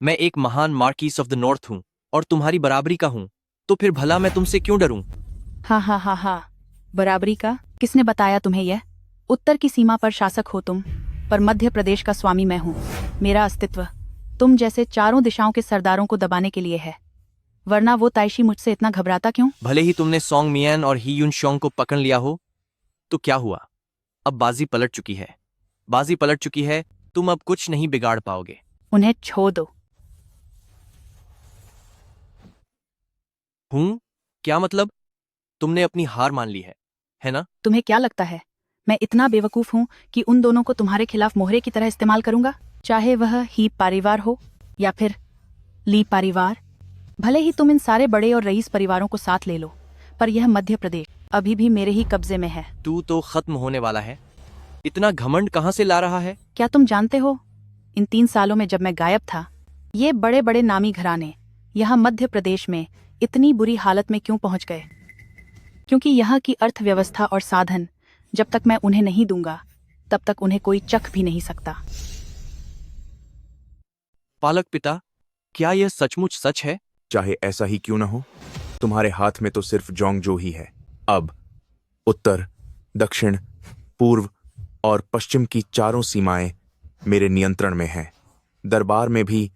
मैं एक महान मार्किस ऑफ द नॉर्थ हूँ और तुम्हारी बराबरी का हूँ, तो फिर भला मैं तुमसे क्यों डरूं? हाँ हाँ हाँ हाँ, बराबरी का? किसने बताया तुम्हें यह? उत्तर की सीमा पर शासक हो तुम, पर मध्य प्रदेश का स्वामी मैं हूँ। मेरा अस्तित्व तुम जैसे चारों दिशाओं के सरदारों को दबाने के लिए है, वरना वो ताइशी मुझसे इतना घबराता क्यों? भले ही तुमने सोंग मियान और ही युन शोंग को पकड़ लिया हो, तो क्या हुआ? अब बाजी पलट चुकी है। बाजी पलट चुकी है। तुम अब कुछ नहीं बिगाड़ पाओगे। उन्हें छोड़ दो। क्या मतलब? तुमने अपनी हार मान ली है ना? तुम्हें क्या लगता है मैं इतना बेवकूफ हूँ कि उन दोनों को तुम्हारे खिलाफ मोहरे की तरह इस्तेमाल करूंगा? चाहे वह ही परिवार हो या फिर ली परिवार। भले ही तुम इन सारे बड़े और रईस परिवारों को साथ ले लो, पर यह मध्य प्रदेश अभी भी मेरे ही कब्जे में है। तू तो खत्म होने वाला है। इतना घमंड कहाँ से ला रहा है? क्या तुम जानते हो, इन 3 सालों में जब मैं गायब था, ये बड़े बड़े नामी घराने यहाँ मध्य प्रदेश में इतनी बुरी हालत में क्यों पहुंच गए? क्योंकि यहाँ की अर्थव्यवस्था और साधन जब तक मैं उन्हें नहीं दूंगा, तब तक उन्हें कोई चख भी नहीं सकता। पालक पिता, क्या यह सचमुच सच है? चाहे ऐसा ही क्यों न हो, तुम्हारे हाथ में तो सिर्फ जोंगजो ही है। अब उत्तर, दक्षिण, पूर्व और पश्चिम की चारों सीमाएं मेरे नियंत्रण में हैं। दरबार में भी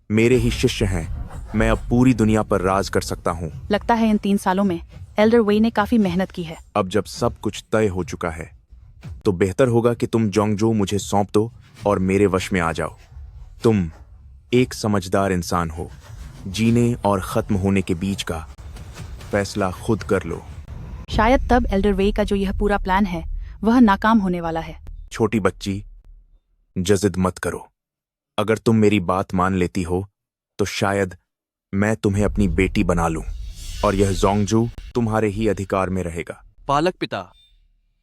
मेरे ही शिष्य हैं। मैं अब पूरी दुनिया पर राज कर सकता हूँ। लगता है इन 3 सालों में एल्डर वेई ने काफी मेहनत की है। अब जब सब कुछ तय हो चुका है, तो बेहतर होगा कि तुम जोंगजो मुझे सौंप दो और मेरे वश में आ जाओ। तुम एक समझदार इंसान हो। जीने और खत्म होने के बीच का फैसला खुद कर लो। शायद तब एल्डर वेई का जो यह पूरा प्लान है वह नाकाम होने वाला है। छोटी बच्ची, जजिद मत करो। अगर तुम मेरी बात मान लेती हो तो शायद मैं तुम्हें अपनी बेटी बना लूं और यह जोंगजू तुम्हारे ही अधिकार में रहेगा। पालक पिता,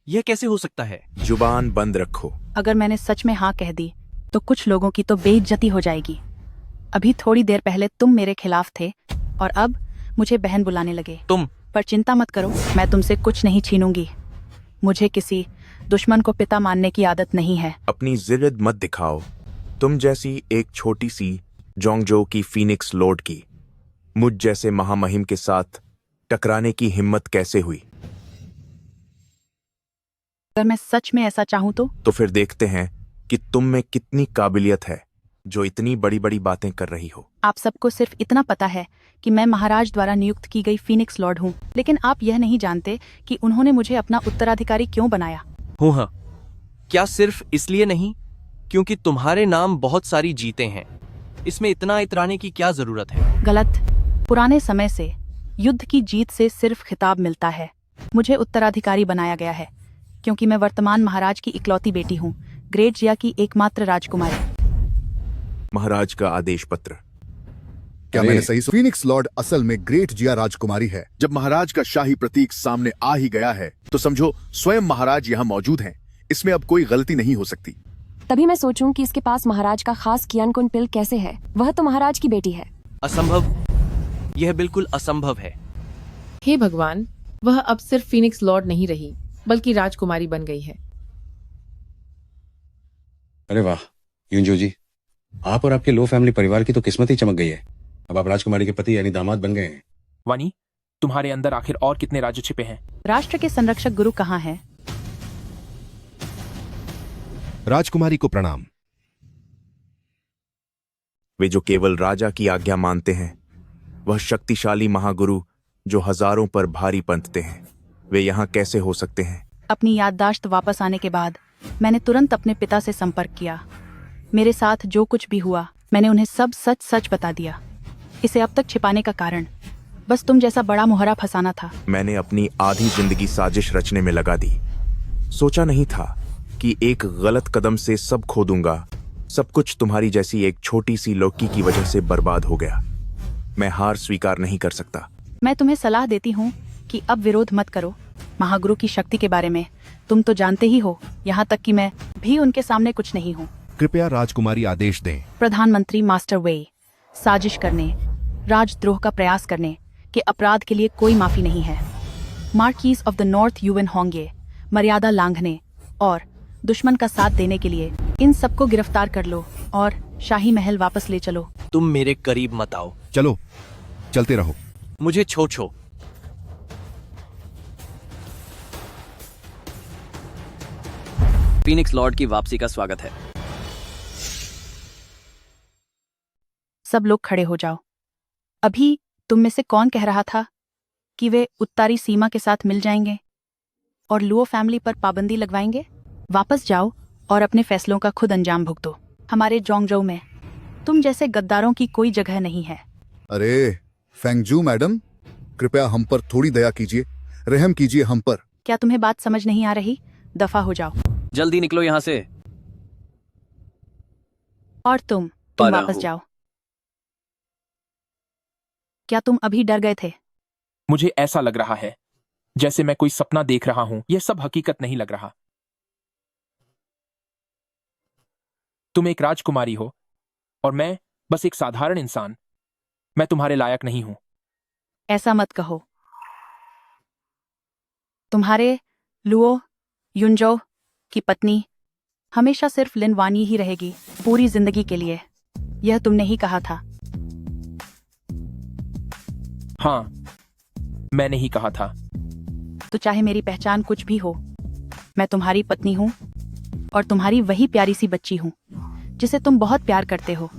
यह कैसे हो सकता है? जुबान बंद रखो। अगर मैंने सच में हाँ कह दी तो कुछ लोगों की तो बेइज्जती हो जाएगी। अभी थोड़ी देर पहले तुम मेरे खिलाफ थे और अब मुझे बहन बुलाने लगे। पर चिंता मत करो, मैं तुमसे कुछ नहीं छीनूंगी। मुझे किसी दुश्मन को पिता मानने की आदत नहीं है। अपनी जिद मत दिखाओ। तुम जैसी एक छोटी सी जोंगजो की फीनिक्स लॉर्ड की मुझ जैसे महामहिम के साथ टकराने की हिम्मत कैसे हुई? अगर मैं सच में ऐसा चाहूं तो फिर देखते हैं कि तुम में कितनी काबिलियत है जो इतनी बड़ी बड़ी बातें कर रही हो। आप सबको सिर्फ इतना पता है कि मैं महाराज द्वारा नियुक्त की गई फीनिक्स लॉर्ड हूँ, लेकिन आप यह नहीं जानते कि उन्होंने मुझे अपना उत्तराधिकारी क्यों बनाया। हाँ, क्या सिर्फ इसलिए नहीं क्योंकि तुम्हारे नाम बहुत सारी जीते हैं? इसमें इतना इतराने की क्या जरूरत है? गलत। पुराने समय से युद्ध की जीत से सिर्फ खिताब मिलता है। मुझे उत्तराधिकारी बनाया गया है क्योंकि मैं वर्तमान महाराज की इकलौती बेटी हूँ, ग्रेट जिया की एकमात्र राजकुमारी। महाराज का आदेश पत्र। क्या मैंने सही सुना? फीनिक्स लॉर्ड असल में ग्रेट जिया राजकुमारी है। जब महाराज का शाही प्रतीक सामने आ ही गया है तो समझो स्वयं महाराज यहाँ मौजूद हैं। इसमें अब कोई गलती नहीं हो सकती। तभी मैं सोचूं कि इसके पास महाराज का खास कियानकुन पिल कैसे है। वह तो महाराज की बेटी है। असंभव, यह बिल्कुल असंभव है। हे भगवान, वह अब सिर्फ फीनिक्स लॉर्ड नहीं रही बल्कि राजकुमारी बन गई है। अरे वाह युंजो जी, आप और आपके लो फैमिली परिवार की तो किस्मत ही चमक गई है। अब आप राजकुमारी के पति यानी दामाद बन गए हैं। वानी, तुम्हारे अंदर आखिर और कितने राज्य छिपे हैं? राष्ट्र के संरक्षक गुरु कहाँ हैं? राजकुमारी को प्रणाम। वे जो केवल राजा की आज्ञा मानते हैं, वह शक्तिशाली महागुरु जो हजारों पर भारी पंथते हैं, वे यहाँ कैसे हो सकते हैं? अपनी याददाश्त वापस आने के बाद मैंने तुरंत अपने पिता से संपर्क किया। मेरे साथ जो कुछ भी हुआ मैंने उन्हें सब सच सच बता दिया। इसे अब तक छिपाने का कारण बस तुम जैसा बड़ा मोहरा फंसाना था। मैंने अपनी आधी जिंदगी साजिश रचने में लगा दी। सोचा नहीं था कि एक गलत कदम से सब खो दूंगा। सब कुछ तुम्हारी जैसी एक छोटी सी लौकी की वजह से बर्बाद हो गया। मैं हार स्वीकार नहीं कर सकता। मैं तुम्हें सलाह देती हूँ कि अब विरोध मत करो। महागुरु की शक्ति के बारे में तुम तो जानते ही हो, यहाँ तक कि मैं भी उनके सामने कुछ नहीं हूँ। कृपया राजकुमारी आदेश दें। प्रधानमंत्री मास्टर वे, साजिश करने, राजद्रोह का प्रयास करने के अपराध के लिए कोई माफी नहीं है। Marquees of the north UN होंगे, मर्यादा लांघने और दुश्मन का साथ देने के लिए इन सबको गिरफ्तार कर लो और शाही महल वापस ले चलो। तुम मेरे करीब मत आओ। चलो, चलते रहो। मुझे छो। फीनिक्स लॉर्ड की वापसी का स्वागत है। सब लोग खड़े हो जाओ। अभी तुम में से कौन कह रहा था कि वे उत्तरी सीमा के साथ मिल जाएंगे और लुओ फैमिली पर पाबंदी लगवाएंगे? वापस जाओ और अपने फैसलों का खुद अंजाम भुगतो। हमारे जोंगजो में तुम जैसे गद्दारों की कोई जगह नहीं है। अरे फेंगजू मैडम, कृपया हम पर थोड़ी दया कीजिए, रहम कीजिए हम पर। क्या तुम्हें बात समझ नहीं आ रही? दफा हो जाओ। जल्दी निकलो यहाँ से। और तुम वापस जाओ। क्या तुम अभी डर गए थे? मुझे ऐसा लग रहा है जैसे मैं कोई सपना देख रहा हूं। यह सब हकीकत नहीं लग रहा। तुम एक राजकुमारी हो और मैं बस एक साधारण इंसान। मैं तुम्हारे लायक नहीं हूं। ऐसा मत कहो। तुम्हारे लुओ युनजो की पत्नी हमेशा सिर्फ लिन वानी ही रहेगी, पूरी जिंदगी के लिए। यह तुमने ही कहा था। हाँ, मैंने ही कहा था। तो चाहे मेरी पहचान कुछ भी हो, मैं तुम्हारी पत्नी हूँ और तुम्हारी वही प्यारी सी बच्ची हूँ जिसे तुम बहुत प्यार करते हो।